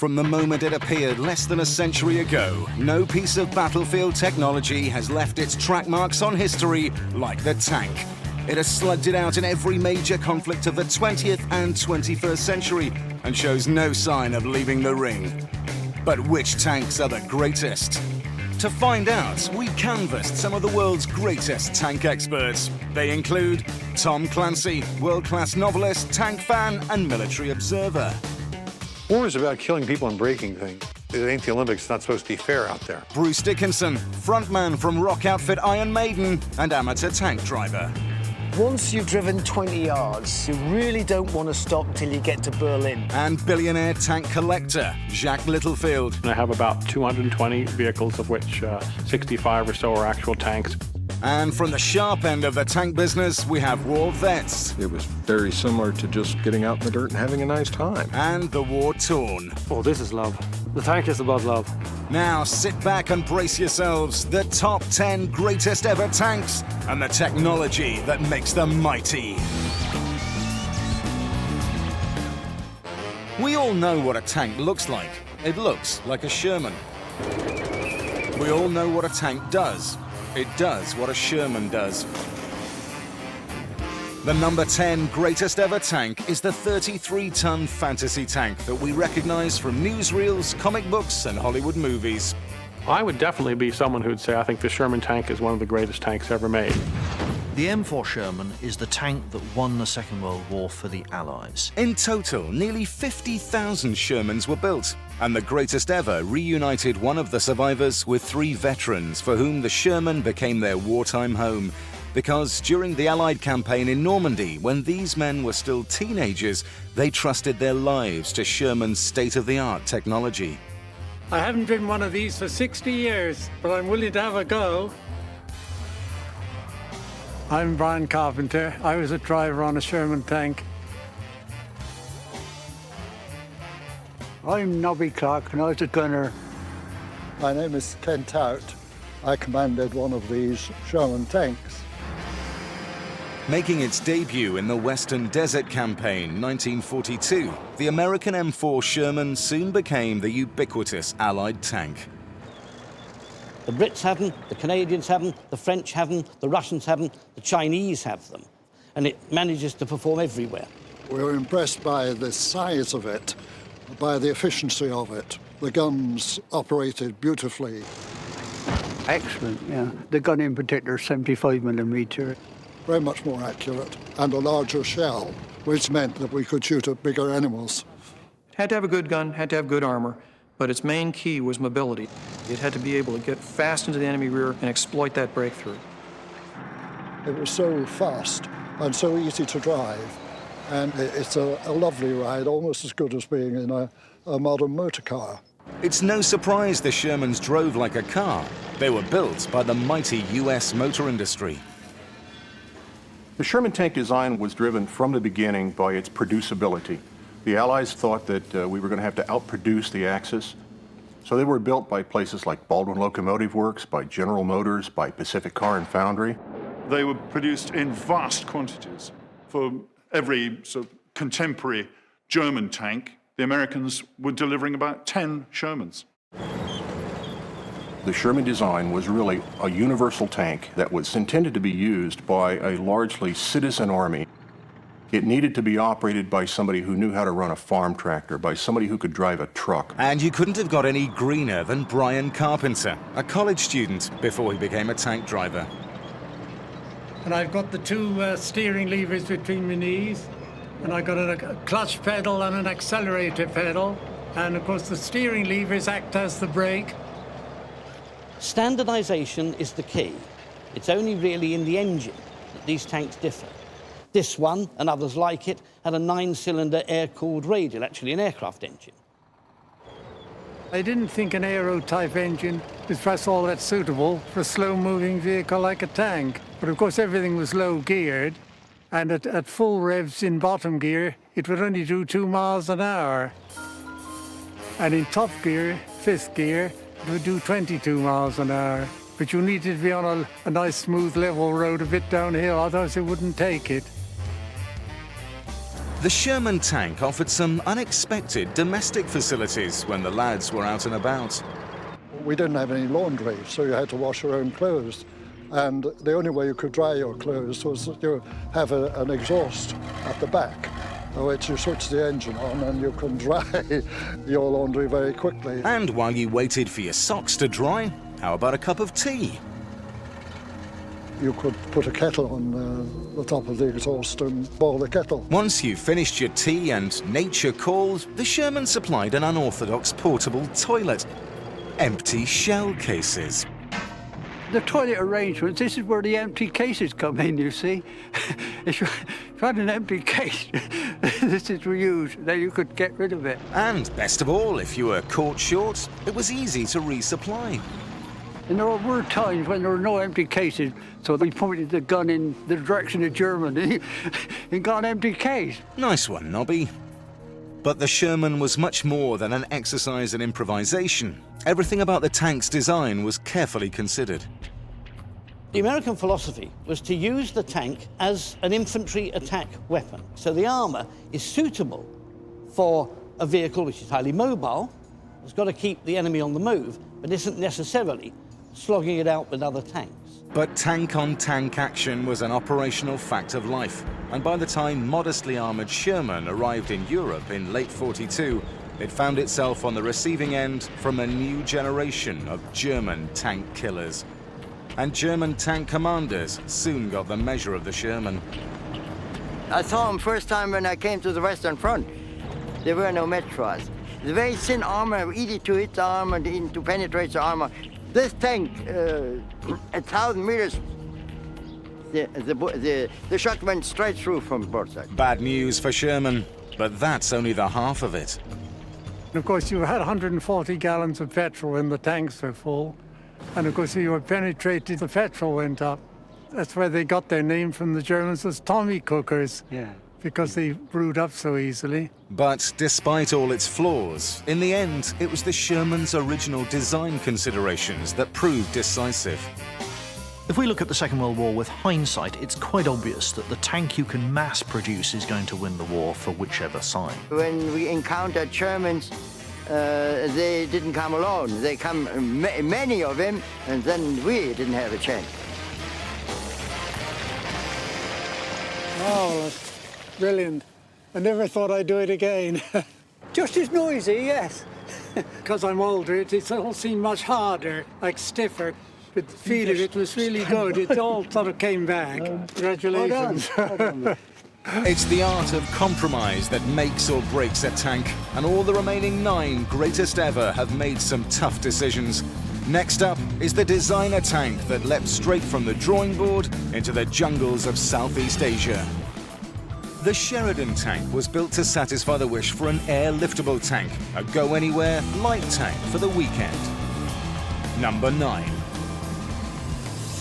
From the moment it appeared less than a century ago, no piece of battlefield technology has left its track marks on history like the tank. It has slugged it out in every major conflict of the 20th and 21st century and shows no sign of leaving the ring. But which tanks are the greatest? To find out, we canvassed some of the world's greatest tank experts. They include Tom Clancy, world-class novelist, tank fan, and military observer. War is about killing people and breaking things. It ain't the Olympics, it's not supposed to be fair out there. Bruce Dickinson, frontman from rock outfit Iron Maiden and amateur tank driver. Once you've driven 20 yards, you really don't want to stop till you get to Berlin. And billionaire tank collector, Jacques Littlefield. I have about 220 vehicles, of which 65 or so are actual tanks. And from the sharp end of the tank business, we have war vets. It was very similar to just getting out in the dirt and having a nice time. And the war-torn. Oh, this is love. The tank is about love. Now sit back and brace yourselves. The top 10 greatest ever tanks and the technology that makes them mighty. We all know what a tank looks like. It looks like a Sherman. We all know what a tank does. It does what a Sherman does. The number 10 greatest ever tank is the 33-ton fantasy tank that we recognize from newsreels, comic books, and Hollywood movies. I would definitely be someone who'd say I think the Sherman tank is one of the greatest tanks ever made. The M4 Sherman is the tank that won the Second World War for the Allies. In total, nearly 50,000 Shermans were built, and the greatest ever reunited one of the survivors with 3 veterans for whom the Sherman became their wartime home. Because during the Allied campaign in Normandy, when these men were still teenagers, they trusted their lives to Sherman's state-of-the-art technology. I haven't driven one of these for 60 years, but I'm willing to have a go. I'm Brian Carpenter. I was a driver on a Sherman tank. I'm Nobby Clark and I was a gunner. My name is Ken Tout. I commanded one of these Sherman tanks. Making its debut in the Western Desert Campaign, 1942, the American M4 Sherman soon became the ubiquitous Allied tank. The Brits have them, the Canadians have them, the French have them, the Russians have them, the Chinese have them, and it manages to perform everywhere. We were impressed by the size of it, by the efficiency of it. The guns operated beautifully. Excellent, yeah. The gun in particular, 75mm. Very much more accurate, and a larger shell, which meant that we could shoot at bigger animals. It had to have a good gun, had to have good armor, but its main key was mobility. It had to be able to get fast into the enemy rear and exploit that breakthrough. It was so fast and so easy to drive, and it's a lovely ride, almost as good as being in a modern motor car. It's no surprise the Shermans drove like a car. They were built by the mighty US motor industry. The Sherman tank design was driven from the beginning by its producibility. The Allies thought that we were going to have to outproduce the Axis, so they were built by places like Baldwin Locomotive Works, by General Motors, by Pacific Car and Foundry. They were produced in vast quantities. For every sort of contemporary German tank, the Americans were delivering about 10 Shermans. The Sherman design was really a universal tank that was intended to be used by a largely citizen army. It needed to be operated by somebody who knew how to run a farm tractor, by somebody who could drive a truck. And you couldn't have got any greener than Brian Carpenter, a college student before he became a tank driver. And I've got the 2 steering levers between my knees, and I've got a clutch pedal and an accelerator pedal, and of course the steering levers act as the brake. Standardization is the key. It's only really in the engine that these tanks differ. This one, and others like it, had a 9-cylinder air-cooled radial, actually an aircraft engine. I didn't think an aero-type engine was perhaps all that suitable for a slow-moving vehicle like a tank. But of course everything was low-geared, and at full revs in bottom gear, it would only do 2 miles an hour. And in top gear, 5th gear, it would do 22 miles an hour. But you needed to be on a nice, smooth, level road a bit downhill, otherwise it wouldn't take it. The Sherman tank offered some unexpected domestic facilities when the lads were out and about. We didn't have any laundry, so you had to wash your own clothes. And the only way you could dry your clothes was that you have an exhaust at the back, which you switch the engine on and you can dry your laundry very quickly. And while you waited for your socks to dry, how about a cup of tea? You could put a kettle on the top of the exhaust and boil the kettle. Once you finished your tea and nature called, the Sherman supplied an unorthodox portable toilet. Empty shell cases. The toilet arrangements, this is where the empty cases come in, you see. If you had an empty case, this is reused, then you could get rid of it. And best of all, if you were caught short, it was easy to resupply. And there were times when there were no empty cases, so we pointed the gun in the direction of Germany and got an empty case. Nice one, Nobby. But the Sherman was much more than an exercise in improvisation. Everything about the tank's design was carefully considered. The American philosophy was to use the tank as an infantry attack weapon. So the armour is suitable for a vehicle which is highly mobile, has got to keep the enemy on the move, but isn't necessarily slogging it out with other tanks. But tank-on-tank action was an operational fact of life. And by the time modestly armoured Sherman arrived in Europe in late '42, it found itself on the receiving end from a new generation of German tank killers. And German tank commanders soon got the measure of the Sherman. I saw them first time when I came to the Western Front. There were no match for us. The very thin armor, easy to hit the armor, to penetrate the armor. This tank, 1,000 meters, the shot went straight through from both sides. Bad news for Sherman, but that's only the half of it. And of course, you had 140 gallons of petrol when the tanks were full. And of course, you were penetrated, the petrol went up. That's where they got their name from the Germans as Tommy cookers. Yeah. Because they brewed up so easily. But despite all its flaws, in the end, it was the Sherman's original design considerations that proved decisive. If we look at the Second World War with hindsight, it's quite obvious that the tank you can mass produce is going to win the war for whichever side. When we encountered Germans, they didn't come alone. They come, many of them, and then we didn't have a chance. Oh, that's brilliant. I never thought I'd do it again. Just as noisy, yes. Because I'm older, it's all seemed much harder, like stiffer. But the feel of it was really good. It all sort of came back. Congratulations. Well done. It's the art of compromise that makes or breaks a tank, and all the remaining 9 greatest ever have made some tough decisions. Next up is the designer tank that leapt straight from the drawing board into the jungles of Southeast Asia. The Sheridan tank was built to satisfy the wish for an air-liftable tank, a go-anywhere light tank for the weekend. Number 9.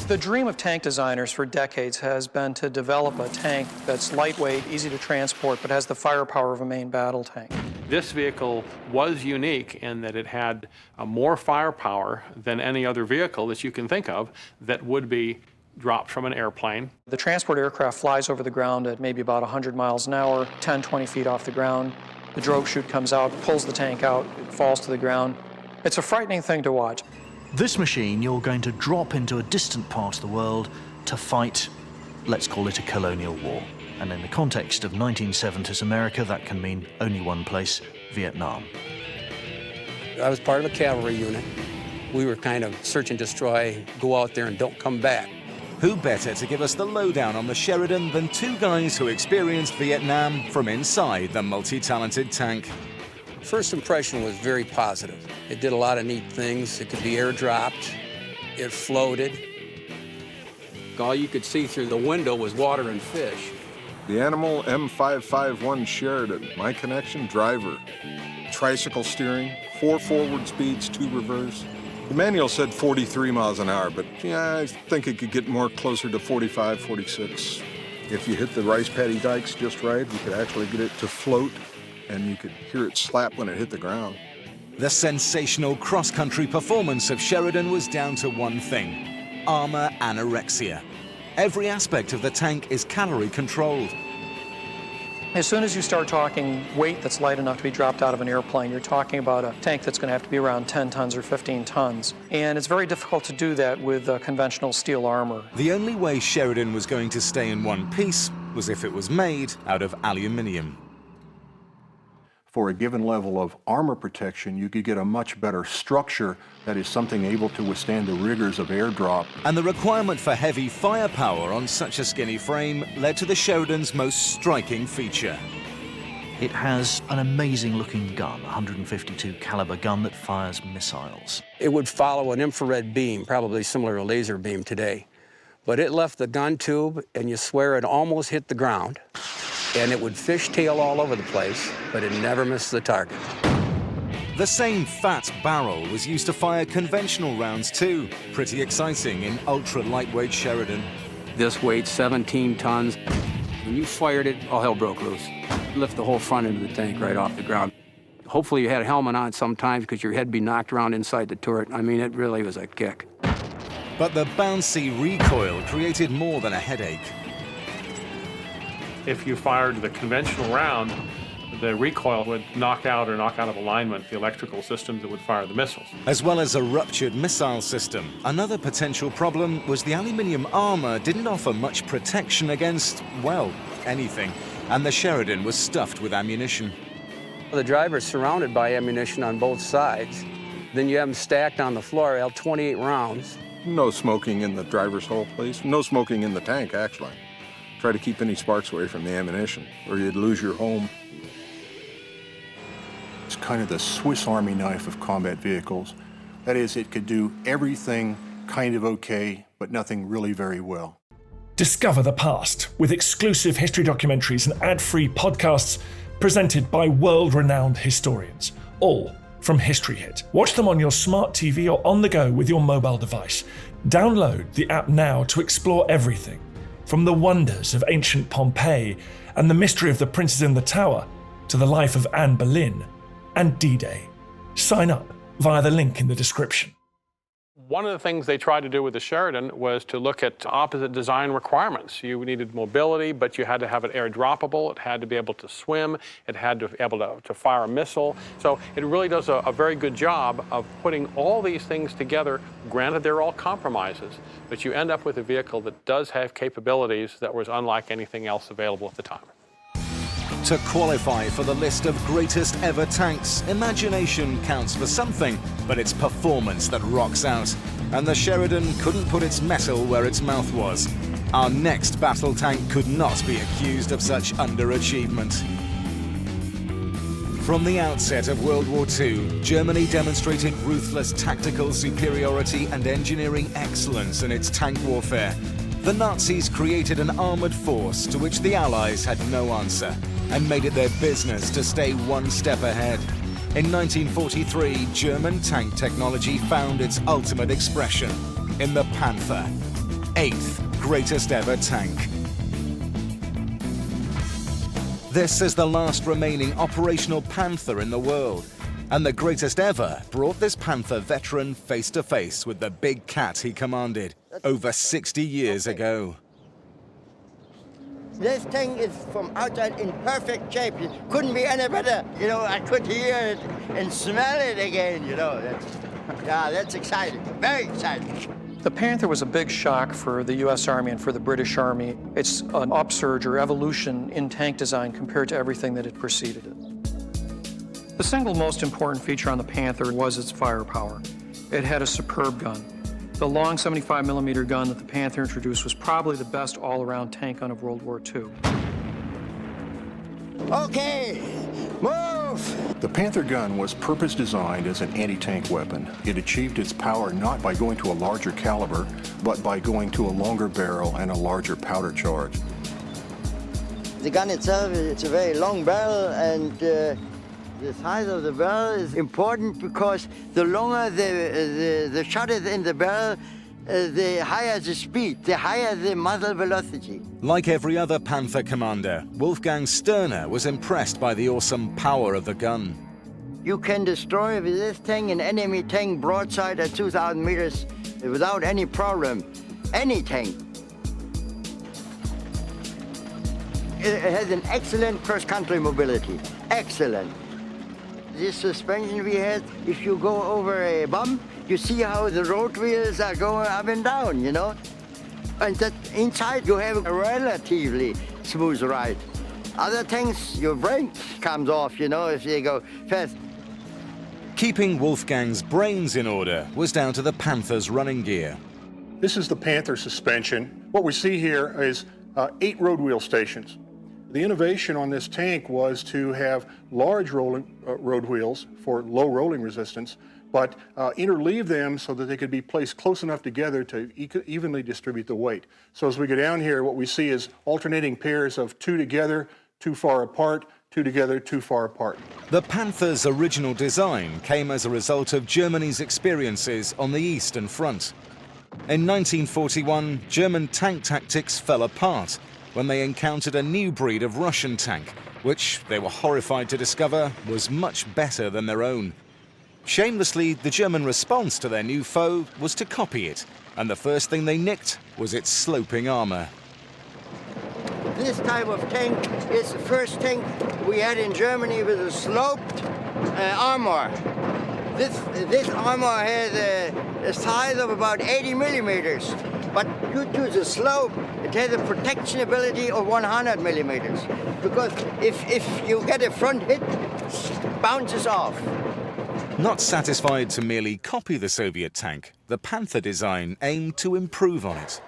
The dream of tank designers for decades has been to develop a tank that's lightweight, easy to transport, but has the firepower of a main battle tank. This vehicle was unique in that it had more firepower than any other vehicle that you can think of that would be dropped from an airplane. The transport aircraft flies over the ground at maybe about 100 miles an hour, 10, 20 feet off the ground. The drogue chute comes out, pulls the tank out, it falls to the ground. It's a frightening thing to watch. This machine you're going to drop into a distant part of the world to fight, let's call it a colonial war. And in the context of 1970s America, that can mean only one place, Vietnam. I was part of a cavalry unit. We were kind of search and destroy, go out there and don't come back. Who better to give us the lowdown on the Sheridan than 2 guys who experienced Vietnam from inside the multi-talented tank? First impression was very positive. It did a lot of neat things. It could be airdropped. It floated. All you could see through the window was water and fish. The Animal M551 Sheridan, my connection, driver. Tricycle steering, 4 forward speeds, 2 reverse. The manual said 43 miles an hour, but yeah, I think it could get more closer to 45, 46. If you hit the rice paddy dikes just right, we could actually get it to float, and you could hear it slap when it hit the ground. The sensational cross-country performance of Sheridan was down to one thing: armor anorexia. Every aspect of the tank is calorie controlled. As soon as you start talking weight that's light enough to be dropped out of an airplane, you're talking about a tank that's going to have to be around 10 tons or 15 tons. And it's very difficult to do that with conventional steel armor. The only way Sheridan was going to stay in one piece was if it was made out of aluminium. For a given level of armor protection, you could get a much better structure that is something able to withstand the rigors of airdrop. And the requirement for heavy firepower on such a skinny frame led to the Sheridan's most striking feature. It has an amazing looking gun, a 152 caliber gun that fires missiles. It would follow an infrared beam, probably similar to a laser beam today. But it left the gun tube, and you swear it almost hit the ground. And it would fishtail all over the place, but it never missed the target. The same fat barrel was used to fire conventional rounds too. Pretty exciting in ultra-lightweight Sheridan. This weighed 17 tons. When you fired it, all hell broke loose. Lift the whole front end of the tank right off the ground. Hopefully you had a helmet on sometimes because your head would be knocked around inside the turret. I mean, it really was a kick. But the bouncy recoil created more than a headache. If you fired the conventional round, the recoil would knock out of alignment the electrical systems that would fire the missiles. As well as a ruptured missile system, another potential problem was the aluminium armor didn't offer much protection against, well, anything. And the Sheridan was stuffed with ammunition. The driver's surrounded by ammunition on both sides. Then you have them stacked on the floor, 28 rounds. No smoking in the driver's hole, please. No smoking in the tank, actually. Try to keep any sparks away from the ammunition, or you'd lose your home. It's kind of the Swiss Army knife of combat vehicles. That is, it could do everything kind of okay, but nothing really very well. Discover the past with exclusive history documentaries and ad-free podcasts presented by world-renowned historians, all from History Hit. Watch them on your smart TV or on the go with your mobile device. Download the app now to explore everything, from the wonders of ancient Pompeii and the mystery of the princes in the tower to the life of Anne Boleyn and D-Day. Sign up via the link in the description. One of the things they tried to do with the Sheridan was to look at opposite design requirements. You needed mobility, but you had to have it air-droppable. It had to be able to swim. It had to be able to fire a missile. So it really does a very good job of putting all these things together. Granted, they're all compromises, but you end up with a vehicle that does have capabilities that was unlike anything else available at the time. To qualify for the list of greatest ever tanks, imagination counts for something, but it's performance that rocks out. And the Sheridan couldn't put its metal where its mouth was. Our next battle tank could not be accused of such underachievement. From the outset of World War II, Germany demonstrated ruthless tactical superiority and engineering excellence in its tank warfare. The Nazis created an armored force to which the Allies had no answer, and made it their business to stay one step ahead. In 1943, German tank technology found its ultimate expression in the Panther, 8th greatest ever tank. This is the last remaining operational Panther in the world, and the greatest ever brought this Panther veteran face to face with the big cat he commanded over 60 years ago. This thing is from outside in perfect shape. It couldn't be any better. You know, I could hear it and smell it again, you know. That's exciting, very exciting. The Panther was a big shock for the U.S. Army and for the British Army. It's an upsurge or evolution in tank design compared to everything that had preceded it. The single most important feature on the Panther was its firepower. It had a superb gun. The long 75mm gun that the Panther introduced was probably the best all-around tank gun of World War II. Okay, move! The Panther gun was purpose-designed as an anti-tank weapon. It achieved its power not by going to a larger caliber, but by going to a longer barrel and a larger powder charge. The gun itself, it's a very long barrel, and the size of the barrel is important because the longer the shot is in the barrel, the higher the speed, the higher the muzzle velocity. Like every other Panther commander, Wolfgang Sterner was impressed by the awesome power of the gun. You can destroy with this tank an enemy tank broadside at 2,000 meters without any problem. Any tank. it has an excellent cross-country mobility. Excellent. This suspension we had, if you go over a bump, you see how the road wheels are going up and down, you know? And that inside you have a relatively smooth ride. Other tanks, your brake comes off, you know, if you go fast. Keeping Wolfgang's brains in order was down to the Panther's running gear. This is the Panther suspension. What we see here is 8 road wheel stations. The innovation on this tank was to have large road wheels for low rolling resistance, but interleave them so that they could be placed close enough together to evenly distribute the weight. So as we go down here, what we see is alternating pairs of 2 together, 2 far apart, 2 together, 2 far apart. The Panther's original design came as a result of Germany's experiences on the Eastern Front. In 1941, German tank tactics fell apart when they encountered a new breed of Russian tank, which they were horrified to discover was much better than their own. Shamelessly, the German response to their new foe was to copy it, and the first thing they nicked was its sloping armor. This type of tank is the first tank we had in Germany with a sloped armor. This armor has a size of about 80 millimeters, but due to the slope, it has a protection ability of 100 millimeters. Because if you get a front hit, it bounces off. Not satisfied to merely copy the Soviet tank, the Panther design aimed to improve on it.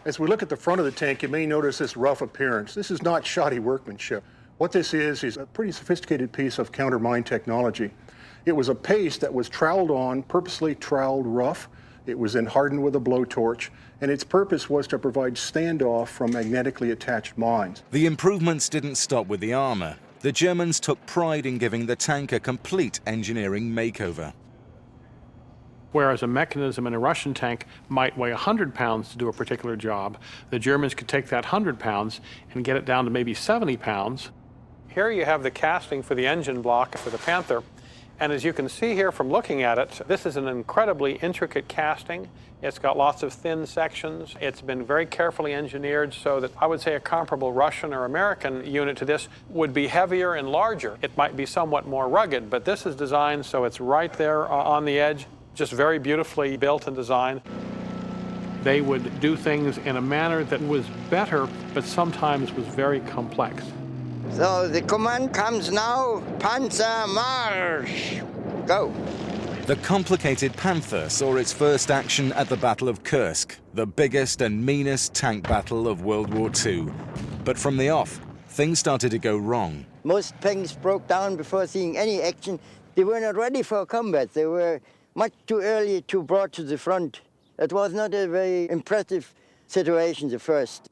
As we look at the front of the tank, you may notice this rough appearance. This is not shoddy workmanship. What this is a pretty sophisticated piece of countermine technology. It was a paste that was troweled on, purposely troweled rough. It was then hardened with a blowtorch, and its purpose was to provide standoff from magnetically attached mines. The improvements didn't stop with the armor. The Germans took pride in giving the tank a complete engineering makeover. Whereas a mechanism in a Russian tank might weigh 100 pounds to do a particular job, the Germans could take that 100 pounds and get it down to maybe 70 pounds. Here you have the casting for the engine block for the Panther. And as you can see here from looking at it, this is an incredibly intricate casting. It's got lots of thin sections. It's been very carefully engineered so that I would say a comparable Russian or American unit to this would be heavier and larger. It might be somewhat more rugged, but this is designed so it's right there on the edge, just very beautifully built and designed. They would do things in a manner that was better, but sometimes was very complex. So the command comes now, Panzer Marsch, go. The complicated Panther saw its first action at the Battle of Kursk, the biggest and meanest tank battle of World War II. But from the off, things started to go wrong. Most tanks broke down before seeing any action. They were not ready for combat. They were much too early to brought to the front. It was not a very impressive situation, the first.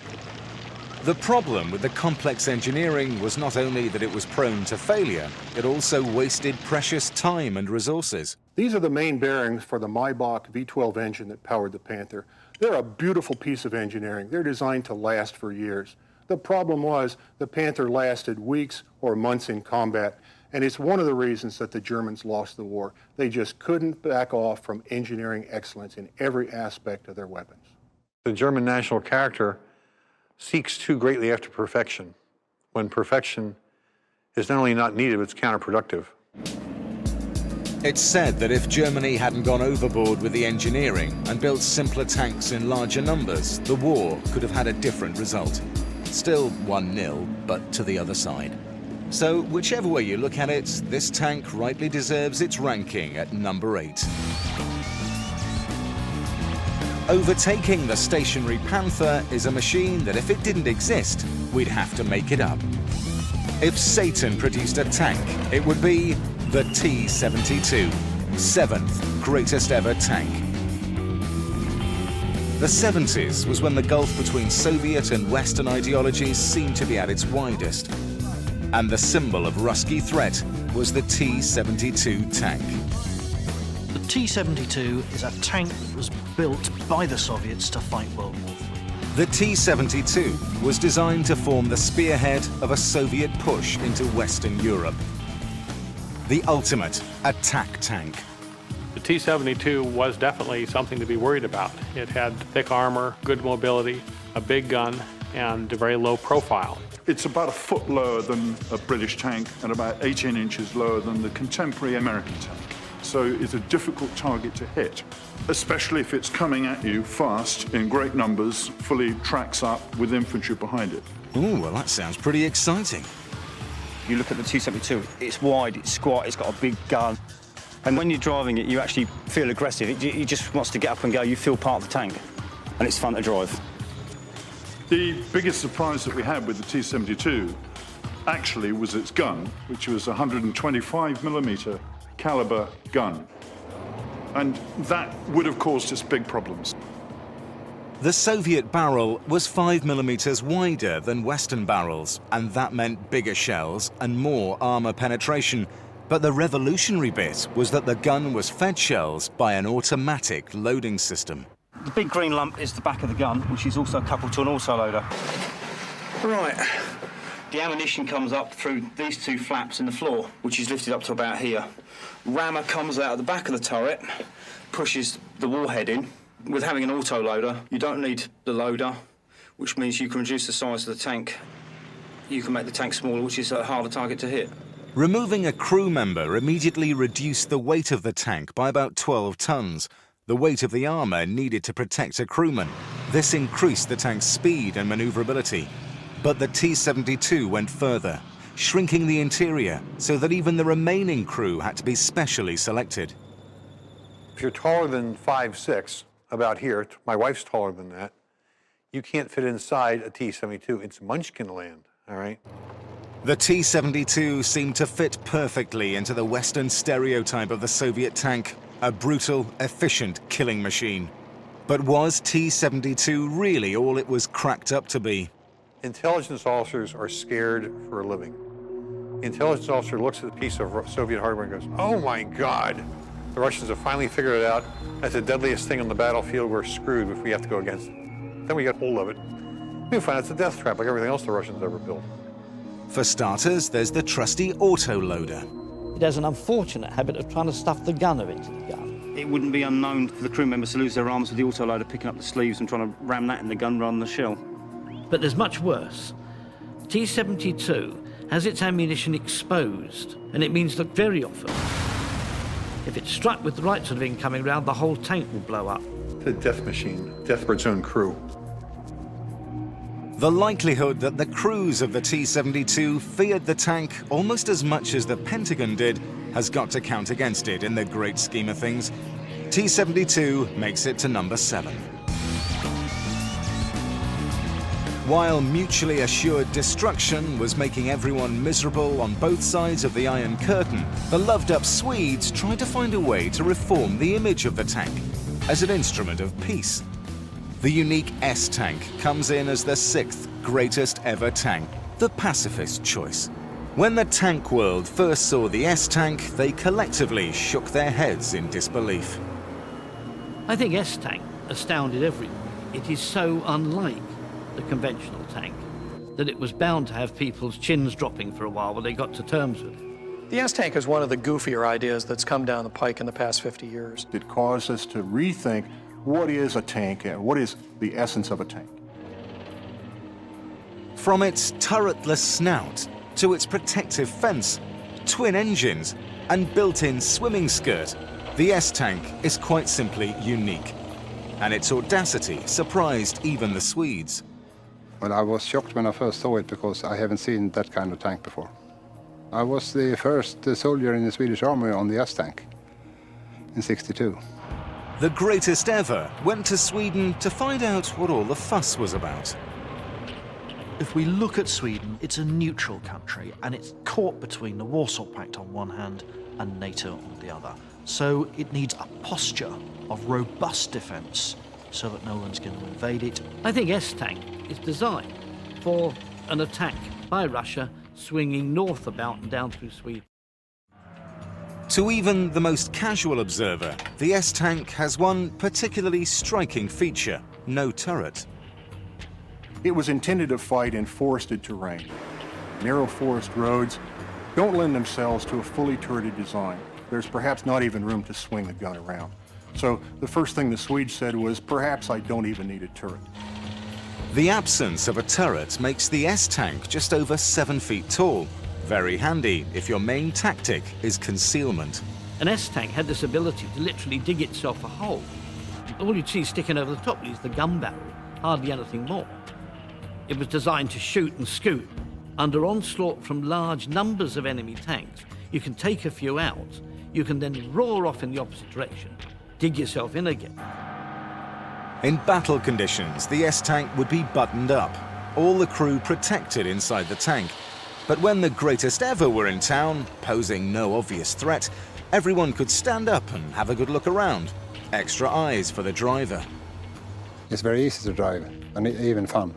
The problem with the complex engineering was not only that it was prone to failure, it also wasted precious time and resources. These are the main bearings for the Maybach V12 engine that powered the Panther. They're a beautiful piece of engineering. They're designed to last for years. The problem was the Panther lasted weeks or months in combat, and it's one of the reasons that the Germans lost the war. They just couldn't back off from engineering excellence in every aspect of their weapons. The German national character seeks too greatly after perfection, when perfection is not only not needed, but it's counterproductive. It's said that if Germany hadn't gone overboard with the engineering and built simpler tanks in larger numbers, the war could have had a different result. Still 1-0, but to the other side. So whichever way you look at it, this tank rightly deserves its ranking at number 8. Overtaking the stationary Panther is a machine that if it didn't exist, we'd have to make it up. If Satan produced a tank, it would be the T-72, 7th greatest ever tank. The 70s was when the gulf between Soviet and Western ideologies seemed to be at its widest. And the symbol of Ruski threat was the T-72 tank. The T-72 is a tank that was built by the Soviets to fight World War III. The T-72 was designed to form the spearhead of a Soviet push into Western Europe. The ultimate attack tank. The T-72 was definitely something to be worried about. It had thick armor, good mobility, a big gun. and very low profile. It's about a foot lower than a British tank and about 18 inches lower than the contemporary American tank. So it's a difficult target to hit, especially if it's coming at you fast in great numbers, fully tracks up with infantry behind it. Ooh, well, that sounds pretty exciting. You look at the T-72, it's wide, it's squat, it's got a big gun. And when you're driving it, you actually feel aggressive. It just wants to get up and go. You feel part of the tank, and it's fun to drive. The biggest surprise that we had with the T-72 actually was its gun, which was a 125mm caliber gun. And that would have caused us big problems. The Soviet barrel was 5mm wider than Western barrels, and that meant bigger shells and more armor penetration. But the revolutionary bit was that the gun was fed shells by an automatic loading system. The big green lump is the back of the gun, which is also coupled to an autoloader. Right. The ammunition comes up through these two flaps in the floor, which is lifted up to about here. Rammer comes out of the back of the turret, pushes the warhead in. With having an autoloader, you don't need the loader, which means you can reduce the size of the tank. You can make the tank smaller, which is a harder target to hit. Removing a crew member immediately reduced the weight of the tank by about 12 tons. The weight of the armor needed to protect a crewman. This increased the tank's speed and maneuverability. But the T-72 went further, shrinking the interior so that even the remaining crew had to be specially selected. If you're taller than 5'6", about here, my wife's taller than that, you can't fit inside a T-72. It's Munchkin land, all right? The T-72 seemed to fit perfectly into the Western stereotype of the Soviet tank, a brutal, efficient killing machine. But was T-72 really all it was cracked up to be? Intelligence officers are scared for a living. The intelligence officer looks at a piece of Soviet hardware and goes, "Oh my God, the Russians have finally figured it out. That's the deadliest thing on the battlefield. We're screwed if we have to go against it." Then we get hold of it. We find it's a death trap like everything else the Russians ever built. For starters, there's the trusty autoloader. It has an unfortunate habit of trying to stuff the gunner into the gun. It wouldn't be unknown for the crew members to lose their arms with the autoloader picking up the sleeves and trying to ram that in the gun rather than the shell. But there's much worse. T-72 has its ammunition exposed, and it means that very often, if it's struck with the right sort of incoming round, the whole tank will blow up. It's a death machine, death for its own crew. The likelihood that the crews of the T-72 feared the tank almost as much as the Pentagon did has got to count against it in the great scheme of things. T-72 makes it to number 7. While mutually assured destruction was making everyone miserable on both sides of the Iron Curtain, the loved-up Swedes tried to find a way to reform the image of the tank as an instrument of peace. The unique S-tank comes in as the 6th greatest ever tank, the pacifist choice. When the tank world first saw the S-tank, they collectively shook their heads in disbelief. I think S-tank astounded everyone. It is so unlike the conventional tank that it was bound to have people's chins dropping for a while when they got to terms with it. The S-tank is one of the goofier ideas that's come down the pike in the past 50 years. It caused us to rethink what is a tank and what is the essence of a tank. From its turretless snout to its protective fence, twin engines, and built-in swimming skirt, the S-tank is quite simply unique. And its audacity surprised even the Swedes. Well, I was shocked when I first saw it because I haven't seen that kind of tank before. I was the first soldier in the Swedish army on the S-tank in '62. The greatest ever went to Sweden to find out what all the fuss was about. If we look at Sweden, it's a neutral country, and it's caught between the Warsaw Pact on one hand and NATO on the other. So it needs a posture of robust defence so that no one's going to invade it. I think S-tank is designed for an attack by Russia swinging north about and down through Sweden. To even the most casual observer, the S-tank has one particularly striking feature: no turret. It was intended to fight in forested terrain. Narrow forest roads don't lend themselves to a fully turreted design. There's perhaps not even room to swing the gun around. So the first thing the Swedes said was, perhaps I don't even need a turret. The absence of a turret makes the S-tank just over 7 feet tall. Very handy if your main tactic is concealment. An S-tank had this ability to literally dig itself a hole. All you'd see sticking over the top is the gun barrel, hardly anything more. It was designed to shoot and scoot. Under onslaught from large numbers of enemy tanks, you can take a few out, you can then roar off in the opposite direction, dig yourself in again. In battle conditions, the S-tank would be buttoned up, all the crew protected inside the tank. But when the greatest ever were in town, posing no obvious threat, everyone could stand up and have a good look around. Extra eyes for the driver. It's very easy to drive and even fun.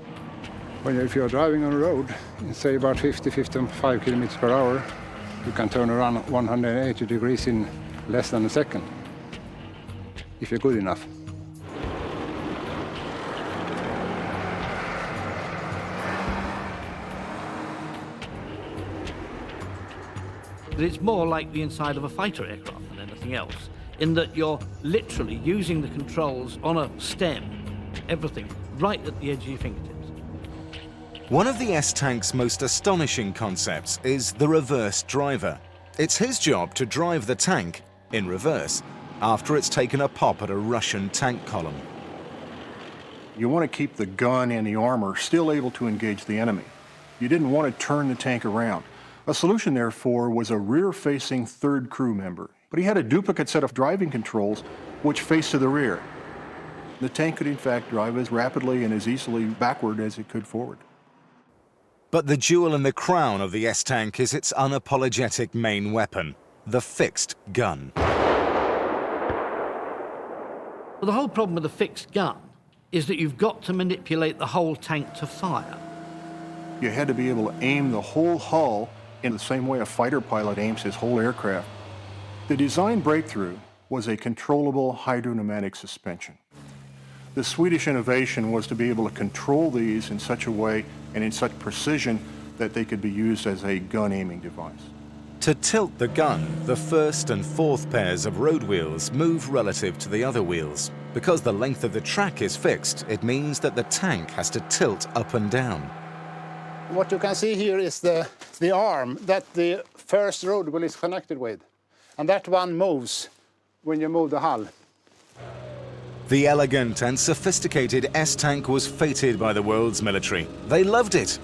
If you're driving on a road, say about 55 kilometers per hour, you can turn around 180 degrees in less than a second, if you're good enough. But it's more like the inside of a fighter aircraft than anything else, in that you're literally using the controls on a stem, everything, right at the edge of your fingertips. One of the S-tank's most astonishing concepts is the reverse driver. It's his job to drive the tank in reverse after it's taken a pop at a Russian tank column. You want to keep the gun and the armor still able to engage the enemy. You didn't want to turn the tank around. A solution, therefore, was a rear-facing third crew member, but he had a duplicate set of driving controls which faced to the rear. The tank could, in fact, drive as rapidly and as easily backward as it could forward. But the jewel in the crown of the S-tank is its unapologetic main weapon, the fixed gun. Well, the whole problem with a fixed gun is that you've got to manipulate the whole tank to fire. You had to be able to aim the whole hull in the same way a fighter pilot aims his whole aircraft. The design breakthrough was a controllable hydropneumatic suspension. The Swedish innovation was to be able to control these in such a way and in such precision that they could be used as a gun aiming device. To tilt the gun, the first and fourth pairs of road wheels move relative to the other wheels. Because the length of the track is fixed, it means that the tank has to tilt up and down. What you can see here is the arm that the first road wheel is connected with. And that one moves when you move the hull. The elegant and sophisticated S-tank was feted by the world's military. They loved it,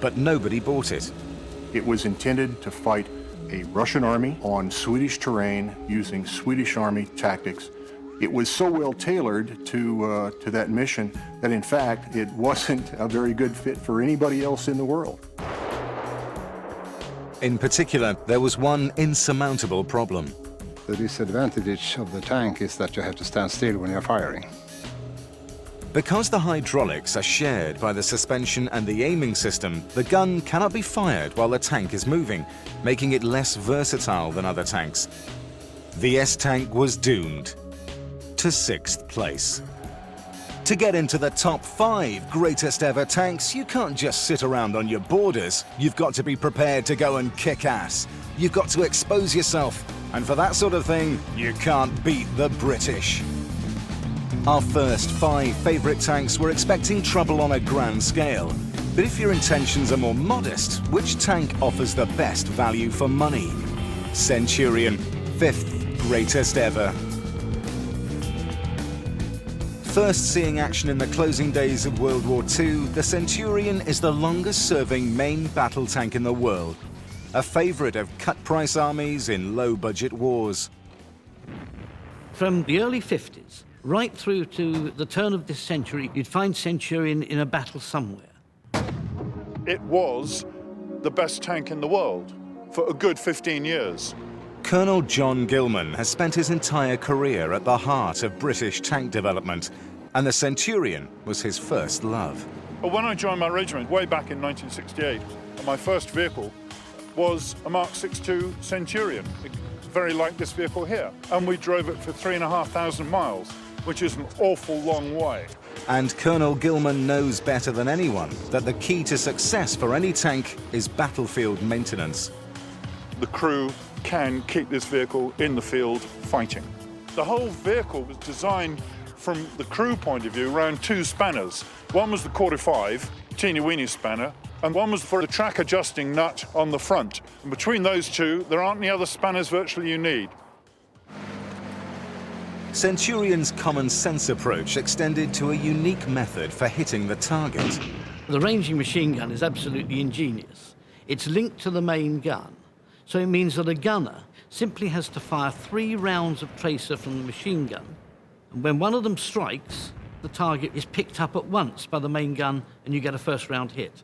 but nobody bought it. It was intended to fight a Russian army on Swedish terrain using Swedish army tactics. It was so well tailored to that mission that, in fact, it wasn't a very good fit for anybody else in the world. In particular, there was one insurmountable problem. The disadvantage of the tank is that you have to stand still when you're firing. Because the hydraulics are shared by the suspension and the aiming system, the gun cannot be fired while the tank is moving, making it less versatile than other tanks. The S-tank was doomed to 6th place. To get into the top 5 greatest ever tanks, you can't just sit around on your borders. You've got to be prepared to go and kick ass. You've got to expose yourself. And for that sort of thing, you can't beat the British. Our first 5 favourite tanks were expecting trouble on a grand scale. But if your intentions are more modest, which tank offers the best value for money? Centurion, 5th greatest ever. First seeing action in the closing days of World War II, the Centurion is the longest-serving main battle tank in the world, a favourite of cut-price armies in low-budget wars. From the early 50s right through to the turn of this century, you'd find Centurion in a battle somewhere. It was the best tank in the world for a good 15 years. Colonel John Gilman has spent his entire career at the heart of British tank development, and the Centurion was his first love. But when I joined my regiment way back in 1968, my first vehicle was a Mark 62 Centurion, very like this vehicle here. And we drove it for 3,500 miles, which is an awful long way. And Colonel Gilman knows better than anyone that the key to success for any tank is battlefield maintenance. The crew can keep this vehicle in the field fighting. The whole vehicle was designed from the crew point of view, around 2 spanners. One was the 45, teeny-weeny spanner, and one was for the track adjusting nut on the front. And between those two, there aren't any other spanners virtually you need. Centurion's common sense approach extended to a unique method for hitting the target. The ranging machine gun is absolutely ingenious. It's linked to the main gun, so it means that a gunner simply has to fire 3 rounds of tracer from the machine gun, and when one of them strikes, the target is picked up at once by the main gun and you get a first round hit.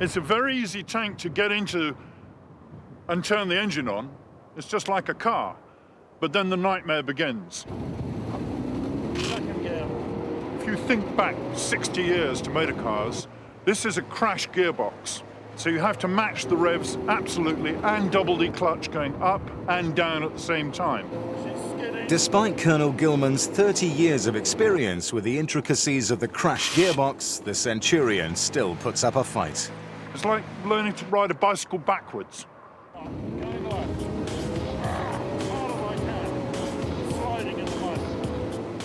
It's a very easy tank to get into and turn the engine on. It's just like a car, but then the nightmare begins. If you think back 60 years to motor cars, this is a crash gearbox. So you have to match the revs absolutely and double the clutch going up and down at the same time. Despite Colonel Gilman's 30 years of experience with the intricacies of the crash gearbox, the Centurion still puts up a fight. It's like learning to ride a bicycle backwards.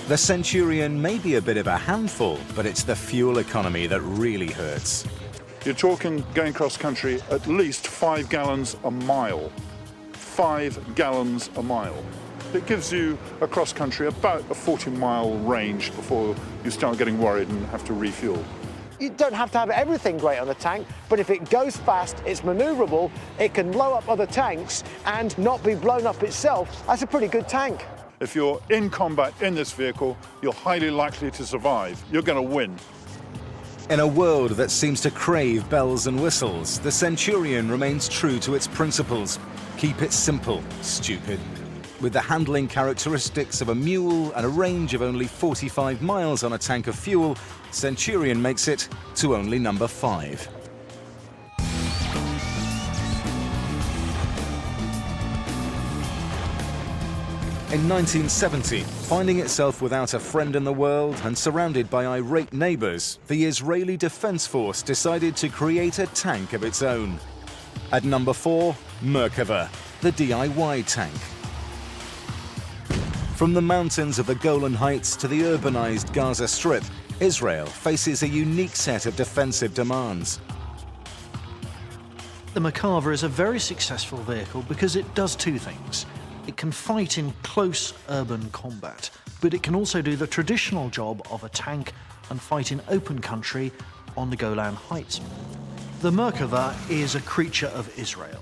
The Centurion may be a bit of a handful, but it's the fuel economy that really hurts. You're talking going cross country at least 5 gallons a mile. 5 gallons a mile. It gives you across country about a 40-mile range before you start getting worried and have to refuel. You don't have to have everything great on the tank, but if it goes fast, it's maneuverable, it can blow up other tanks and not be blown up itself. That's a pretty good tank. If you're in combat in this vehicle, you're highly likely to survive. You're going to win. In a world that seems to crave bells and whistles, the Centurion remains true to its principles. Keep it simple, stupid. With the handling characteristics of a mule and a range of only 45 miles on a tank of fuel, Centurion makes it to only number 5. In 1970, finding itself without a friend in the world and surrounded by irate neighbors, the Israeli Defense Force decided to create a tank of its own. At number 4, Merkava, the DIY tank. From the mountains of the Golan Heights to the urbanized Gaza Strip, Israel faces a unique set of defensive demands. The Merkava is a very successful vehicle because it does 2 things. It can fight in close urban combat, but it can also do the traditional job of a tank and fight in open country on the Golan Heights. The Merkava is a creature of Israel.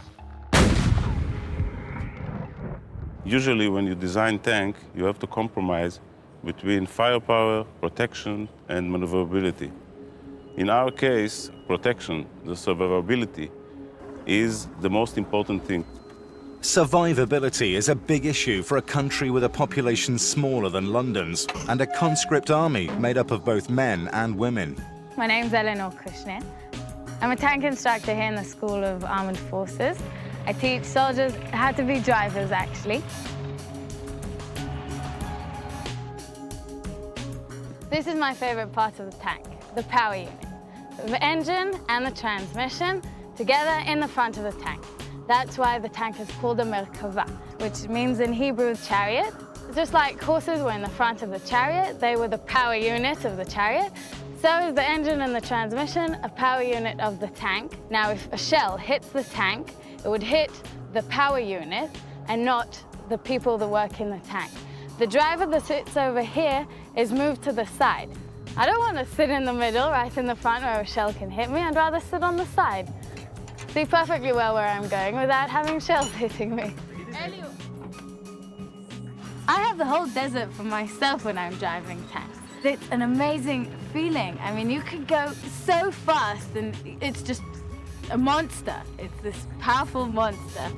Usually when you design tank, you have to compromise between firepower, protection, and maneuverability. In our case, protection, the survivability, is the most important thing. Survivability is a big issue for a country with a population smaller than London's and a conscript army made up of both men and women. My name's Eleanor Kushner. I'm a tank instructor here in the School of Armored Forces. I teach soldiers how to be drivers, actually. This is my favorite part of the tank, the power unit. The engine and the transmission together in the front of the tank. That's why the tank is called a Merkava, which means in Hebrew chariot. Just like horses were in the front of the chariot, they were the power unit of the chariot. So is the engine and the transmission a power unit of the tank. Now, if a shell hits the tank, it would hit the power unit and not the people that work in the tank. The driver that sits over here is moved to the side. I don't want to sit in the middle, right in the front where a shell can hit me. I'd rather sit on the side. See perfectly well where I'm going without having shells hitting me. I have the whole desert for myself when I'm driving tanks. It's an amazing feeling. I mean, you can go so fast and it's just a monster. It's this powerful monster.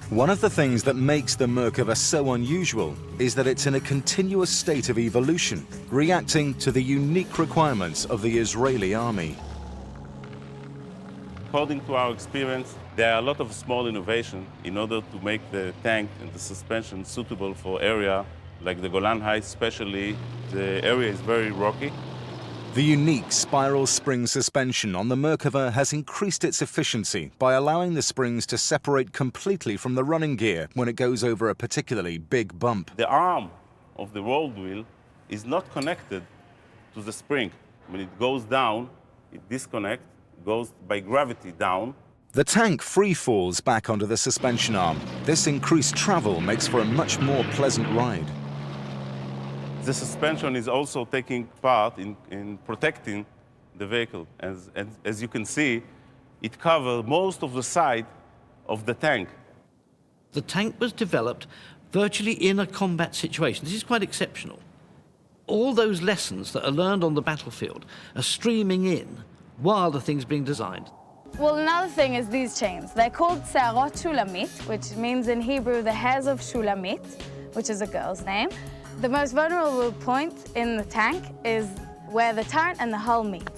One of the things that makes the Merkava so unusual is that it's in a continuous state of evolution, reacting to the unique requirements of the Israeli army. According to our experience, there are a lot of small innovations in order to make the tank and the suspension suitable for area like the Golan Heights. Especially, the area is very rocky. The unique spiral spring suspension on the Merkava has increased its efficiency by allowing the springs to separate completely from the running gear when it goes over a particularly big bump. The arm of the road wheel is not connected to the spring. When it goes down, it disconnects, goes by gravity down. The tank free falls back onto the suspension arm. This increased travel makes for a much more pleasant ride. The suspension is also taking part in protecting the vehicle. As you can see, it covers most of the side of the tank. The tank was developed virtually in a combat situation. This is quite exceptional. All those lessons that are learned on the battlefield are streaming in while the thing's being designed. Well, another thing is these chains. They're called Se'arot Shulamit, which means in Hebrew the hairs of Shulamit, which is a girl's name. The most vulnerable point in the tank is where the turret and the hull meet.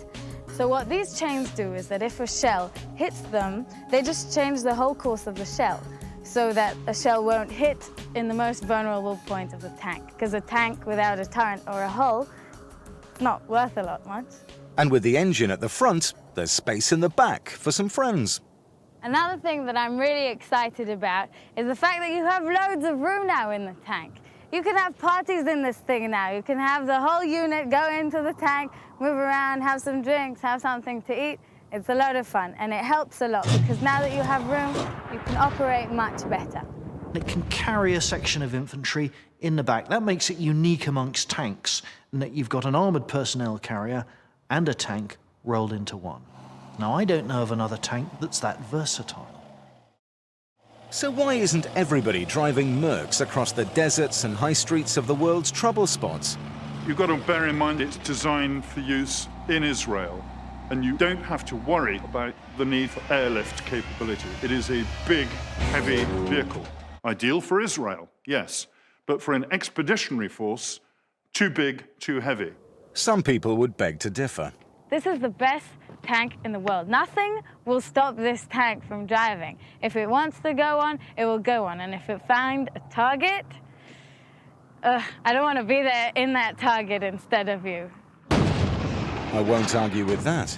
So what these chains do is that if a shell hits them, they just change the whole course of the shell so that a shell won't hit in the most vulnerable point of the tank. Because a tank without a turret or a hull is not worth a lot much. And with the engine at the front, there's space in the back for some friends. Another thing that I'm really excited about is the fact that you have loads of room now in the tank. You can have parties in this thing now. You can have the whole unit go into the tank, move around, have some drinks, have something to eat. It's a lot of fun, and it helps a lot because now that you have room, you can operate much better. It can carry a section of infantry in the back. That makes it unique amongst tanks, in that you've got an armoured personnel carrier and a tank rolled into one. Now, I don't know of another tank that's that versatile. So why isn't everybody driving Mercs across the deserts and high streets of the world's trouble spots? You've got to bear in mind it's designed for use in Israel, and you don't have to worry about the need for airlift capability. It is a big, heavy vehicle. Ideal for Israel, yes, but for an expeditionary force, too big, too heavy. Some people would beg to differ. This is the best tank in the world. Nothing will stop this tank from driving. If it wants to go on, it will go on. And if it finds a target, I don't want to be there in that target instead of you. I won't argue with that.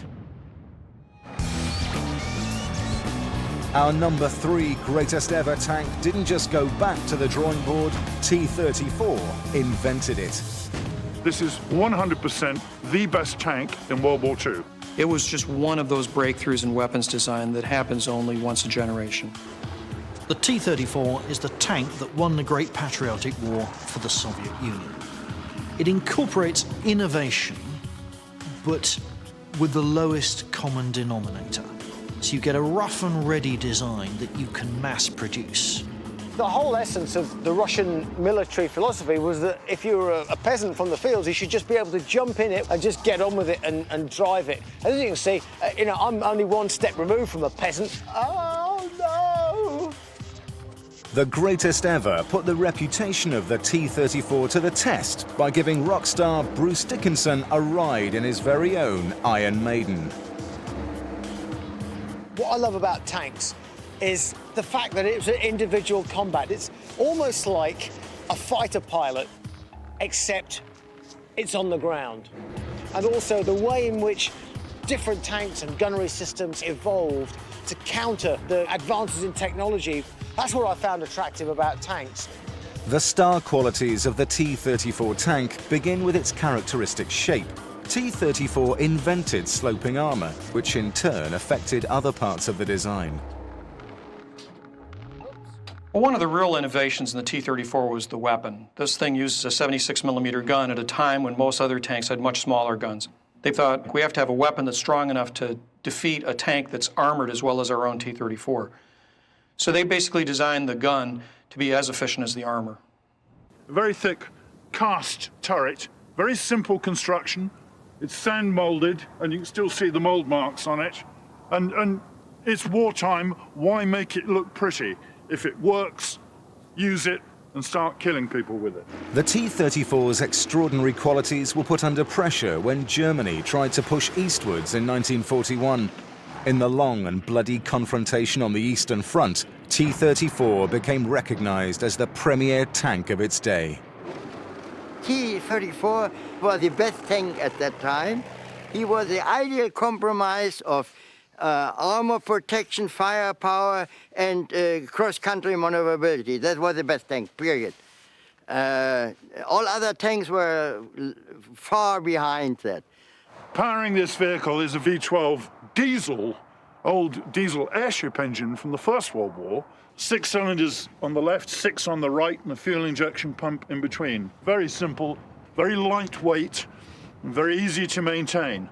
Our number 3 greatest ever tank didn't just go back to the drawing board. T-34 invented it. This is 100% the best tank in World War II. It was just one of those breakthroughs in weapons design that happens only once a generation. The T-34 is the tank that won the Great Patriotic War for the Soviet Union. It incorporates innovation, but with the lowest common denominator. So you get a rough and ready design that you can mass produce. The whole essence of the Russian military philosophy was that if you were a peasant from the fields, you should just be able to jump in it and just get on with it and drive it. As you can see, I'm only one step removed from a peasant. Oh, no! The greatest ever put the reputation of the T-34 to the test by giving rock star Bruce Dickinson a ride in his very own Iron Maiden. What I love about tanks is the fact that it's an individual combat. It's almost like a fighter pilot, except it's on the ground. And also the way in which different tanks and gunnery systems evolved to counter the advances in technology. That's what I found attractive about tanks. The star qualities of the T-34 tank begin with its characteristic shape. T-34 invented sloping armour, which in turn affected other parts of the design. Well, one of the real innovations in the T-34 was the weapon. This thing uses a 76mm gun at a time when most other tanks had much smaller guns. They thought, we have to have a weapon that's strong enough to defeat a tank that's armored as well as our own T-34. So they basically designed the gun to be as efficient as the armor. A very thick cast turret, very simple construction. It's sand molded, and you can still see the mold marks on it. And it's wartime, why make it look pretty? If it works, use it and start killing people with it. The T-34's extraordinary qualities were put under pressure when Germany tried to push eastwards in 1941. In the long and bloody confrontation on the Eastern Front, T-34 became recognized as the premier tank of its day. T-34 was the best tank at that time. He was the ideal compromise of armor protection, firepower, and cross-country maneuverability. That was the best tank, period. All other tanks were far behind that. Powering this vehicle is a V12 diesel, old diesel airship engine from the First World War. 6 cylinders on the left, 6 on the right, and a fuel injection pump in between. Very simple, very lightweight, and very easy to maintain.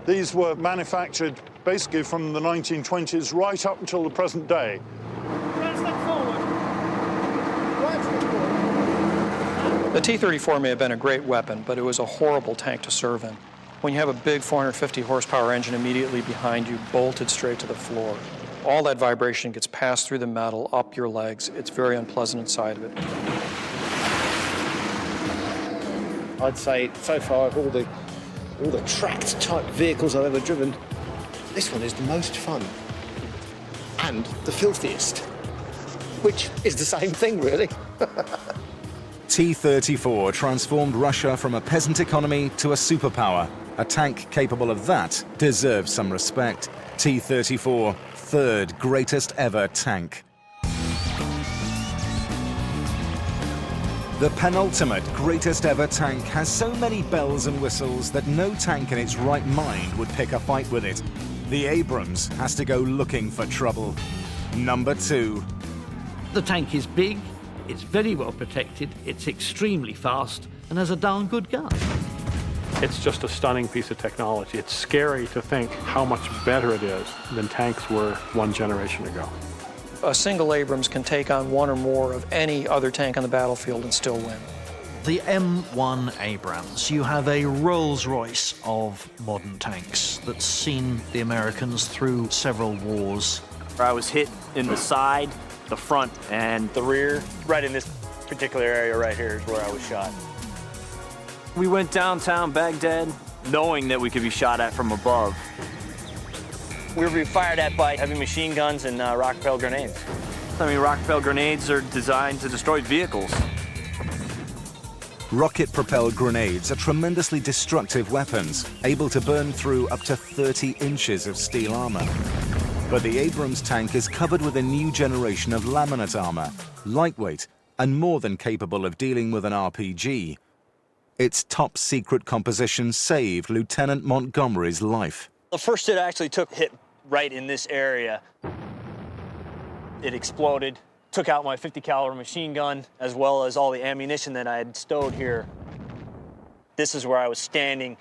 These were manufactured basically from the 1920s right up until the present day. The T-34 may have been a great weapon, but it was a horrible tank to serve in. When you have a big 450 horsepower engine immediately behind you, bolted straight to the floor, all that vibration gets passed through the metal, up your legs. It's very unpleasant inside of it. I'd say so far of all the tracked type vehicles I've ever driven, this one is the most fun and the filthiest, which is the same thing, really. T-34 transformed Russia from a peasant economy to a superpower. A tank capable of that deserves some respect. T-34, third greatest ever tank. The penultimate greatest ever tank has so many bells and whistles that no tank in its right mind would pick a fight with it. The Abrams has to go looking for trouble. Number 2. The tank is big, it's very well protected, it's extremely fast, and has a darn good gun. It's just a stunning piece of technology. It's scary to think how much better it is than tanks were one generation ago. A single Abrams can take on one or more of any other tank on the battlefield and still win. The M1 Abrams, you have a Rolls-Royce of modern tanks that's seen the Americans through several wars. I was hit in the side, the front, and the rear. Right in this particular area right here is where I was shot. We went downtown Baghdad knowing that we could be shot at from above. We were being fired at by heavy machine guns and rocket-propelled grenades. I mean, rocket-propelled grenades are designed to destroy vehicles. Rocket-propelled grenades are tremendously destructive weapons, able to burn through up to 30 inches of steel armor. But the Abrams tank is covered with a new generation of laminate armor, lightweight, and more than capable of dealing with an RPG. Its top-secret composition saved Lieutenant Montgomery's life. The first hit actually hit right in this area. It exploded, took out my 50 caliber machine gun, as well as all the ammunition that I had stowed here. This is where I was standing.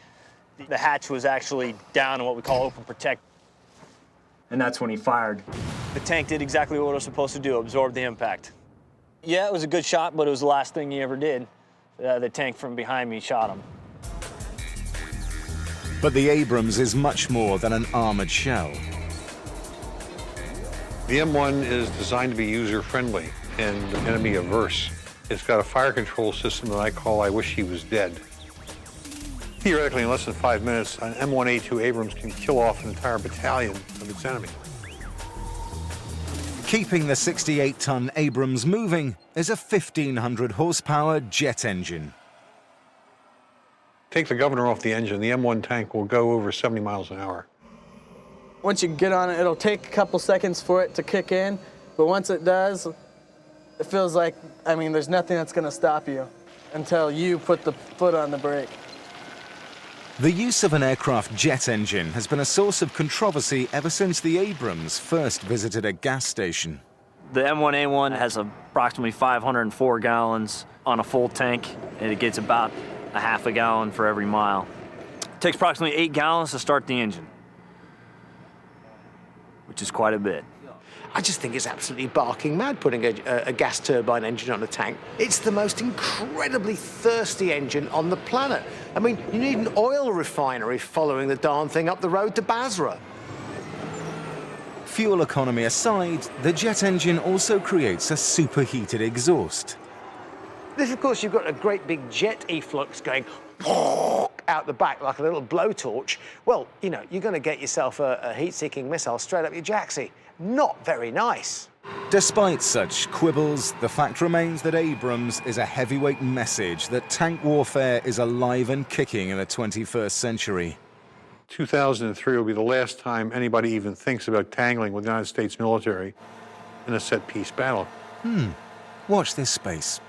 The hatch was actually down in what we call open protect. And that's when he fired. The tank did exactly what it was supposed to do, absorb the impact. Yeah, it was a good shot, but it was the last thing he ever did. The tank from behind me shot him. But the Abrams is much more than an armored shell. The M1 is designed to be user-friendly and enemy-averse. It's got a fire control system that I call I Wish He Was Dead. Theoretically, in less than 5 minutes, an M1A2 Abrams can kill off an entire battalion of its enemy. Keeping the 68-ton Abrams moving is a 1,500 horsepower jet engine. Take the governor off the engine, the M1 tank will go over 70 miles an hour. Once you get on it, it'll take a couple seconds for it to kick in, but once it does, it feels like, I mean, there's nothing that's gonna stop you until you put the foot on the brake. The use of an aircraft jet engine has been a source of controversy ever since the Abrams first visited a gas station. The M1A1 has approximately 504 gallons on a full tank, and it gets about a half a gallon for every mile. It takes approximately 8 gallons to start the engine, which is quite a bit. I just think it's absolutely barking mad putting a gas turbine engine on a tank. It's the most incredibly thirsty engine on the planet. I mean, you need an oil refinery following the darn thing up the road to Basra. Fuel economy aside, the jet engine also creates a superheated exhaust. This, of course, you've got a great big jet efflux going out the back like a little blowtorch. Well, you know, you're going to get yourself a heat-seeking missile straight up your jacksie. Not very nice. Despite such quibbles, the fact remains that Abrams is a heavyweight message that tank warfare is alive and kicking in the 21st century. 2003 will be the last time anybody even thinks about tangling with the United States military in a set-piece battle. Watch this space.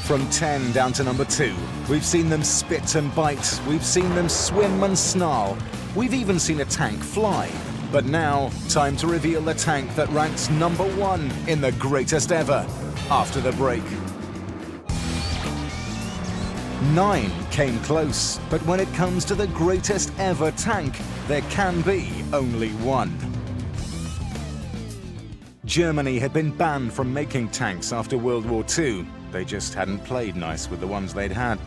From 10 down to number 2, we've seen them spit and bite, we've seen them swim and snarl, we've even seen a tank fly. But now, time to reveal the tank that ranks number 1 in the greatest ever, after the break. 9 came close, but when it comes to the greatest ever tank, there can be only one. Germany had been banned from making tanks after World War II. They just hadn't played nice with the ones they'd had.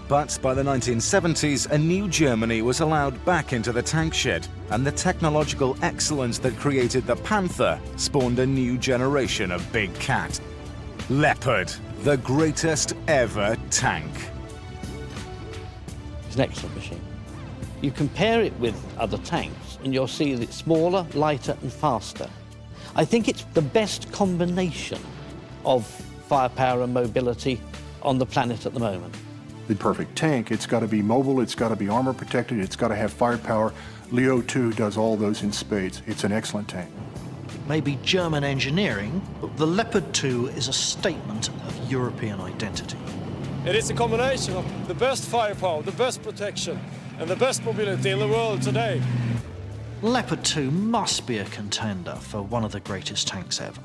But by the 1970s, a new Germany was allowed back into the tank shed, and the technological excellence that created the Panther spawned a new generation of big cat. Leopard, the greatest ever tank. It's an excellent machine. You compare it with other tanks, and you'll see that it's smaller, lighter, and faster. I think it's the best combination of firepower and mobility on the planet at the moment. The perfect tank, it's got to be mobile, it's got to be armor protected, it's got to have firepower. Leo 2 does all those in spades. It's an excellent tank. Maybe German engineering, but the Leopard 2 is a statement of European identity. It is a combination of the best firepower, the best protection, and the best mobility in the world today. Leopard 2 must be a contender for one of the greatest tanks ever.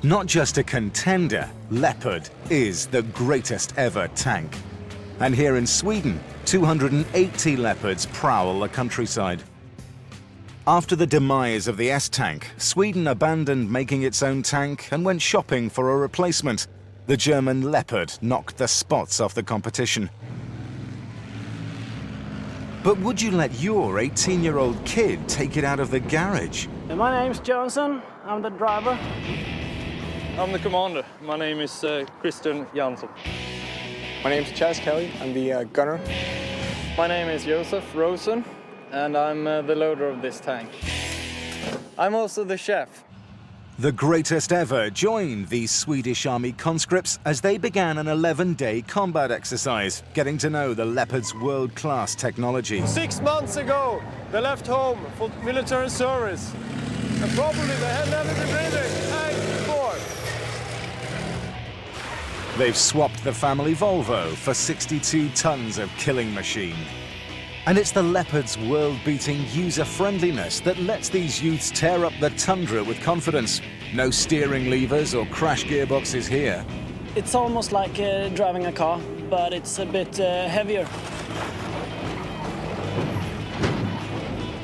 Not just a contender, Leopard is the greatest ever tank. And here in Sweden, 280 Leopards prowl the countryside. After the demise of the S-tank, Sweden abandoned making its own tank and went shopping for a replacement. The German Leopard knocked the spots off the competition. But would you let your 18-year-old kid take it out of the garage? My name's Johnson. I'm the driver. I'm the commander. My name is Christian Jansson. My name is Chas Kelly. I'm the gunner. My name is Josef Rosen, and I'm the loader of this tank. I'm also the chef. The greatest ever joined the Swedish Army conscripts as they began an 11-day combat exercise, getting to know the Leopard's world-class technology. 6 months ago, they left home for military service. And probably they had never been driven a tank before. They've swapped the family Volvo for 62 tons of killing machine. And it's the Leopard's world-beating user-friendliness that lets these youths tear up the tundra with confidence. No steering levers or crash gearboxes here. It's almost like driving a car, but it's a bit heavier.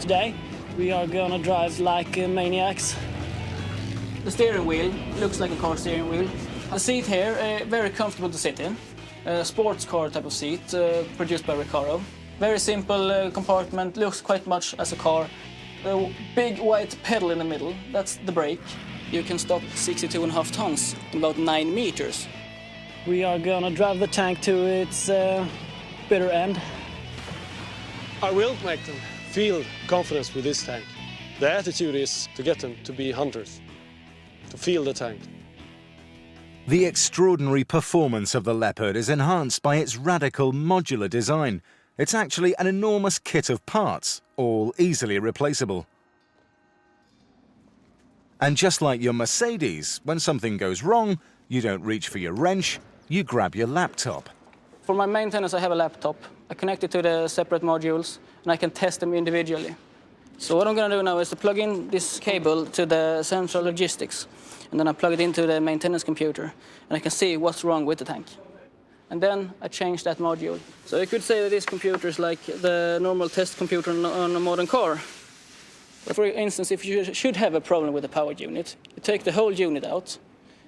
Today, we are gonna drive like maniacs. The steering wheel looks like a car steering wheel. The seat here, very comfortable to sit in. A sports car type of seat, produced by Recaro. Very simple compartment, looks quite much as a car. The big white pedal in the middle, that's the brake. You can stop 62.5 tons in about 9 meters. We are gonna drive the tank to its bitter end. I will make them feel confidence with this tank. The attitude is to get them to be hunters, to feel the tank. The extraordinary performance of the Leopard is enhanced by its radical modular design. It's actually an enormous kit of parts, all easily replaceable. And just like your Mercedes, when something goes wrong, you don't reach for your wrench, you grab your laptop. For my maintenance, I have a laptop. I connect it to the separate modules, and I can test them individually. So what I'm going to do now is to plug in this cable to the central logistics, and then I plug it into the maintenance computer, and I can see what's wrong with the tank. And then I change that module. So you could say that this computer is like the normal test computer on a modern car. But for instance, if you should have a problem with the power unit, you take the whole unit out,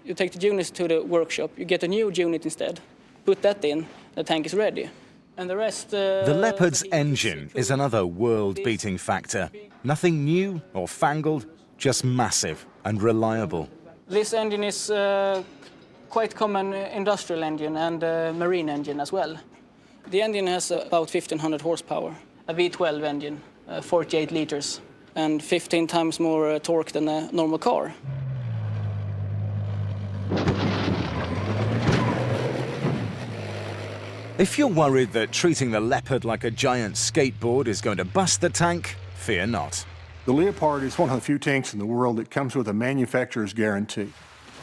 you take the unit to the workshop, you get a new unit instead, put that in, the tank is ready. And the rest... The Leopard's engine is another world-beating factor. Nothing new or fangled, just massive and reliable. This engine is quite common industrial engine and marine engine as well. The engine has about 1,500 horsepower, a V12 engine, 48 liters, and 15 times more torque than a normal car. If you're worried that treating the Leopard like a giant skateboard is going to bust the tank, fear not. The Leopard is one of the few tanks in the world that comes with a manufacturer's guarantee.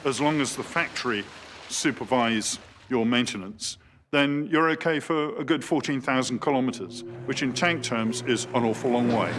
As long as the factory supervise your maintenance, then you're okay for a good 14,000 kilometers, which in tank terms is an awful long way.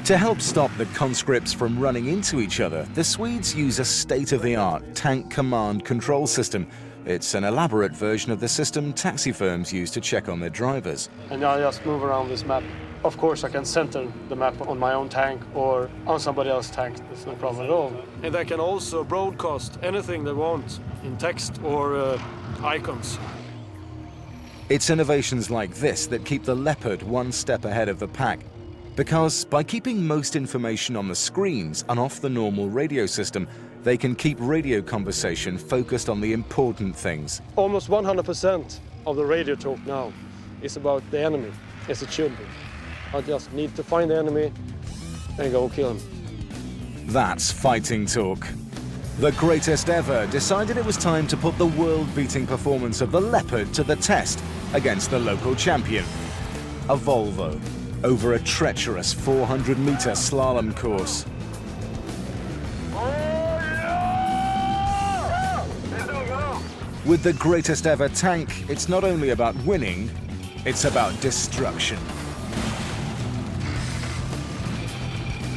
To help stop the conscripts from running into each other, the Swedes use a state-of-the-art tank command control system. It's an elaborate version of the system taxi firms use to check on their drivers. And I just move around this map. Of course, I can center the map on my own tank or on somebody else's tank. That's no problem at all. And they can also broadcast anything they want in text or icons. It's innovations like this that keep the Leopard one step ahead of the pack. Because by keeping most information on the screens and off the normal radio system, they can keep radio conversation focused on the important things. Almost 100% of the radio talk now is about the enemy, as it should be. I just need to find the enemy and go kill him. That's fighting talk. The Greatest Ever decided it was time to put the world-beating performance of the Leopard to the test against the local champion, a Volvo, over a treacherous 400-meter slalom course. With the Greatest Ever tank, it's not only about winning, it's about destruction.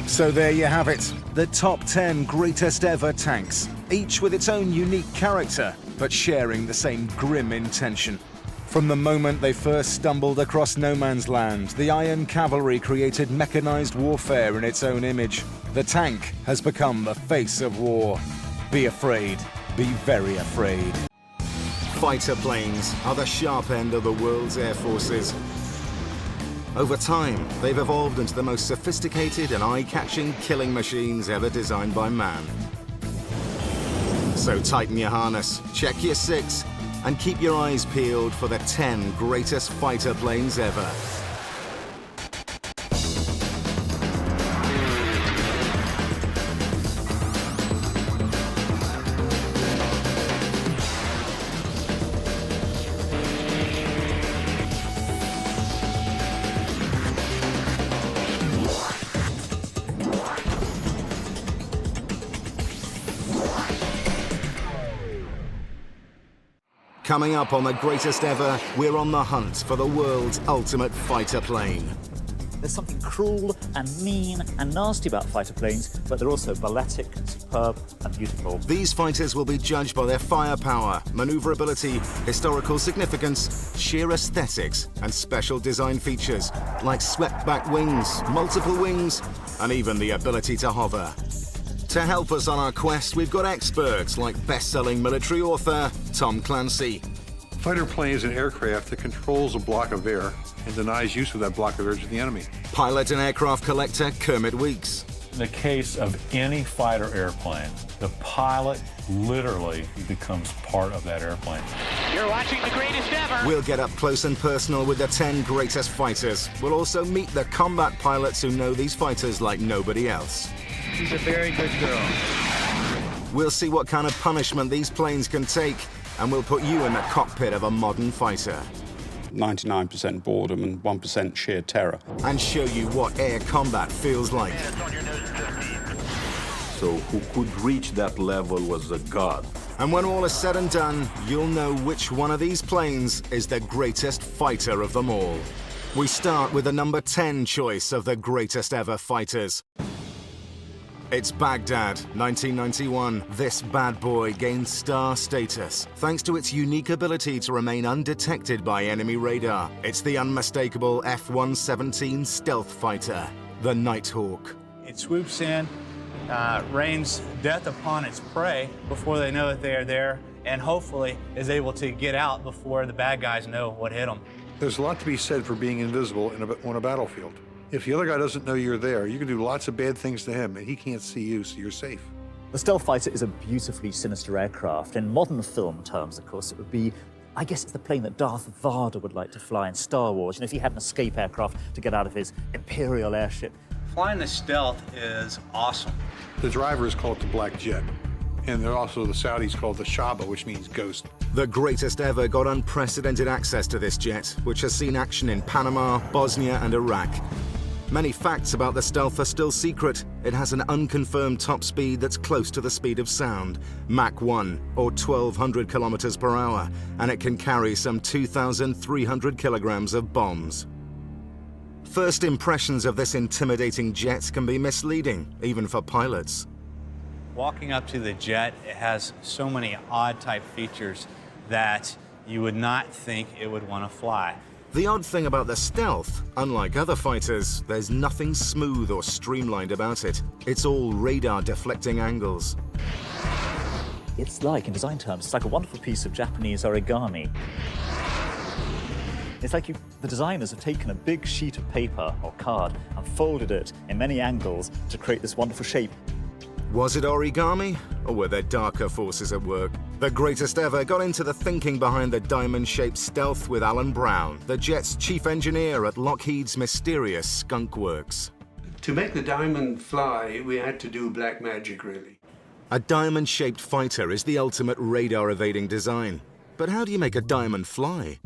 So there you have it, the top 10 Greatest Ever tanks, each with its own unique character, but sharing the same grim intention. From the moment they first stumbled across no man's land, the Iron Cavalry created mechanized warfare in its own image. The tank has become the face of war. Be afraid, be very afraid. Fighter planes are the sharp end of the world's air forces. Over time, they've evolved into the most sophisticated and eye-catching killing machines ever designed by man. So tighten your harness, check your six, and keep your eyes peeled for the 10 greatest fighter planes ever. Coming up on the Greatest Ever, we're on the hunt for the world's ultimate fighter plane. There's something cruel and mean and nasty about fighter planes, but they're also balletic, superb and beautiful. These fighters will be judged by their firepower, maneuverability, historical significance, sheer aesthetics, and special design features, like swept-back wings, multiple wings, and even the ability to hover. To help us on our quest, we've got experts like best-selling military author Tom Clancy. Fighter plane is an aircraft that controls a block of air and denies use of that block of air to the enemy. Pilot and aircraft collector Kermit Weeks. In the case of any fighter airplane, the pilot literally becomes part of that airplane. You're watching the Greatest Ever. We'll get up close and personal with the 10 greatest fighters. We'll also meet the combat pilots who know these fighters like nobody else. She's a very good girl. We'll see what kind of punishment these planes can take, and we'll put you in the cockpit of a modern fighter. 99% boredom and 1% sheer terror. And show you what air combat feels like. So who could reach that level was a god. And when all is said and done, you'll know which one of these planes is the greatest fighter of them all. We start with the number 10 choice of the Greatest Ever fighters. It's Baghdad, 1991. This bad boy gained star status thanks to its unique ability to remain undetected by enemy radar. It's the unmistakable F-117 stealth fighter, the Nighthawk. It swoops in, rains death upon its prey before they know that they are there, and hopefully is able to get out before the bad guys know what hit them. There's a lot to be said for being invisible on a battlefield. If the other guy doesn't know you're there, you can do lots of bad things to him, and he can't see you, so you're safe. The stealth fighter is a beautifully sinister aircraft. In modern film terms, of course, it would be, I guess it's the plane that Darth Vader would like to fly in Star Wars. You know, if he had an escape aircraft to get out of his Imperial airship. Flying the stealth is awesome. The driver is called the Black Jet. And they're also the Saudis called the Shaba, which means ghost. The greatest ever got unprecedented access to this jet, which has seen action in Panama, Bosnia and Iraq. Many facts about the Stealth are still secret. It has an unconfirmed top speed that's close to the speed of sound, Mach 1, or 1,200 kilometers per hour, and it can carry some 2,300 kilograms of bombs. First impressions of this intimidating jet can be misleading, even for pilots. Walking up to the jet, it has so many odd type features that you would not think it would want to fly. The odd thing about the Stealth, unlike other fighters, there's nothing smooth or streamlined about it. It's all radar deflecting angles. It's like, in design terms, it's like a wonderful piece of Japanese origami. It's like the designers have taken a big sheet of paper or card and folded it in many angles to create this wonderful shape. Was it origami, or were there darker forces at work? The greatest ever got into the thinking behind the diamond-shaped Stealth with Alan Brown, the jet's chief engineer at Lockheed's mysterious Skunk Works. To make the diamond fly, we had to do black magic, really. A diamond-shaped fighter is the ultimate radar-evading design. But how do you make a diamond fly?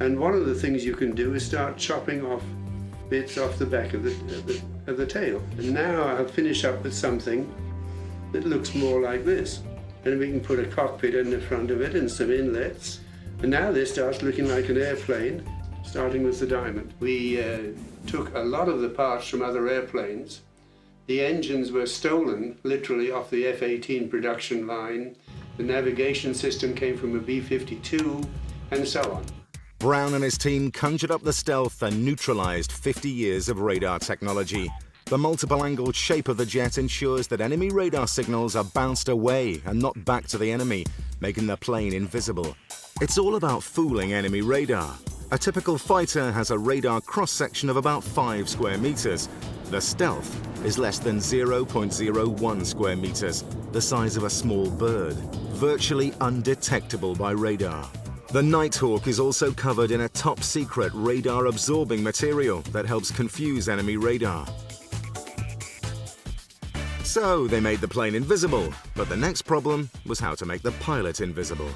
And one of the things you can do is start chopping off bits off the back of the tail. And now I'll finish up with something that looks more like this. And we can put a cockpit in the front of it and some inlets. And now this starts looking like an airplane, starting with the diamond. We took a lot of the parts from other airplanes. The engines were stolen, literally, off the F-18 production line. The navigation system came from a B-52, and so on. Brown and his team conjured up the Stealth and neutralized 50 years of radar technology. The multiple-angled shape of the jet ensures that enemy radar signals are bounced away and not back to the enemy, making the plane invisible. It's all about fooling enemy radar. A typical fighter has a radar cross-section of about 5 square meters. The Stealth is less than 0.01 square meters, the size of a small bird, virtually undetectable by radar. The Nighthawk is also covered in a top-secret radar-absorbing material that helps confuse enemy radar. So they made the plane invisible, but the next problem was how to make the pilot invisible.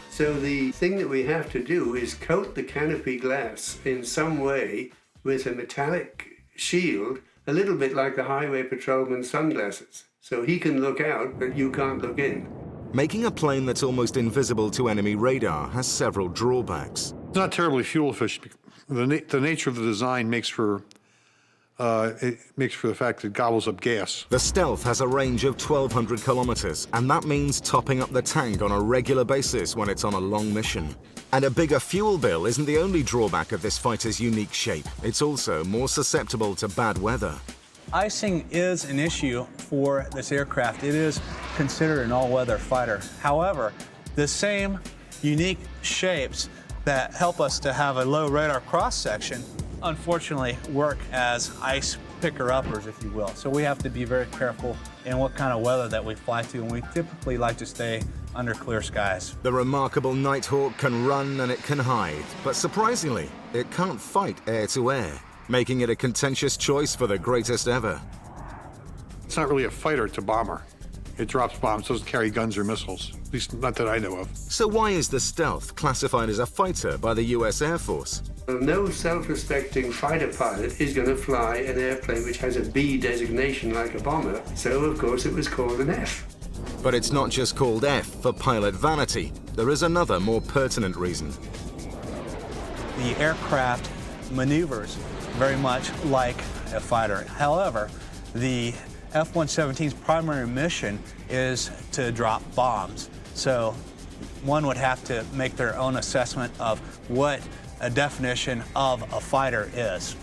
So the thing that we have to do is coat the canopy glass in some way with a metallic shield, a little bit like the highway patrolman's sunglasses. So he can look out, but you can't look in. Making a plane that's almost invisible to enemy radar has several drawbacks. It's not terribly fuel efficient. The nature of the design makes for the fact that it gobbles up gas. The Stealth has a range of 1,200 kilometers, and that means topping up the tank on a regular basis when it's on a long mission. And a bigger fuel bill isn't the only drawback of this fighter's unique shape. It's also more susceptible to bad weather. Icing is an issue for this aircraft. It is considered an all-weather fighter. However, the same unique shapes that help us to have a low radar cross-section unfortunately work as ice picker-uppers, if you will. So we have to be very careful in what kind of weather that we fly to, and we typically like to stay under clear skies. The remarkable Nighthawk can run and it can hide, but surprisingly, it can't fight air-to-air, making it a contentious choice for the greatest ever. It's not really a fighter, it's a bomber. It drops bombs, doesn't carry guns or missiles, at least not that I know of. So why is the Stealth classified as a fighter by the US Air Force? Well, no self-respecting fighter pilot is going to fly an airplane which has a B designation like a bomber, so of course it was called an F. But it's not just called F for pilot vanity. There is another more pertinent reason. The aircraft maneuvers very much like a fighter. However, the F-117's primary mission is to drop bombs. So one would have to make their own assessment of what a definition of a fighter is.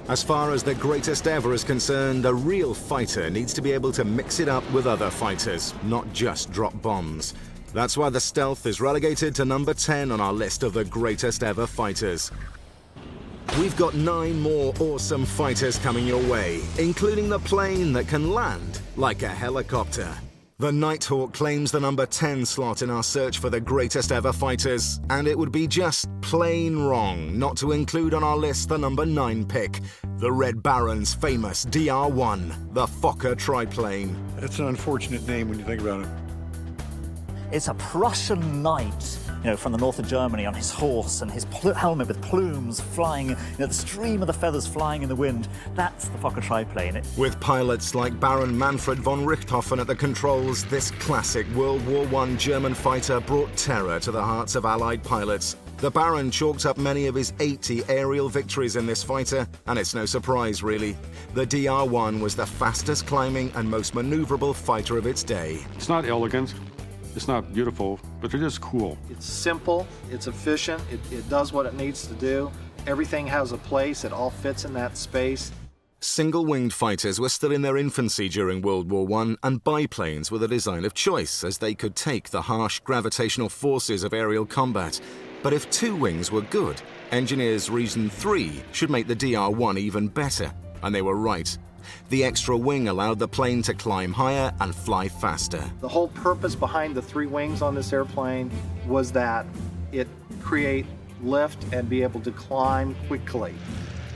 As far as the greatest ever is concerned, a real fighter needs to be able to mix it up with other fighters, not just drop bombs. That's why the Stealth is relegated to number 10 on our list of the greatest ever fighters. We've got 9 more awesome fighters coming your way, including the plane that can land like a helicopter. The Nighthawk claims the number 10 slot in our search for the greatest ever fighters, and it would be just plain wrong not to include on our list the number 9 pick, The Red Baron's famous DR-1, the Fokker triplane. It's an unfortunate name when you think about it. It's a Prussian knight, from the north of Germany on his horse and his helmet with plumes flying, the stream of the feathers flying in the wind. That's the Fokker triplane. With pilots like Baron Manfred von Richthofen at the controls, this classic World War I German fighter brought terror to the hearts of Allied pilots. The Baron chalked up many of his 80 aerial victories in this fighter, and it's no surprise, really. The DR-1 was the fastest climbing and most maneuverable fighter of its day. It's not elegant, it's not beautiful, but it is cool. It's simple, it's efficient, it does what it needs to do. Everything has a place, it all fits in that space. Single-winged fighters were still in their infancy during World War I, and biplanes were the design of choice, as they could take the harsh gravitational forces of aerial combat. But if two wings were good, engineers reasoned 3 should make the DR-1 even better, and they were right. The extra wing allowed the plane to climb higher and fly faster. The whole purpose behind the 3 wings on this airplane was that it create lift and be able to climb quickly.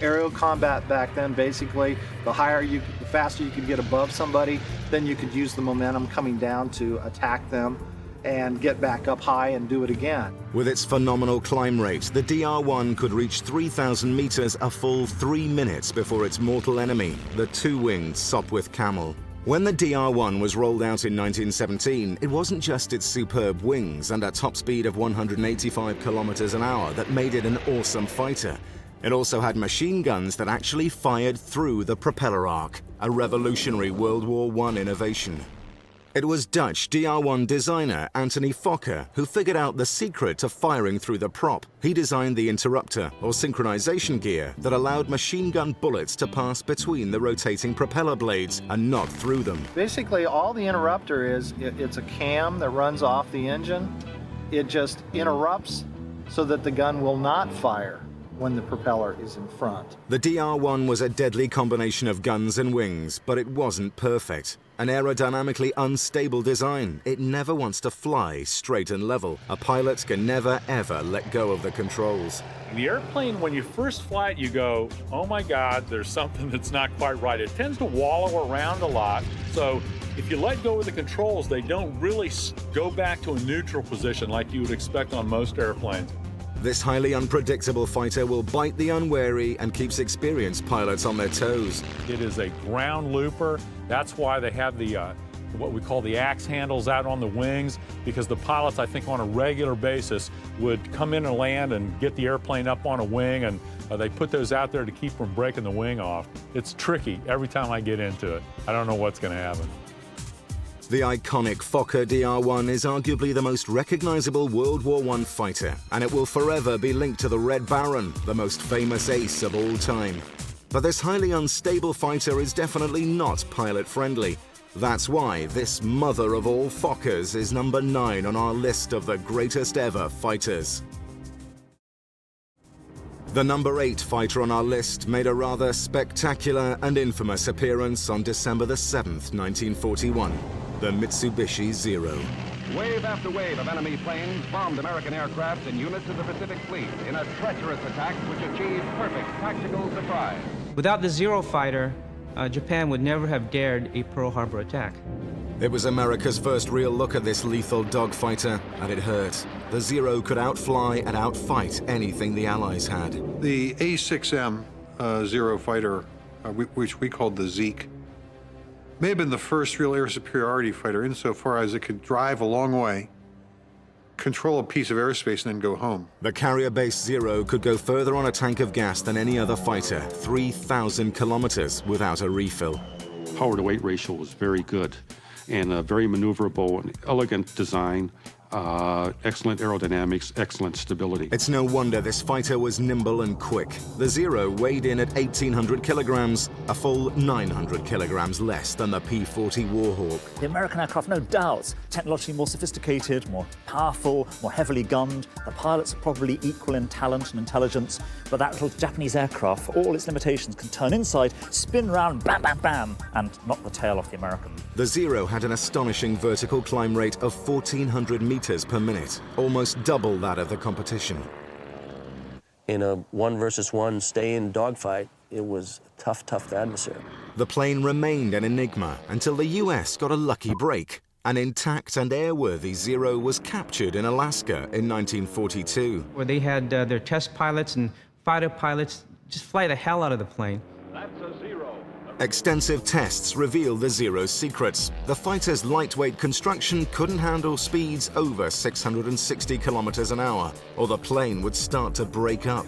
Aerial combat back then, basically, the faster you could get above somebody, then you could use the momentum coming down to attack them and get back up high and do it again. With its phenomenal climb rate, the DR-1 could reach 3,000 meters a full 3 minutes before its mortal enemy, the two-winged Sopwith Camel. When the DR-1 was rolled out in 1917, it wasn't just its superb wings and a top speed of 185 kilometers an hour that made it an awesome fighter. It also had machine guns that actually fired through the propeller arc, a revolutionary World War I innovation. It was Dutch DR-1 designer Anthony Fokker who figured out the secret to firing through the prop. He designed the interrupter, or synchronization gear, that allowed machine gun bullets to pass between the rotating propeller blades and not through them. Basically, all the interrupter is, it's a cam that runs off the engine. It just interrupts so that the gun will not fire when the propeller is in front. The DR-1 was a deadly combination of guns and wings, but it wasn't perfect. An aerodynamically unstable design. It never wants to fly straight and level. A pilot can never, ever let go of the controls. The airplane, when you first fly it, you go, oh my God, there's something that's not quite right. It tends to wallow around a lot. So if you let go of the controls, they don't really go back to a neutral position like you would expect on most airplanes. This highly unpredictable fighter will bite the unwary and keeps experienced pilots on their toes. It is a ground looper. That's why they have the what we call the axe handles out on the wings, because the pilots, I think, on a regular basis would come in and land and get the airplane up on a wing, and they put those out there to keep from breaking the wing off. It's tricky every time I get into it. I don't know what's going to happen. The iconic Fokker DR-1 is arguably the most recognizable World War I fighter, and it will forever be linked to the Red Baron, the most famous ace of all time. But this highly unstable fighter is definitely not pilot-friendly. That's why this mother of all Fokkers is number 9 on our list of the greatest ever fighters. The number 8 fighter on our list made a rather spectacular and infamous appearance on December the 7th, 1941. The Mitsubishi Zero. Wave after wave of enemy planes bombed American aircraft and units of the Pacific Fleet in a treacherous attack which achieved perfect tactical surprise. Without the Zero fighter, Japan would never have dared a Pearl Harbor attack. It was America's first real look at this lethal dogfighter, and it hurt. The Zero could outfly and outfight anything the Allies had. The A6M Zero fighter, which we called the Zeke, may have been the first real air superiority fighter insofar as it could drive a long way, control a piece of airspace, and then go home. The carrier-based Zero could go further on a tank of gas than any other fighter, 3,000 kilometers without a refill. Power-to-weight ratio was very good and very maneuverable and elegant design. Excellent aerodynamics, excellent stability. It's no wonder this fighter was nimble and quick. The Zero weighed in at 1,800 kilograms, a full 900 kilograms less than the P-40 Warhawk. The American aircraft, no doubt, technologically more sophisticated, more powerful, more heavily gunned. The pilots are probably equal in talent and intelligence, but that little Japanese aircraft, for all its limitations, can turn inside, spin round, bam, bam, bam, and knock the tail off the American. The Zero had an astonishing vertical climb rate of 1,400 meters per minute, almost double that of the competition. In a 1 versus 1 stay-in dogfight, It was a tough, tough adversary. The plane remained an enigma until the US got a lucky break. An intact and airworthy Zero was captured in Alaska in 1942. Where they had their test pilots and fighter pilots just fly the hell out of the plane. That's a Zero. Extensive tests revealed the Zero's secrets. The fighter's lightweight construction couldn't handle speeds over 660 kilometers an hour, or the plane would start to break up.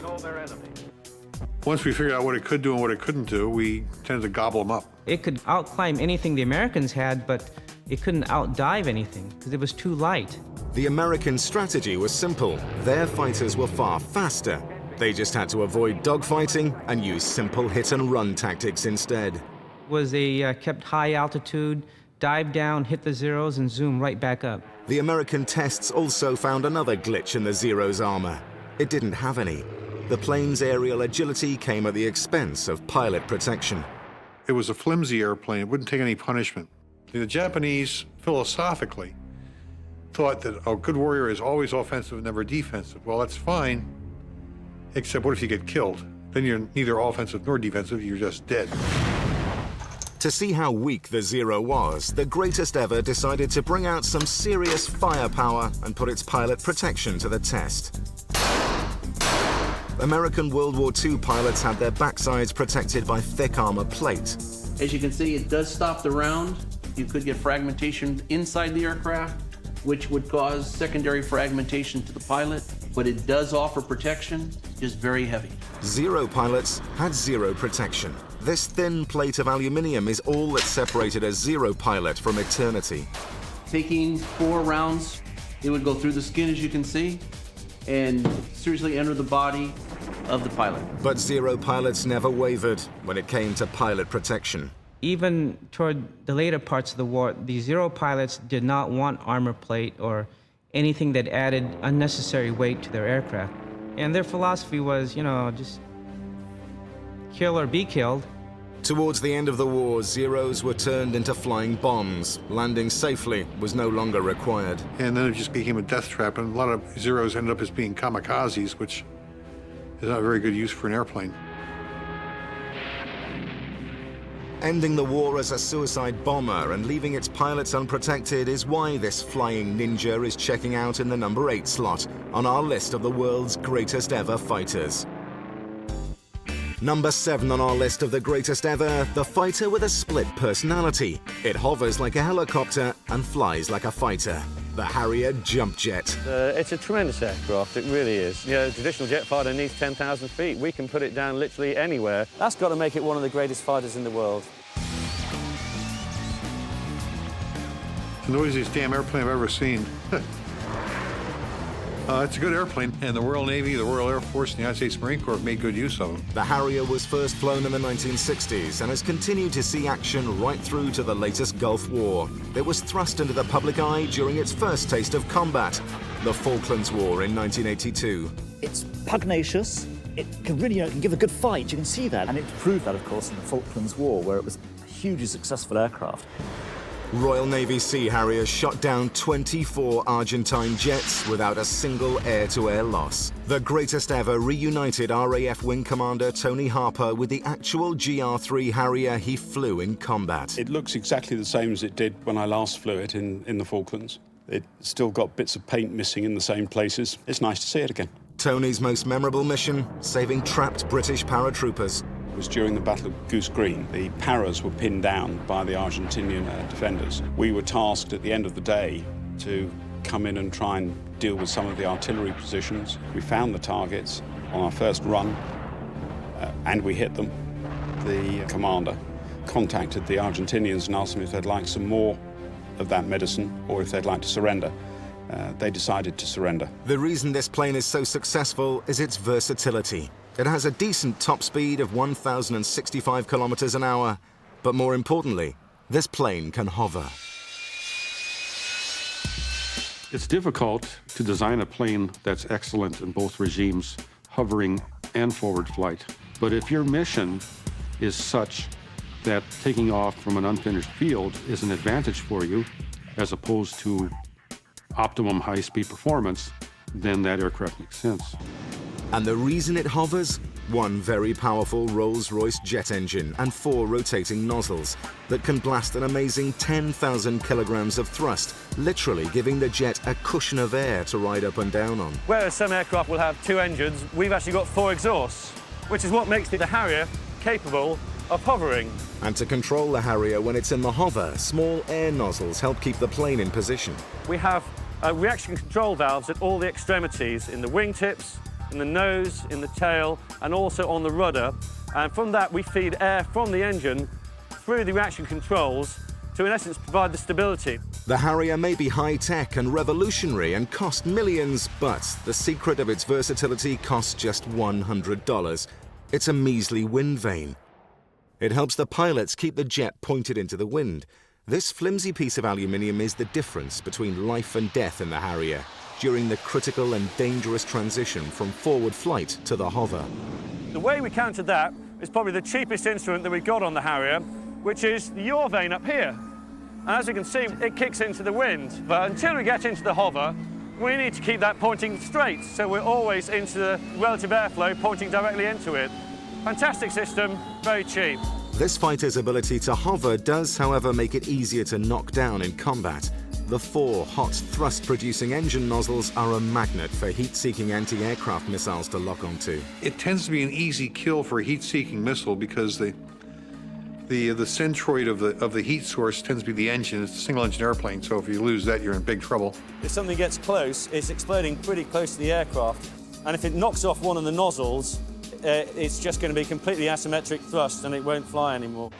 Once we figured out what it could do and what it couldn't do, we tended to gobble them up. It could outclimb anything the Americans had, but it couldn't outdive anything because it was too light. The American strategy was simple. Their fighters were far faster. They just had to avoid dogfighting and use simple hit-and-run tactics instead. Was they kept high altitude, dive down, hit the Zeros, and zoom right back up. The American tests also found another glitch in the Zero's armor. It didn't have any. The plane's aerial agility came at the expense of pilot protection. It was a flimsy airplane. It wouldn't take any punishment. The Japanese, philosophically, thought that a good warrior is always offensive, never defensive. Well, that's fine, except what if you get killed? Then you're neither offensive nor defensive, you're just dead. To see how weak the Zero was, the greatest ever decided to bring out some serious firepower and put its pilot protection to the test. American World War II pilots had their backsides protected by thick armor plate. As you can see, it does stop the round. You could get fragmentation inside the aircraft, which would cause secondary fragmentation to the pilot, but it does offer protection, just very heavy. Zero pilots had zero protection. This thin plate of aluminium is all that separated a Zero pilot from eternity. Taking 4 rounds, it would go through the skin, as you can see, and seriously enter the body of the pilot. But Zero pilots never wavered when it came to pilot protection. Even toward the later parts of the war, the Zero pilots did not want armor plate or anything that added unnecessary weight to their aircraft. And their philosophy was, you know, just kill or be killed. Towards the end of the war, Zeros were turned into flying bombs. Landing safely was no longer required. And then it just became a death trap, and a lot of Zeros ended up as being kamikazes, which is not a very good use for an airplane. Ending the war as a suicide bomber and leaving its pilots unprotected is why this flying ninja is checking out in the number 8 slot on our list of the world's greatest ever fighters. Number 7 on our list of the greatest ever, the fighter with a split personality. It hovers like a helicopter and flies like a fighter. The Harrier Jump Jet. It's a tremendous aircraft, it really is. You know, a traditional jet fighter needs 10,000 feet. We can put it down literally anywhere. That's got to make it one of the greatest fighters in the world. The noisiest damn airplane I've ever seen. It's a good airplane, and the Royal Navy, the Royal Air Force, and the United States Marine Corps have made good use of them. The Harrier was first flown in the 1960s and has continued to see action right through to the latest Gulf War. It was thrust into the public eye during its first taste of combat, the Falklands War in 1982. It's pugnacious. It can really, can give a good fight. You can see that. And it proved that, of course, in the Falklands War, where it was a hugely successful aircraft. Royal Navy Sea Harriers shot down 24 Argentine jets without a single air-to-air loss. The greatest ever reunited RAF Wing Commander Tony Harper with the actual GR3 Harrier he flew in combat. It looks exactly the same as it did when I last flew it in the Falklands. It's still got bits of paint missing in the same places. It's nice to see it again. Tony's most memorable mission, saving trapped British paratroopers. It was during the Battle of Goose Green. The paras were pinned down by the Argentinian defenders. We were tasked at the end of the day to come in and try and deal with some of the artillery positions. We found the targets on our first run, and we hit them. The commander contacted the Argentinians and asked them if they'd like some more of that medicine or if they'd like to surrender. They decided to surrender. The reason this plane is so successful is its versatility. It has a decent top speed of 1,065 kilometers an hour, but more importantly, this plane can hover. It's difficult to design a plane that's excellent in both regimes, hovering and forward flight. But if your mission is such that taking off from an unfinished field is an advantage for you, as opposed to optimum high-speed performance, then that aircraft makes sense. And the reason it hovers? One very powerful Rolls-Royce jet engine and 4 rotating nozzles that can blast an amazing 10,000 kilograms of thrust, literally giving the jet a cushion of air to ride up and down on. Whereas some aircraft will have 2 engines, we've actually got 4 exhausts, which is what makes the Harrier capable of hovering. And to control the Harrier when it's in the hover, small air nozzles help keep the plane in position. We have reaction control valves at all the extremities, in the wingtips, in the nose, in the tail, and also on the rudder. And from that, we feed air from the engine through the reaction controls to, in essence, provide the stability. The Harrier may be high-tech and revolutionary and cost millions, but the secret of its versatility costs just $100. It's a measly wind vane. It helps the pilots keep the jet pointed into the wind. This flimsy piece of aluminium is the difference between life and death in the Harrier during the critical and dangerous transition from forward flight to the hover. The way we countered that is probably the cheapest instrument that we've got on the Harrier, which is the yaw vane up here. And as you can see, it kicks into the wind. But until we get into the hover, we need to keep that pointing straight, so we're always into the relative airflow, pointing directly into it. Fantastic system, very cheap. This fighter's ability to hover does, however, make it easier to knock down in combat. The 4 hot thrust-producing engine nozzles are a magnet for heat-seeking anti-aircraft missiles to lock onto. It tends to be an easy kill for a heat-seeking missile because the centroid of the heat source tends to be the engine. It's a single-engine airplane, so if you lose that, you're in big trouble. If something gets close, it's exploding pretty close to the aircraft, and if it knocks off one of the nozzles, it's just going to be completely asymmetric thrust and it won't fly anymore.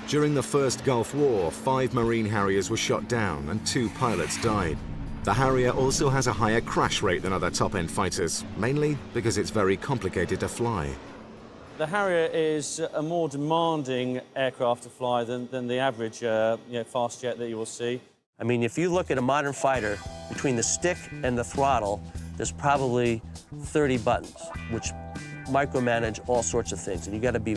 During the First Gulf War, 5 Marine Harriers were shot down and 2 pilots died. The Harrier also has a higher crash rate than other top-end fighters, mainly because it's very complicated to fly. The Harrier is a more demanding aircraft to fly than the average fast jet that you will see. I mean, if you look at a modern fighter, between the stick and the throttle, there's probably 30 buttons, which micromanage all sorts of things. And you got to be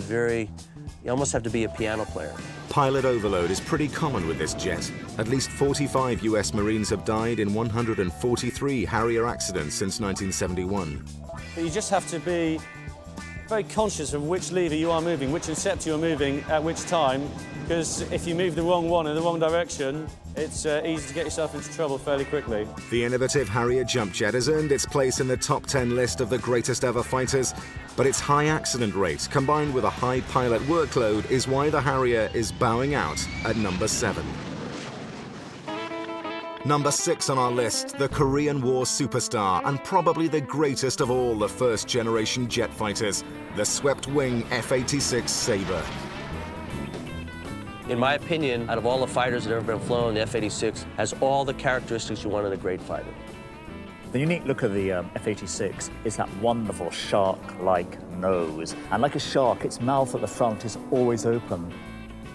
you almost have to be a piano player. Pilot overload is pretty common with this jet. At least 45 US Marines have died in 143 Harrier accidents since 1971. But you just have to be very conscious of which lever you are moving, which inceptor you're moving at which time, because if you move the wrong one in the wrong direction, it's easy to get yourself into trouble fairly quickly. The innovative Harrier jump jet has earned its place in the top 10 list of the greatest ever fighters, but its high accident rate, combined with a high pilot workload, is why the Harrier is bowing out at number 7. Number 6 on our list, the Korean War superstar and probably the greatest of all the first-generation jet fighters, the swept-wing F-86 Sabre. In my opinion, out of all the fighters that have ever been flown, the F-86 has all the characteristics you want in a great fighter. The unique look of the F-86 is that wonderful shark-like nose. And like a shark, its mouth at the front is always open.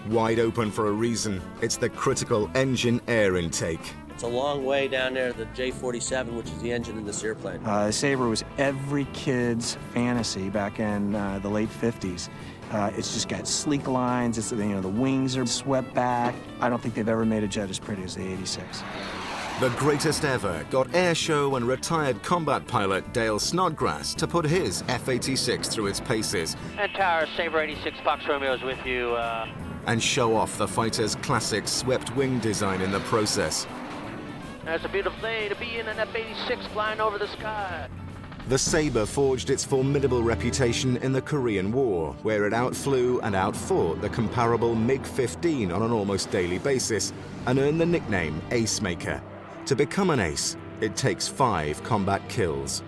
Wide open for a reason. It's the critical engine air intake. It's a long way down there, the J-47, which is the engine in this airplane. The Sabre was every kid's fantasy back in the late 50s. It's just got sleek lines. It's, the wings are swept back. I don't think they've ever made a jet as pretty as the 86. The greatest ever got air show and retired combat pilot Dale Snodgrass to put his F-86 through its paces. And Tower, Sabre 86, Fox Romeo is with you. And show off the fighter's classic swept wing design in the process. It's a beautiful day to be in an F-86 flying over the sky. The Sabre forged its formidable reputation in the Korean War, where it outflew and outfought the comparable MiG-15 on an almost daily basis, and earned the nickname Ace Maker. To become an ace, it takes 5 combat kills.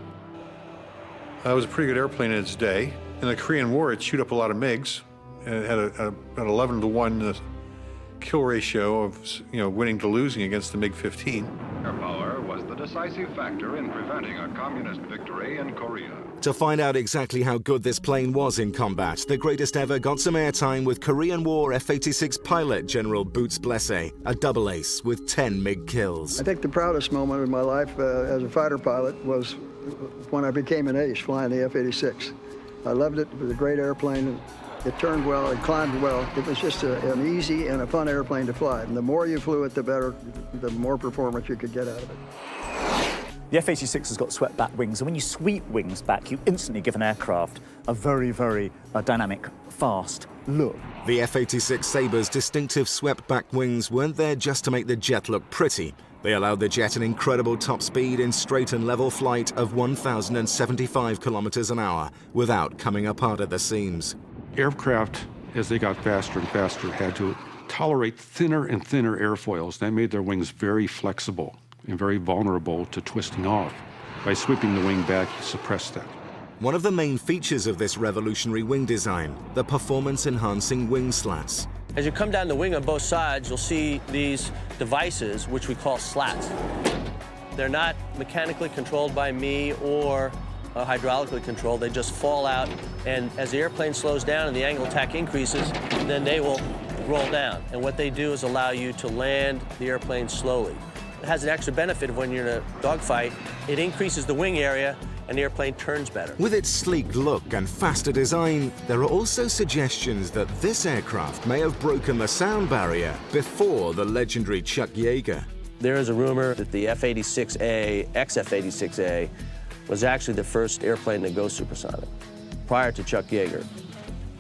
It was a pretty good airplane in its day. In the Korean War, it shoot up a lot of MiGs, and it had an 11-to-1 kill ratio of winning to losing against the MiG-15. Air power was the decisive factor in preventing a communist victory in Korea. To find out exactly how good this plane was in combat, the greatest ever got some airtime with Korean War F-86 pilot General Boots Blesse, a double ace with 10 MiG kills. I think the proudest moment in my life as a fighter pilot was when I became an ace flying the F-86. I loved it. It was a great airplane. It turned well, it climbed well. It was just an easy and a fun airplane to fly. And the more you flew it, the better, the more performance you could get out of it. The F-86 has got swept back wings, and when you sweep wings back, you instantly give an aircraft a very, very dynamic, fast look. The F-86 Saber's distinctive swept-back wings weren't there just to make the jet look pretty. They allowed the jet an incredible top speed in straight and level flight of 1,075 kilometers an hour without coming apart at the seams. Aircraft, as they got faster and faster, had to tolerate thinner and thinner airfoils. That made their wings very flexible and very vulnerable to twisting off. By sweeping the wing back, you suppress that. One of the main features of this revolutionary wing design, the performance-enhancing wing slats. As you come down the wing on both sides, you'll see these devices, which we call slats. They're not mechanically controlled by me or hydraulically controlled. They just fall out, and as the airplane slows down and the angle of attack increases, then they will roll down. And what they do is allow you to land the airplane slowly. It has an extra benefit of when you're in a dogfight. It increases the wing area and the airplane turns better. With its sleek look and faster design, there are also suggestions that this aircraft may have broken the sound barrier before the legendary Chuck Yeager. There is a rumor that the F-86A, ex-F-86A, was actually the first airplane to go supersonic, prior to Chuck Yeager,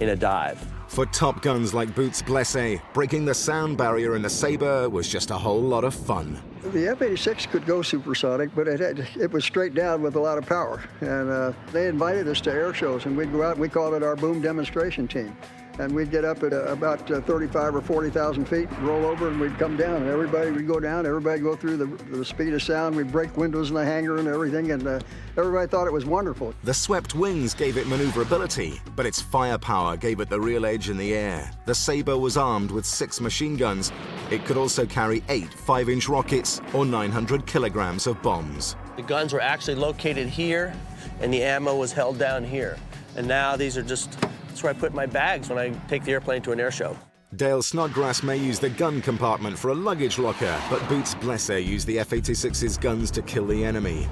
in a dive. For top guns like Boots Blesse, breaking the sound barrier in the Sabre was just a whole lot of fun. The F-86 could go supersonic, but it was straight down with a lot of power. And they invited us to air shows, and we'd go out, and we called it our boom demonstration team. And we'd get up at about 35 or 40,000 feet, roll over, and we'd come down. And everybody would go down, everybody would go through the speed of sound. We'd break windows in the hangar and everything, and everybody thought it was wonderful. The swept wings gave it maneuverability, but its firepower gave it the real edge in the air. The Sabre was armed with 6 machine guns. It could also carry 8 5-inch rockets or 900 kilograms of bombs. The guns were actually located here, and the ammo was held down here. And now these are just, that's where I put my bags when I take the airplane to an air show. Dale Snodgrass may use the gun compartment for a luggage locker, but Boots Blesse used the F-86's guns to kill the enemy.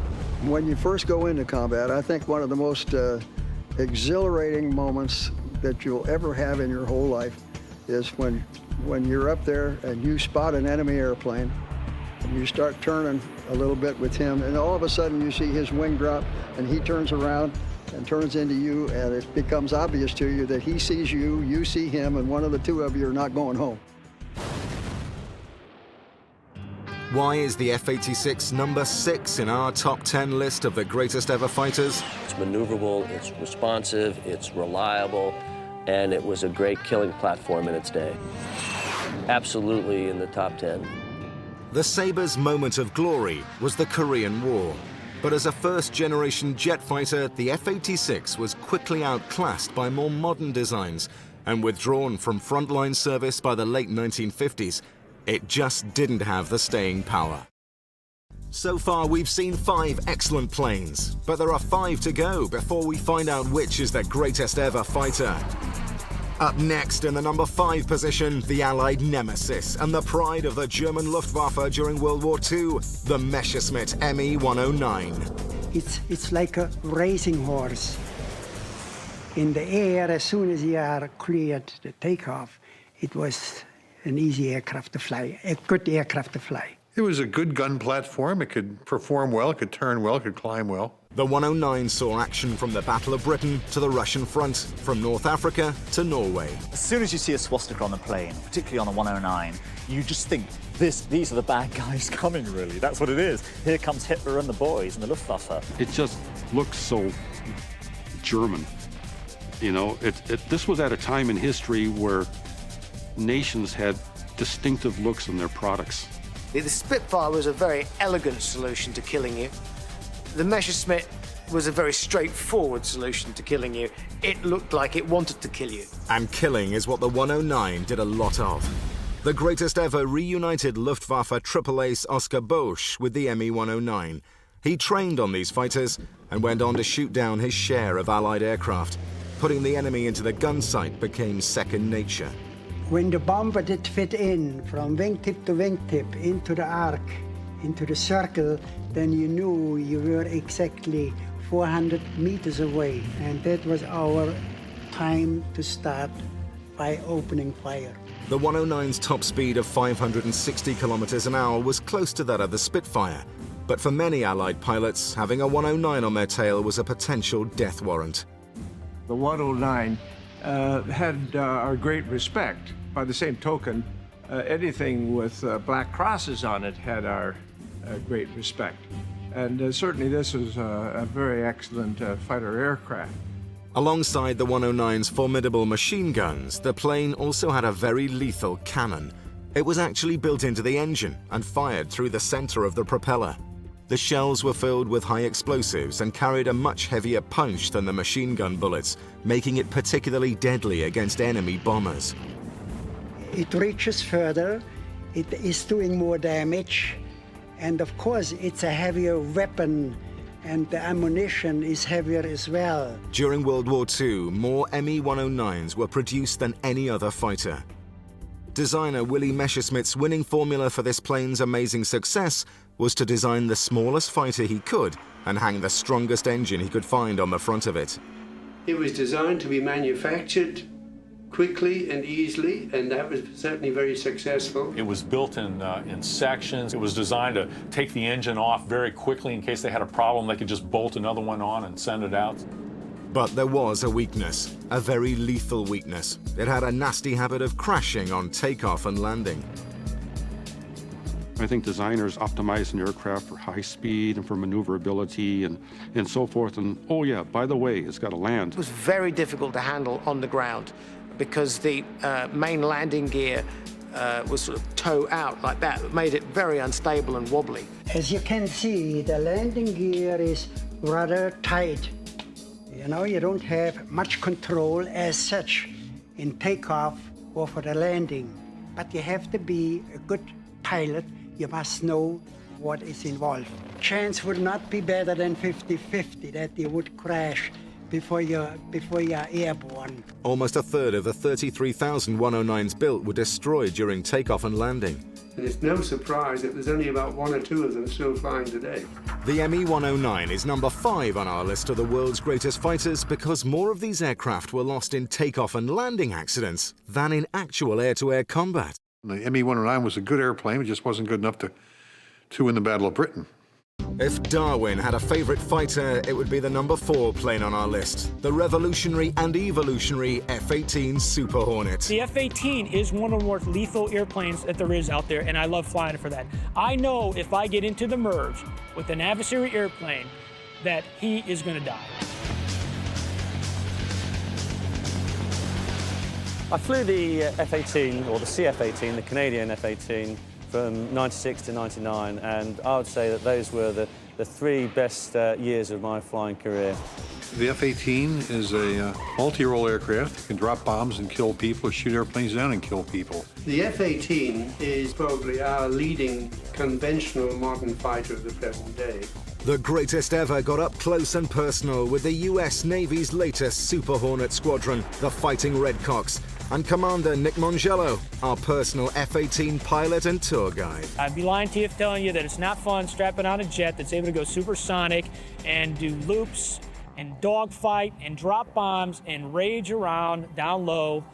When you first go into combat, I think one of the most exhilarating moments that you'll ever have in your whole life is when you're up there and you spot an enemy airplane, and you start turning a little bit with him, and all of a sudden you see his wing drop, and he turns around and turns into you, and it becomes obvious to you that he sees you, you see him, and one of the two of you are not going home. Why is the F-86 number 6 in our top 10 list of the greatest ever fighters? It's maneuverable, it's responsive, it's reliable, and it was a great killing platform in its day. Absolutely in the top 10. The Sabre's moment of glory was the Korean War. But as a first-generation jet fighter, the F-86 was quickly outclassed by more modern designs, and withdrawn from frontline service by the late 1950s. It just didn't have the staying power. So far, we've seen 5 excellent planes, but there are 5 to go before we find out which is the greatest ever fighter. Up next, in the number 5 position, the Allied nemesis and the pride of the German Luftwaffe during World War II, the Messerschmitt Me-109. It's like a racing horse. In the air, as soon as you are cleared the takeoff, it was an easy aircraft to fly, a good aircraft to fly. It was a good gun platform. It could perform well, it could turn well, it could climb well. The 109 saw action from the Battle of Britain to the Russian front, from North Africa to Norway. As soon as you see a swastika on the plane, particularly on the 109, you just think, these are the bad guys coming, really. That's what it is. Here comes Hitler and the boys and the Luftwaffe. It just looks so German. You know, this was at a time in history where nations had distinctive looks in their products. The Spitfire was a very elegant solution to killing you. The Messerschmitt was a very straightforward solution to killing you. It looked like it wanted to kill you. And killing is what the 109 did a lot of. The greatest ever reunited Luftwaffe triple ace Oscar Bosch with the Me-109. He trained on these fighters and went on to shoot down his share of Allied aircraft. Putting the enemy into the gun sight became second nature. When the bomber did fit in from wingtip to wingtip into the arc, into the circle, then you knew you were exactly 400 meters away. And that was our time to start by opening fire. The 109's top speed of 560 kilometers an hour was close to that of the Spitfire, But for many Allied pilots, having a 109 on their tail was a potential death warrant. The 109 had our great respect. By the same token, anything with black crosses on it had our great respect. And certainly this was a very excellent fighter aircraft. Alongside the 109's formidable machine guns, the plane also had a very lethal cannon. It was actually built into the engine and fired through the center of the propeller. The shells were filled with high explosives and carried a much heavier punch than the machine gun bullets, making it particularly deadly against enemy bombers. It reaches further, it is doing more damage, and of course it's a heavier weapon, and the ammunition is heavier as well. During World War II, more Me-109s were produced than any other fighter. Designer Willy Messerschmitt's winning formula for this plane's amazing success was to design the smallest fighter he could and hang the strongest engine he could find on the front of it. It was designed to be manufactured quickly and easily, and that was certainly very successful. It was built in sections. It was designed to take the engine off very quickly in case they had a problem. They could just bolt another one on and send it out. But there was a weakness, a very lethal weakness. It had a nasty habit of crashing on takeoff and landing. I think designers optimize an aircraft for high speed and for maneuverability and so forth. And oh yeah, by the way, it's got to land. It was very difficult to handle on the ground because the main landing gear was sort of toe out like that. It made it very unstable and wobbly. As you can see, the landing gear is rather tight. You know, you don't have much control as such in takeoff or for the landing. But you have to be a good pilot. You must know what is involved. Chance would not be better than 50-50 that you would crash before you're airborne. Almost a third of the 33,000 109s built were destroyed during takeoff and landing. And it's no surprise that there's only about 1 or 2 of them still flying today. The Me-109 is number 5 on our list of the world's greatest fighters because more of these aircraft were lost in takeoff and landing accidents than in actual air-to-air combat. The Me-109 was a good airplane, it just wasn't good enough to win the Battle of Britain. If Darwin had a favorite fighter, it would be the number 4 plane on our list, the revolutionary and evolutionary F-18 Super Hornet. The F-18 is one of the more lethal airplanes that there is out there, and I love flying it for that. I know if I get into the merge with an adversary airplane that he is going to die. I flew the F-18, or the CF-18, the Canadian F-18, from 96 to 99, and I would say that those were the 3 best years of my flying career. The F-18 is a multi-role aircraft. It can drop bombs and kill people, or shoot airplanes down and kill people. The F-18 is probably our leading conventional modern fighter of the present day. The greatest ever got up close and personal with the US Navy's latest Super Hornet squadron, the Fighting Redcocks, and Commander Nick Mongello, our personal F-18 pilot and tour guide. I'd be lying to you if telling you that it's not fun strapping on a jet that's able to go supersonic and do loops and dogfight and drop bombs and rage around down low.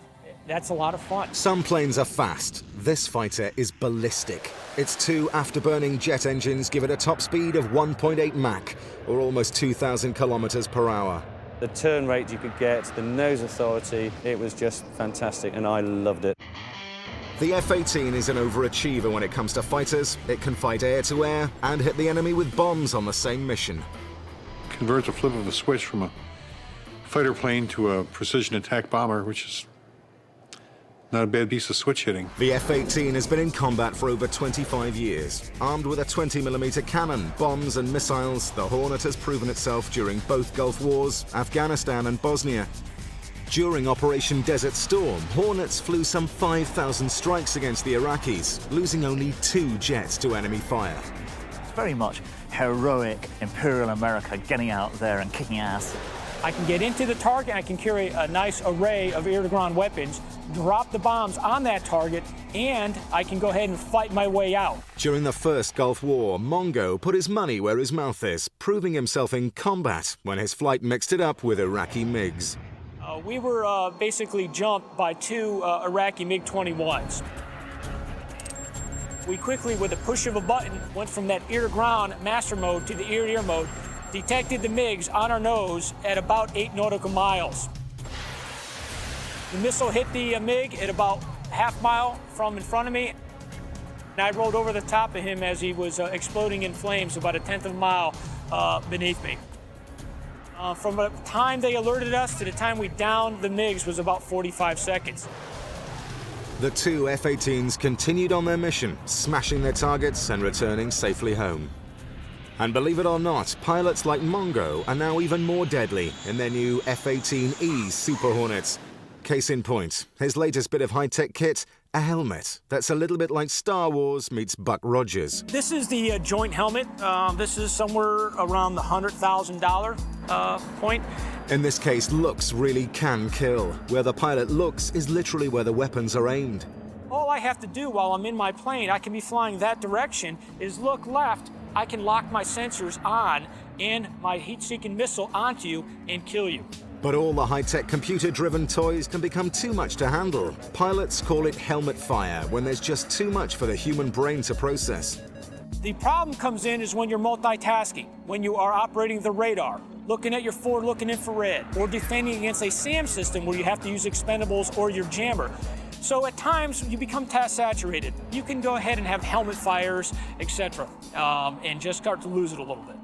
That's a lot of fun. Some planes are fast. This fighter is ballistic. Its 2 afterburning jet engines give it a top speed of 1.8 Mach, or almost 2,000 kilometers per hour. The turn rate you could get, the nose authority, it was just fantastic, and I loved it. The F-18 is an overachiever when it comes to fighters. It can fight air-to-air and hit the enemy with bombs on the same mission. Converts a flip of a switch from a fighter plane to a precision attack bomber, which is not a bad piece of switch hitting. The F-18 has been in combat for over 25 years. Armed with a 20mm cannon, bombs and missiles, the Hornet has proven itself during both Gulf Wars, Afghanistan and Bosnia. During Operation Desert Storm, Hornets flew some 5,000 strikes against the Iraqis, losing only 2 jets to enemy fire. It's very much heroic Imperial America getting out there and kicking ass. I can get into the target, I can carry a nice array of air-to-ground weapons, drop the bombs on that target, and I can go ahead and fight my way out. During the first Gulf War, Mongo put his money where his mouth is, proving himself in combat when his flight mixed it up with Iraqi MiGs. We were basically jumped by 2 Iraqi MiG-21s. We quickly, with a push of a button, went from that ear-to-ground master mode to the ear-to-ear mode, detected the MiGs on our nose at about 8 nautical miles. The missile hit the MiG at about half mile from in front of me, and I rolled over the top of him as he was exploding in flames about 1/10 of a mile beneath me. From the time they alerted us to the time we downed the MiGs was about 45 seconds. The two F-18s continued on their mission, smashing their targets and returning safely home. And believe it or not, pilots like Mongo are now even more deadly in their new F-18E Super Hornets. Case in point, his latest bit of high-tech kit, a helmet that's a little bit like Star Wars meets Buck Rogers. This is the joint helmet. This is somewhere around the $100,000 point. In this case, looks really can kill. Where the pilot looks is literally where the weapons are aimed. All I have to do while I'm in my plane, I can be flying that direction, is look left. I can lock my sensors on and my heat-seeking missile onto you and kill you. But all the high-tech computer-driven toys can become too much to handle. Pilots call it helmet fire when there's just too much for the human brain to process. The problem comes in is when you're multitasking, when you are operating the radar, looking at your forward-looking infrared, or defending against a SAM system where you have to use expendables or your jammer. So at times, you become task saturated. You can go ahead and have helmet fires, etc., and just start to lose it a little bit.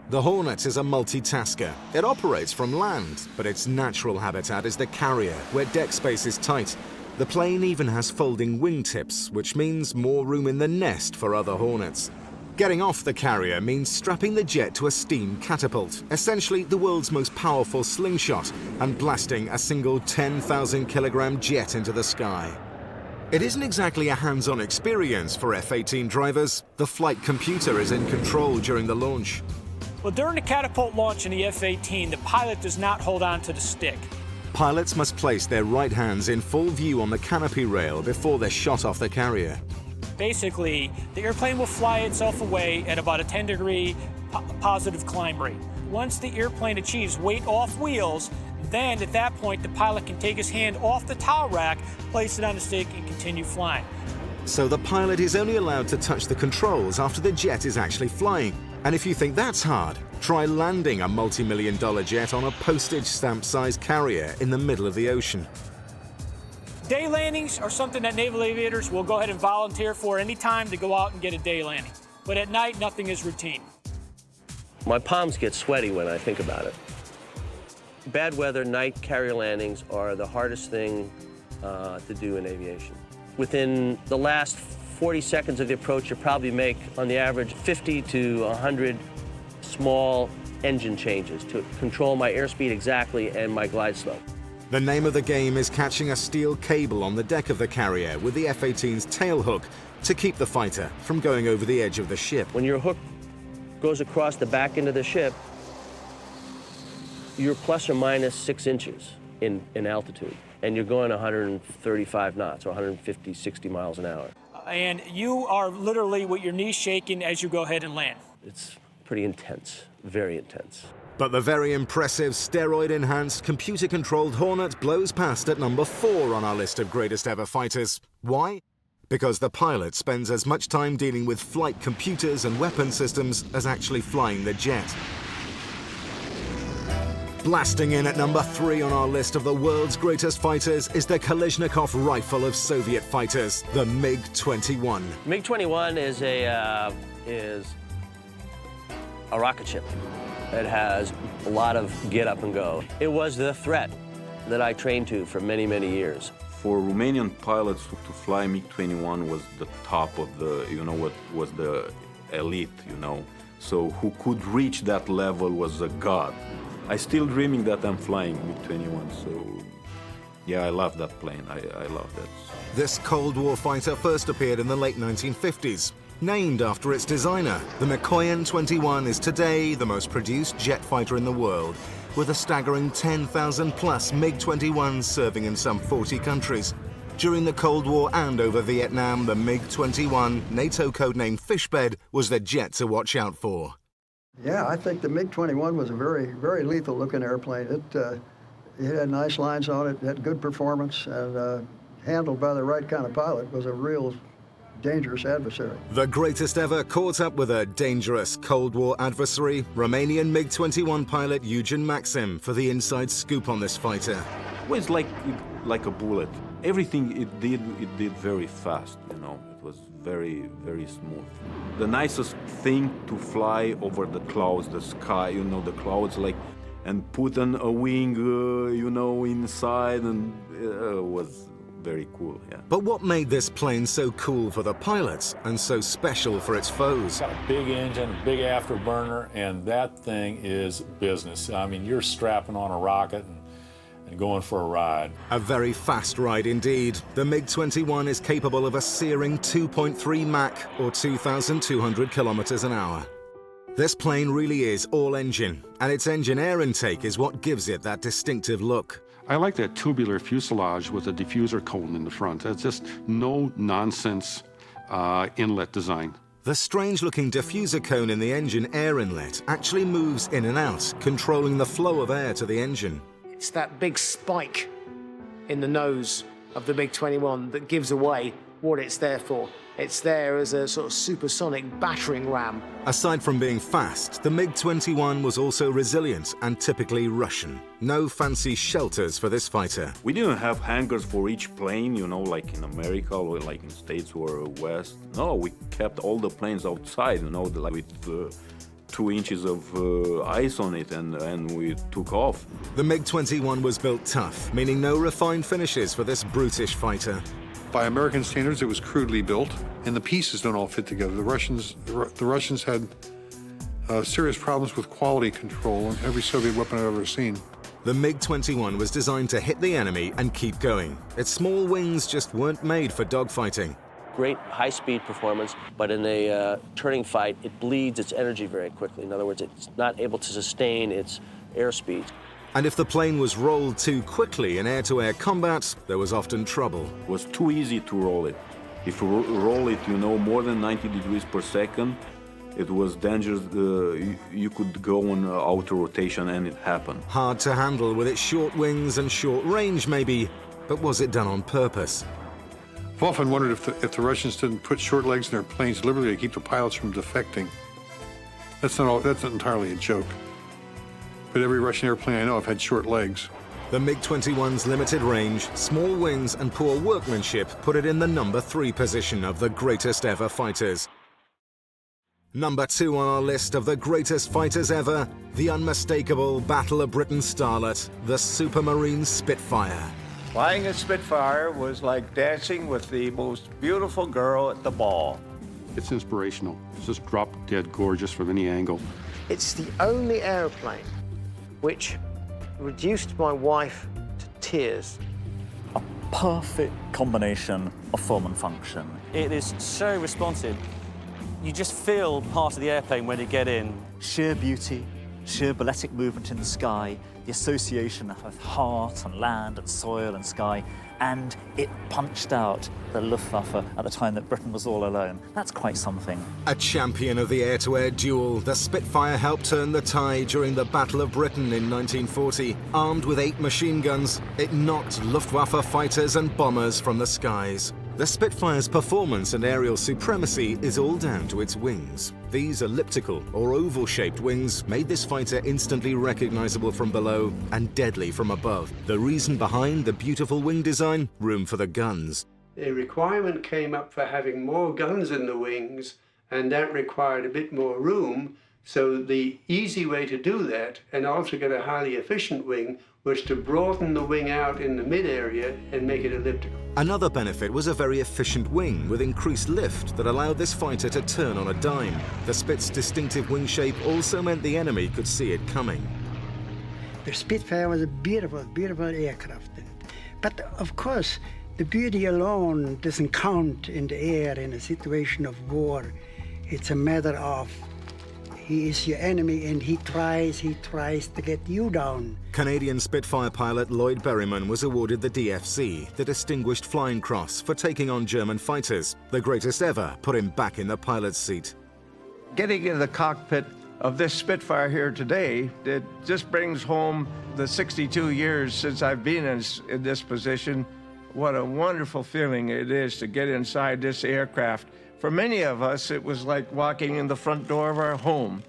The Hornet is a multitasker. It operates from land, but its natural habitat is the carrier, where deck space is tight. The plane even has folding wingtips, which means more room in the nest for other Hornets. Getting off the carrier means strapping the jet to a steam catapult, essentially the world's most powerful slingshot, and blasting a single 10,000-kilogram jet into the sky. It isn't exactly a hands-on experience for F-18 drivers. The flight computer is in control during the launch. Well, during the catapult launch in the F-18, the pilot does not hold on to the stick. Pilots must place their right hands in full view on the canopy rail before they're shot off the carrier. Basically, the airplane will fly itself away at about a 10-degree positive climb rate. Once the airplane achieves weight off wheels, then at that point the pilot can take his hand off the towel rack, place it on the stick, and continue flying. So the pilot is only allowed to touch the controls after the jet is actually flying. And if you think that's hard, try landing a multi-million-dollar jet on a postage stamp-sized carrier in the middle of the ocean. Day landings are something that naval aviators will go ahead and volunteer for any time to go out and get a day landing. But at night, nothing is routine. My palms get sweaty when I think about it. Bad weather night carrier landings are the hardest thing to do in aviation. Within the last 40 seconds of the approach, you probably make, on the average, 50 to 100 small engine changes to control my airspeed exactly and my glide slope. The name of the game is catching a steel cable on the deck of the carrier with the F-18's tail hook to keep the fighter from going over the edge of the ship. When your hook goes across the back end of the ship, you're plus or minus 6 inches in altitude, and you're going 135 knots, or 150, 60 miles an hour. And you are literally with your knees shaking as you go ahead and land. It's pretty intense, very intense. But the very impressive steroid-enhanced, computer-controlled Hornet blows past at number 4 on our list of greatest ever fighters. Why? Because the pilot spends as much time dealing with flight computers and weapon systems as actually flying the jet. Blasting in at number 3 on our list of the world's greatest fighters is the Kalashnikov rifle of Soviet fighters, the MiG-21. MiG-21 is a rocket ship. It has a lot of get up and go. It was the threat that I trained to for many, many years. For Romanian pilots to fly MiG-21 was the top of the, what was the elite, So who could reach that level was a god. I'm still dreaming that I'm flying MiG-21, so yeah, I love that plane. I love that. This Cold War fighter first appeared in the late 1950s. Named after its designer, the Mikoyan 21 is today the most produced jet fighter in the world, with a staggering 10,000 plus MiG-21s serving in some 40 countries. During the Cold War and over Vietnam, the MiG-21, NATO codenamed Fishbed, was the jet to watch out for. Yeah, I think the MiG-21 was a very, very lethal-looking airplane. It had nice lines on it, had good performance, and handled by the right kind of pilot was a real dangerous adversary. The greatest ever caught up with a dangerous Cold War adversary, Romanian MiG-21 pilot Eugen Maxim, for the inside scoop on this fighter. It was like a bullet. Everything it did very fast, you know. It was very, very smooth. The nicest thing to fly over the clouds, the sky, you know, the clouds, like, and put on a wing, you know, inside, and it was very cool, yeah. But what made this plane so cool for the pilots and so special for its foes? It's got a big engine, big afterburner, and that thing is business. I mean, you're strapping on a rocket and going for a ride. A very fast ride indeed. The MiG-21 is capable of a searing 2.3 Mach, or 2,200 kilometers an hour. This plane really is all engine, and its engine air intake is what gives it that distinctive look. I like that tubular fuselage with a diffuser cone in the front. It's just no-nonsense inlet design. The strange-looking diffuser cone in the engine air inlet actually moves in and out, controlling the flow of air to the engine. It's that big spike in the nose of the MiG-21 that gives away what it's there for. It's there as a sort of supersonic battering ram. Aside from being fast, the MiG-21 was also resilient and typically Russian. No fancy shelters for this fighter. We didn't have hangars for each plane, you know, like in America or like in States or West. No, we kept all the planes outside, you know, like with 2 inches of ice on it, and we took off. The MiG-21 was built tough, meaning no refined finishes for this brutish fighter. By American standards, it was crudely built, and the pieces don't all fit together. The Russians had serious problems with quality control on every Soviet weapon I've ever seen. The MiG-21 was designed to hit the enemy and keep going. Its small wings just weren't made for dogfighting. Great high-speed performance, but in a turning fight, it bleeds its energy very quickly. In other words, it's not able to sustain its airspeed. And if the plane was rolled too quickly in air-to-air combat, there was often trouble. It was too easy to roll it. If you roll it, you know, more than 90 degrees per second, it was dangerous. You could go on auto rotation and it happened. Hard to handle with its short wings and short range, maybe, but was it done on purpose? I've often wondered if the Russians didn't put short legs in their planes deliberately to keep the pilots from defecting. That's not entirely a joke. But every Russian airplane I know have had short legs. The MiG-21's limited range, small wings and poor workmanship put it in the number 3 position of the greatest ever fighters. Number 2 on our list of the greatest fighters ever, the unmistakable Battle of Britain starlet, the Supermarine Spitfire. Flying a Spitfire was like dancing with the most beautiful girl at the ball. It's inspirational. It's just drop-dead gorgeous from any angle. It's the only airplane which reduced my wife to tears. A perfect combination of form and function. It is so responsive. You just feel part of the airplane when you get in. Sheer beauty, sheer balletic movement in the sky, the association of heart and land and soil and sky, and it punched out the Luftwaffe at the time that Britain was all alone. That's quite something. A champion of the air-to-air duel, the Spitfire helped turn the tide during the Battle of Britain in 1940. Armed with 8 machine guns, it knocked Luftwaffe fighters and bombers from the skies. The Spitfire's performance and aerial supremacy is all down to its wings. These elliptical or oval-shaped wings made this fighter instantly recognizable from below and deadly from above. The reason behind the beautiful wing design? Room for the guns. A requirement came up for having more guns in the wings, and that required a bit more room. So the easy way to do that, and also get a highly efficient wing, was to broaden the wing out in the mid-area and make it elliptical. Another benefit was a very efficient wing with increased lift that allowed this fighter to turn on a dime. The Spit's distinctive wing shape also meant the enemy could see it coming. The Spitfire was a beautiful, beautiful aircraft. But of course, the beauty alone doesn't count in the air in a situation of war. It's a matter of he is your enemy and he tries to get you down. Canadian Spitfire pilot Lloyd Berryman was awarded the DFC, the Distinguished Flying Cross, for taking on German fighters. The greatest ever put him back in the pilot's seat. Getting in the cockpit of this Spitfire here today, it just brings home the 62 years since I've been in this position, what a wonderful feeling it is to get inside this aircraft. For many of us, it was like walking in the front door of our home.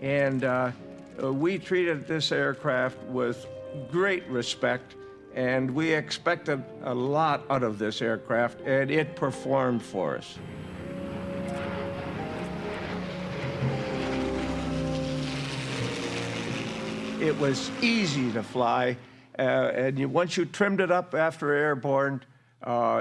And we treated this aircraft with great respect, and we expected a lot out of this aircraft, and it performed for us. It was easy to fly, and once you trimmed it up after airborne,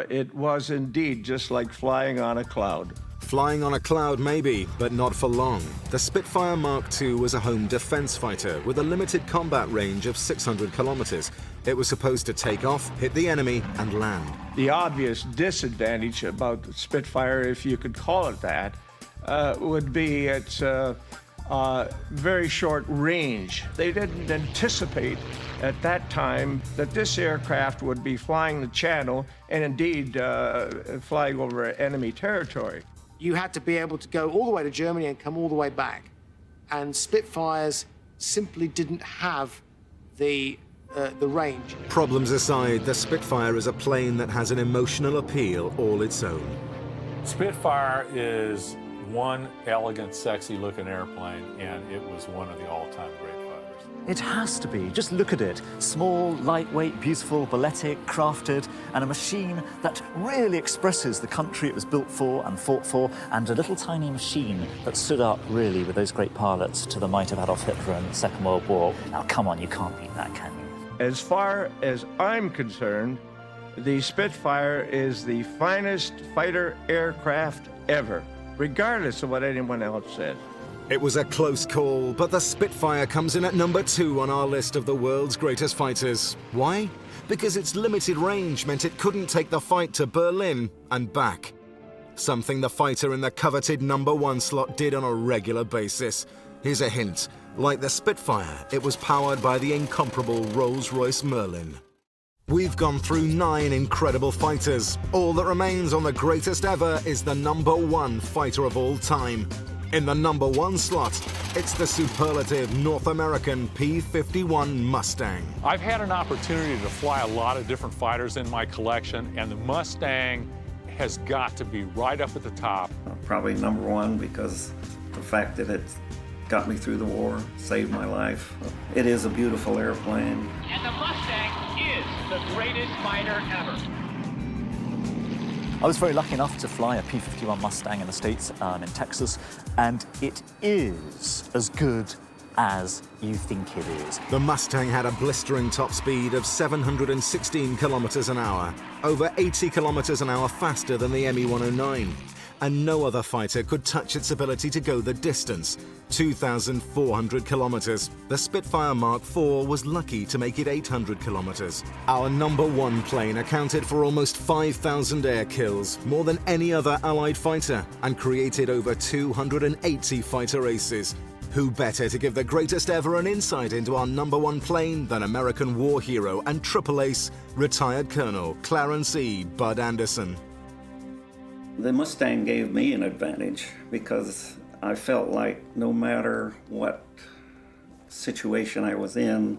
it was indeed just like flying on a cloud. Flying on a cloud maybe, but not for long. The Spitfire Mark II was a home defense fighter with a limited combat range of 600 kilometers. It was supposed to take off, hit the enemy, and land. The obvious disadvantage about the Spitfire, if you could call it that, would be its very short range. They didn't anticipate at that time that this aircraft would be flying the channel and indeed flying over enemy territory. You had to be able to go all the way to Germany and come all the way back. And Spitfires simply didn't have the range. Problems aside, the Spitfire is a plane that has an emotional appeal all its own. Spitfire is one elegant, sexy-looking airplane, and it was one of the all-time great fighters. It has to be. Just look at it. Small, lightweight, beautiful, balletic, crafted, and a machine that really expresses the country it was built for and fought for, and a little tiny machine that stood up, really, with those great pilots to the might of Adolf Hitler in the Second World War. Now, come on, you can't beat that, can you? As far as I'm concerned, the Spitfire is the finest fighter aircraft ever, regardless of what anyone else said. It was a close call, but the Spitfire comes in at number 2 on our list of the world's greatest fighters. Why? Because its limited range meant it couldn't take the fight to Berlin and back. Something the fighter in the coveted number 1 slot did on a regular basis. Here's a hint. Like the Spitfire, it was powered by the incomparable Rolls-Royce Merlin. We've gone through 9 incredible fighters. All that remains on the greatest ever is the number 1 fighter of all time. In the number 1 slot, it's the superlative North American P-51 Mustang. I've had an opportunity to fly a lot of different fighters in my collection, and the Mustang has got to be right up at the top. Probably number 1 because the fact that it got me through the war, saved my life. It is a beautiful airplane. And the Mustang is the greatest fighter ever. I was very lucky enough to fly a P-51 Mustang in the States, in Texas, and it is as good as you think it is. The Mustang had a blistering top speed of 716 kilometers an hour, over 80 kilometers an hour faster than the ME-109. And no other fighter could touch its ability to go the distance, 2,400 kilometers. The Spitfire Mark IV was lucky to make it 800 kilometers. Our number 1 plane accounted for almost 5,000 air kills, more than any other Allied fighter, and created over 280 fighter aces. Who better to give the greatest ever an insight into our number 1 plane than American war hero and triple ace, retired Colonel Clarence E. Bud Anderson. The Mustang gave me an advantage because I felt like no matter what situation I was in,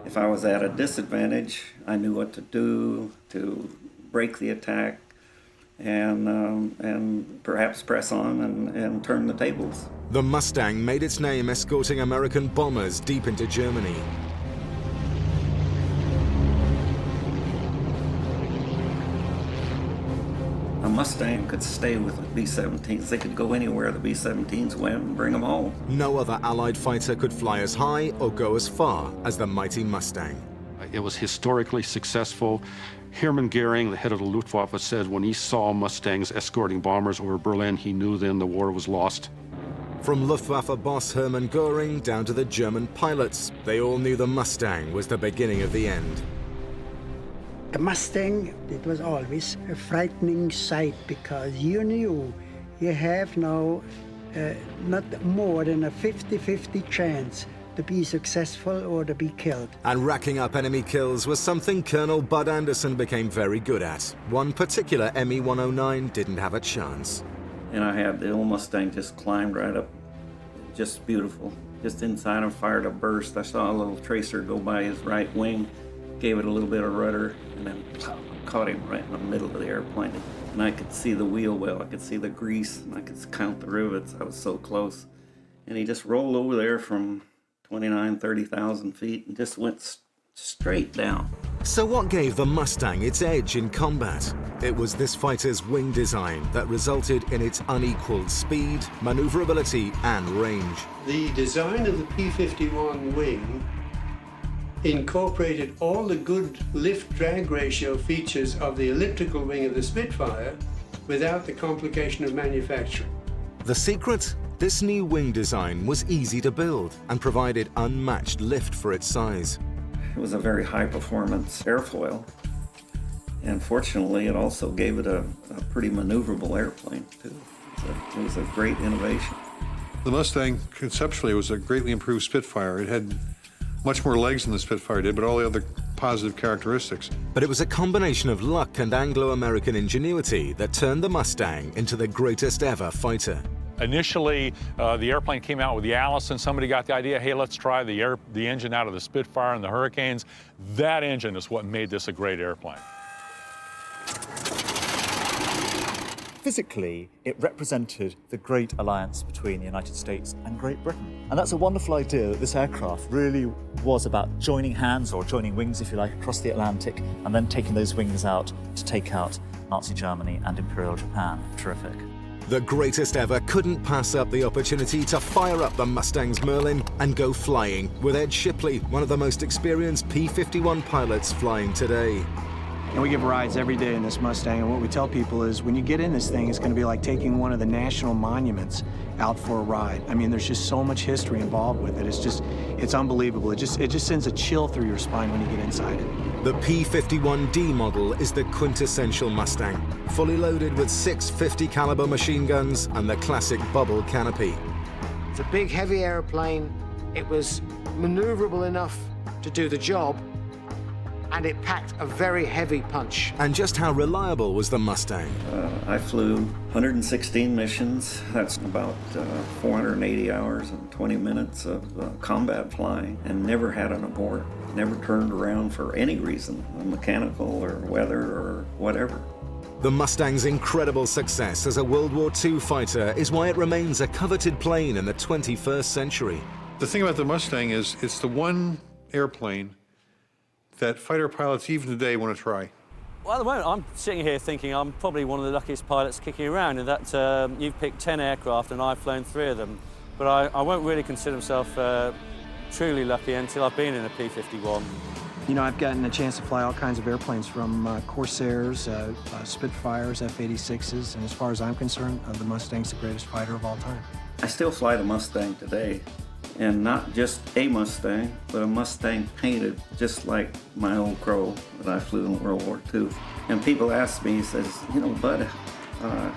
if I was at a disadvantage, I knew what to do to break the attack and perhaps press on and turn the tables. The Mustang made its name escorting American bombers deep into Germany. A Mustang could stay with the B-17s. They could go anywhere the B-17s went and bring them home. No other Allied fighter could fly as high or go as far as the mighty Mustang. It was historically successful. Hermann Goering, the head of the Luftwaffe, said when he saw Mustangs escorting bombers over Berlin, he knew then the war was lost. From Luftwaffe boss Hermann Goering down to the German pilots, they all knew the Mustang was the beginning of the end. The Mustang, it was always a frightening sight because you knew you have now not more than a 50-50 chance to be successful or to be killed. And racking up enemy kills was something Colonel Bud Anderson became very good at. One particular ME-109 didn't have a chance. And I had the old Mustang just climbed right up, just beautiful. Just inside him, fired a burst. I saw a little tracer go by his right wing, gave it a little bit of rudder, and then caught him right in the middle of the airplane. And I could see the wheel well, I could see the grease, and I could count the rivets. I was so close. And he just rolled over there from 29, 30,000 feet and just went straight down. So what gave the Mustang its edge in combat? It was this fighter's wing design that resulted in its unequaled speed, maneuverability, and range. The design of the P-51 wing incorporated all the good lift-drag ratio features of the elliptical wing of the Spitfire without the complication of manufacturing. The secret? This new wing design was easy to build and provided unmatched lift for its size. It was a very high-performance airfoil, and fortunately it also gave it a pretty maneuverable airplane too. It was a great innovation. The Mustang, conceptually, was a greatly improved Spitfire. It had much more legs than the Spitfire did, but all the other positive characteristics. But it was a combination of luck and Anglo-American ingenuity that turned the Mustang into the greatest ever fighter. Initially, the airplane came out with the Allison. Somebody got the idea, hey, let's try the engine out of the Spitfire and the Hurricanes. That engine is what made this a great airplane. Physically, it represented the great alliance between the United States and Great Britain. And that's a wonderful idea that this aircraft really was about joining hands, or joining wings, if you like, across the Atlantic, and then taking those wings out to take out Nazi Germany and Imperial Japan. Terrific. The greatest ever couldn't pass up the opportunity to fire up the Mustang's Merlin and go flying with Ed Shipley, one of the most experienced P-51 pilots flying today. And we give rides every day in this Mustang, and what we tell people is when you get in this thing, it's going to be like taking one of the national monuments out for a ride. I mean, there's just so much history involved with it. It's unbelievable. It just sends a chill through your spine when you get inside it. The P-51D model is the quintessential Mustang, fully loaded with 650 caliber machine guns and the classic bubble canopy. It's a big, heavy airplane. It was maneuverable enough to do the job, and it packed a very heavy punch. And just how reliable was the Mustang? I flew 116 missions. That's about 480 hours and 20 minutes of combat flying, and never had an abort. Never turned around for any reason, mechanical or weather or whatever. The Mustang's incredible success as a World War II fighter is why it remains a coveted plane in the 21st century. The thing about the Mustang is it's the one airplane that fighter pilots even today want to try. Well, at the moment, I'm sitting here thinking I'm probably one of the luckiest pilots kicking around in that you've picked 10 aircraft and I've flown 3 of them. But I won't really consider myself truly lucky until I've been in a P-51. You know, I've gotten a chance to fly all kinds of airplanes, from Corsairs, Spitfires, F-86s, and as far as I'm concerned, the Mustang's the greatest fighter of all time. I still fly the Mustang today. And not just a Mustang, but a Mustang painted just like my old Crow that I flew in World War II. And people ask me, says, you know, Bud,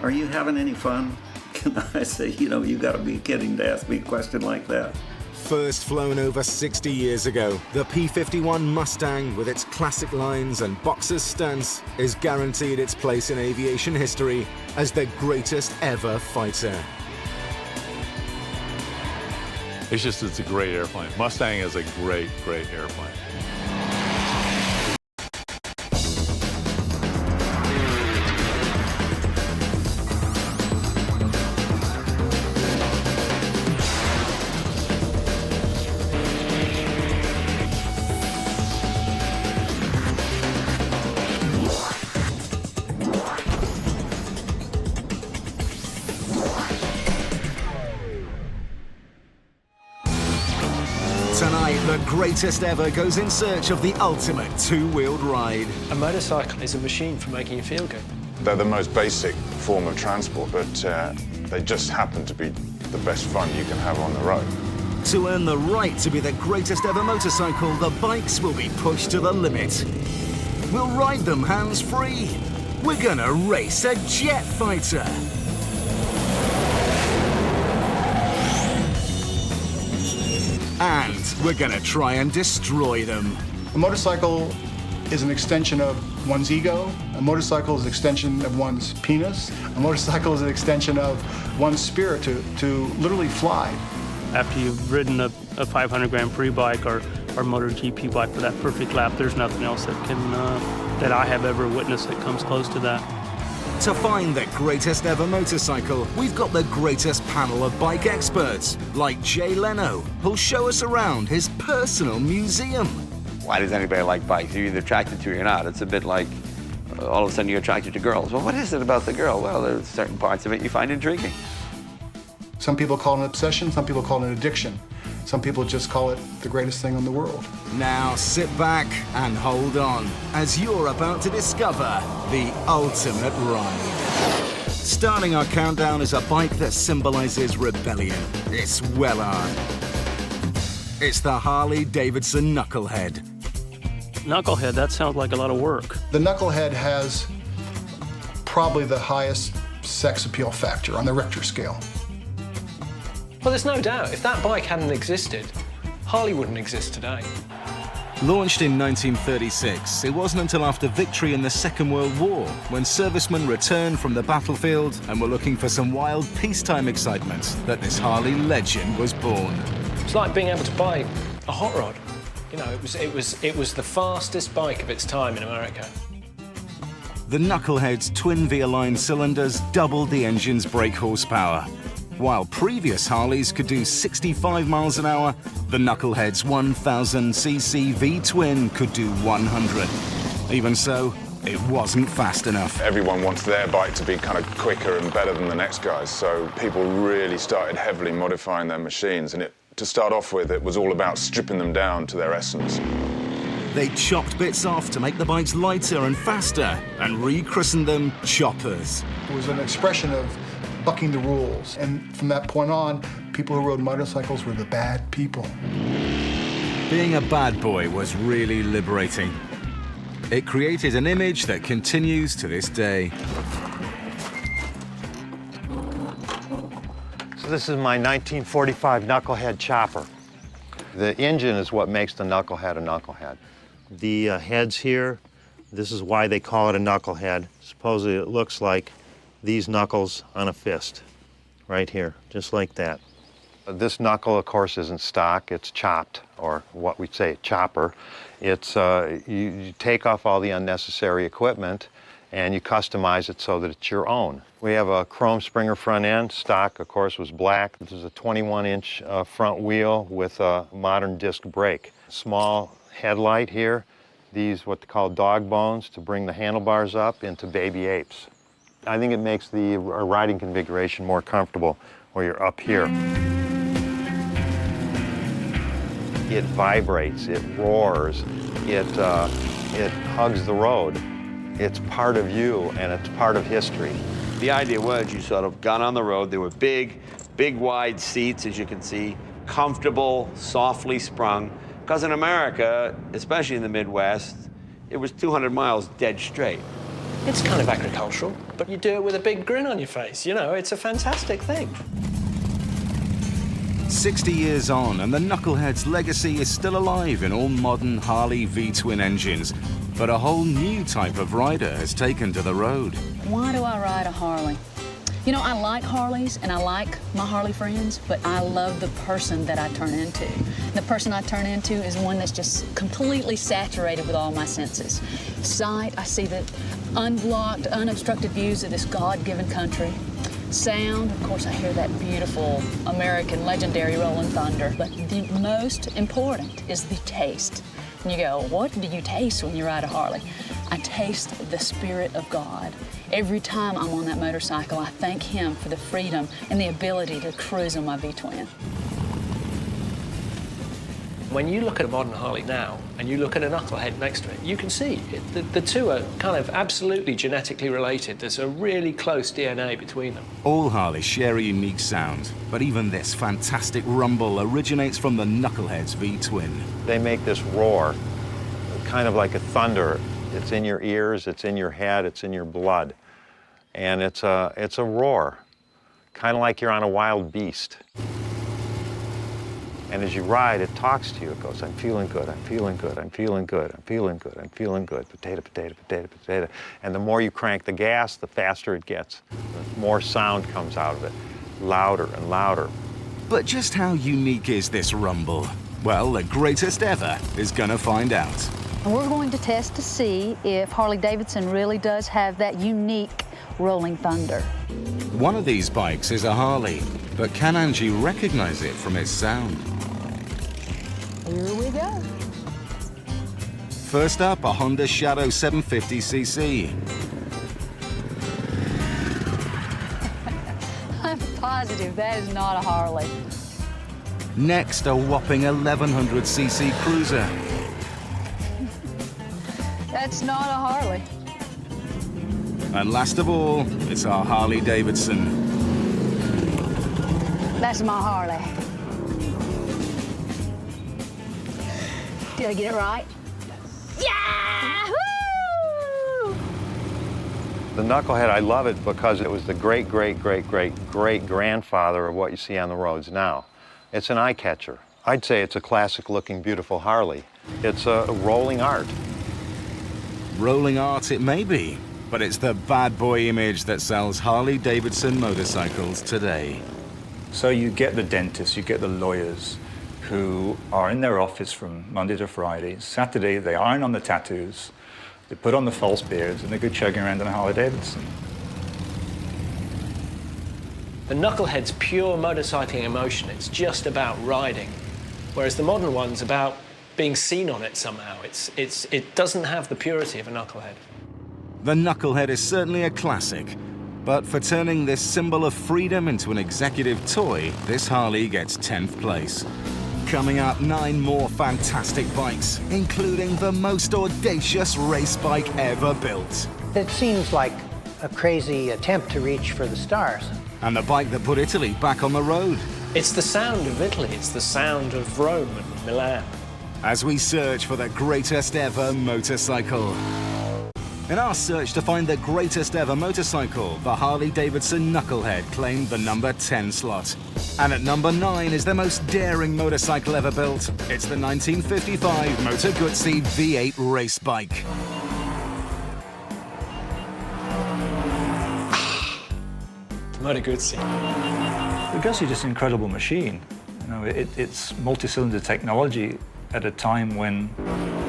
are you having any fun? And I say, you know, you gotta be kidding to ask me a question like that. First flown over 60 years ago, the P-51 Mustang, with its classic lines and boxer's stance, is guaranteed its place in aviation history as the greatest ever fighter. It's a great airplane. Mustang is a great, great airplane. Tonight, the greatest ever goes in search of the ultimate two-wheeled ride. A motorcycle is a machine for making you feel good. They're the most basic form of transport, but they just happen to be the best fun you can have on the road. To earn the right to be the greatest ever motorcycle, the bikes will be pushed to the limit. We'll ride them hands-free. We're gonna race a jet fighter. And we're gonna try and destroy them. A motorcycle is an extension of one's ego. A motorcycle is an extension of one's penis. A motorcycle is an extension of one's spirit to literally fly. After you've ridden a 500 Grand Prix bike or our MotoGP bike for that perfect lap. There's nothing else that can that I have ever witnessed that comes close to that. To find the greatest ever motorcycle, we've got the greatest panel of bike experts, like Jay Leno, who'll show us around his personal museum. Why does anybody like bikes? You're either attracted to it or you're not. It's a bit like all of a sudden you're attracted to girls. Well, what is it about the girl? Well, there's certain parts of it you find intriguing. Some people call it an obsession, some people call it an addiction. Some people just call it the greatest thing in the world. Now sit back and hold on, as you're about to discover the ultimate ride. Starting our countdown is a bike that symbolizes rebellion. It's well earned. It's the Harley-Davidson Knucklehead. Knucklehead, that sounds like a lot of work. The Knucklehead has probably the highest sex appeal factor on the Richter scale. Well, there's no doubt, if that bike hadn't existed, Harley wouldn't exist today. Launched in 1936, it wasn't until after victory in the Second World War when servicemen returned from the battlefield and were looking for some wild peacetime excitement that this Harley legend was born. It's like being able to buy a hot rod. You know, it was the fastest bike of its time in America. The Knucklehead's twin V-align cylinders doubled the engine's brake horsepower. While previous Harleys could do 65 miles an hour, the Knucklehead's 1000cc V-twin could do 100. Even so, it wasn't fast enough. Everyone wants their bike to be kind of quicker and better than the next guy's, so people really started heavily modifying their machines, and to start off with, it was all about stripping them down to their essence. They chopped bits off to make the bikes lighter and faster, and rechristened them choppers. It was an expression of bucking the rules, and from that point on, people who rode motorcycles were the bad people. Being a bad boy was really liberating. It created an image that continues to this day. So this is my 1945 Knucklehead chopper. The engine is what makes the Knucklehead a Knucklehead. The heads here, this is why they call it a Knucklehead. Supposedly it looks like these knuckles on a fist, right here, just like that. This knuckle, of course, isn't stock, it's chopped, or what we say, chopper. It's, you take off all the unnecessary equipment and you customize it so that it's your own. We have a chrome Springer front end. Stock, of course, was black. This is a 21-inch front wheel with a modern disc brake. Small headlight here. These, what they call dog bones, to bring the handlebars up into baby apes. I think it makes the riding configuration more comfortable where you're up here. It vibrates, it roars, it hugs the road. It's part of you and it's part of history. The idea was you sort of got on the road. There were big wide seats, as you can see, comfortable, softly sprung. Because in America, especially in the Midwest, it was 200 miles dead straight. It's kind of agricultural, but you do it with a big grin on your face. You know, it's a fantastic thing. 60 years on, and the Knucklehead's legacy is still alive in all modern Harley V-twin engines. But a whole new type of rider has taken to the road. Why do I ride a Harley? You know, I like Harleys and I like my Harley friends, but I love the person that I turn into. The person I turn into is one that's just completely saturated with all my senses. Sight, I see the unblocked, unobstructed views of this God-given country. Sound, of course, I hear that beautiful American legendary rolling thunder. But the most important is the taste. And you go, what do you taste when you ride a Harley? I taste the Spirit of God. Every time I'm on that motorcycle, I thank Him for the freedom and the ability to cruise on my V-twin. When you look at a modern Harley now, and you look at a Knucklehead next to it, you can see the two are kind of absolutely genetically related. There's a really close DNA between them. All Harleys share a unique sound, but even this fantastic rumble originates from the Knucklehead's V-twin. They make this roar, kind of like a thunder. It's in your ears, it's in your head, it's in your blood. And it's a roar, kind of like you're on a wild beast. And as you ride, it talks to you. It goes, I'm feeling good, I'm feeling good, I'm feeling good, I'm feeling good, I'm feeling good. Potato, potato, potato, potato. And the more you crank the gas, the faster it gets. The more sound comes out of it, louder and louder. But just how unique is this rumble? Well, the greatest ever is gonna find out. And we're going to test to see if Harley-Davidson really does have that unique rolling thunder. One of these bikes is a Harley, but can Angie recognize it from its sound? Here we go. First up, a Honda Shadow 750cc. I'm positive that is not a Harley. Next, a whopping 1100cc cruiser. That's not a Harley. And last of all, it's our Harley-Davidson. That's my Harley. Did I get it right? Yeah! Woo! The Knucklehead, I love it because it was the great-great-great-great-great-grandfather of what you see on the roads now. It's an eye catcher. I'd say it's a classic-looking, beautiful Harley. It's a rolling art. Rolling art it may be, but it's the bad boy image that sells Harley-Davidson motorcycles today. So you get the dentists, you get the lawyers who are in their office from Monday to Friday. Saturday, they iron on the tattoos, they put on the false beards, and they go chugging around in a Harley-Davidson. The Knucklehead's pure motorcycling emotion. It's just about riding, whereas the modern one's about being seen on it somehow. It doesn't have the purity of a Knucklehead. The Knucklehead is certainly a classic, but for turning this symbol of freedom into an executive toy, this Harley gets 10th place. Coming up, 9 more fantastic bikes, including the most audacious race bike ever built. It seems like a crazy attempt to reach for the stars. And the bike that put Italy back on the road. It's the sound of Italy. It's the sound of Rome and Milan. As we search for the greatest ever motorcycle. In our search to find the greatest ever motorcycle, the Harley-Davidson Knucklehead claimed the number 10 slot. And at number 9 is the most daring motorcycle ever built. It's the 1955 Moto Guzzi V8 race bike. Moto Guzzi. The Guzzi is just an incredible machine. You know, it's multi-cylinder technology at a time when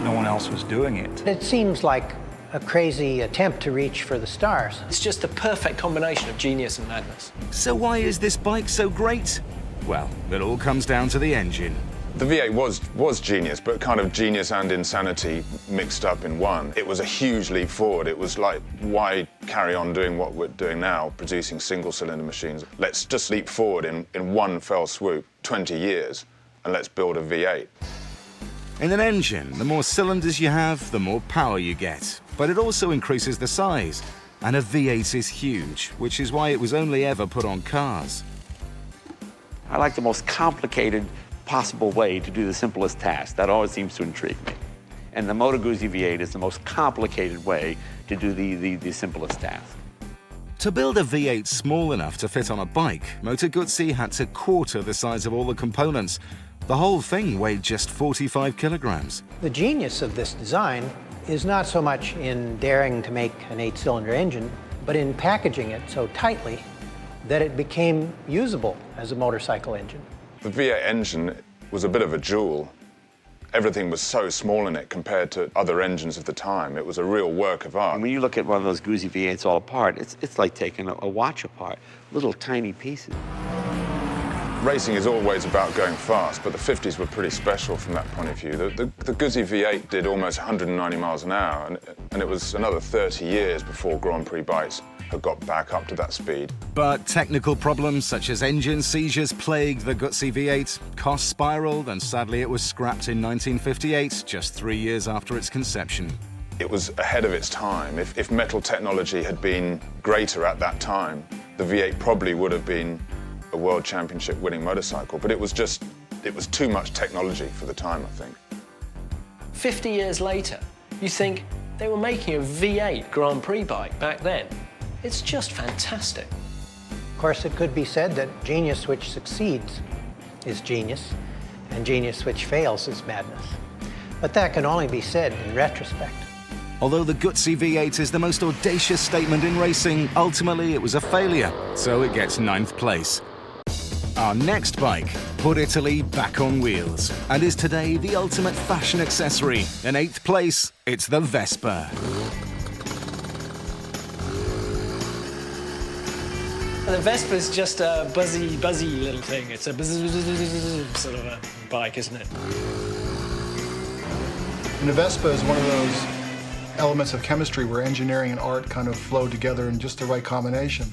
no one else was doing it. It seems like a crazy attempt to reach for the stars. It's just a perfect combination of genius and madness. So why is this bike so great? Well, it all comes down to the engine. The V8 was genius, but kind of genius and insanity mixed up in one. It was a huge leap forward. It was like, why carry on doing what we're doing now, producing single-cylinder machines? Let's just leap forward in one fell swoop, 20 years, and let's build a V8. In an engine, the more cylinders you have, the more power you get. But it also increases the size. And a V8 is huge, which is why it was only ever put on cars. I like the most complicated possible way to do the simplest task. That always seems to intrigue me. And the Moto Guzzi V8 is the most complicated way to do the simplest task. To build a V8 small enough to fit on a bike, Moto Guzzi had to quarter the size of all the components. The whole thing weighed just 45 kilograms. The genius of this design is not so much in daring to make an 8-cylinder engine, but in packaging it so tightly that it became usable as a motorcycle engine. The V8 engine was a bit of a jewel. Everything was so small in it compared to other engines of the time. It was a real work of art. And when you look at one of those Guzzi V8s all apart, it's like taking a watch apart, little tiny pieces. Racing is always about going fast, but the 50s were pretty special from that point of view. The Guzzi V8 did almost 190 miles an hour, and it was another 30 years before Grand Prix bikes had got back up to that speed. But technical problems such as engine seizures plagued the Guzzi V8, costs spiraled, and sadly it was scrapped in 1958, just 3 years after its conception. It was ahead of its time. If metal technology had been greater at that time, the V8 probably would have been a world championship winning motorcycle, but it was too much technology for the time, I think. 50 years later, you think they were making a V8 Grand Prix bike back then. It's just fantastic. Of course, it could be said that genius which succeeds is genius, and genius which fails is madness. But that can only be said in retrospect. Although the Guzzi V8 is the most audacious statement in racing, ultimately it was a failure, so it gets 9th place. Our next bike put Italy back on wheels and is today the ultimate fashion accessory. In 8th place, it's the Vespa. The Vespa is just a buzzy little thing. It's a sort of a bike, isn't it? And the Vespa is one of those elements of chemistry where engineering and art kind of flow together in just the right combination.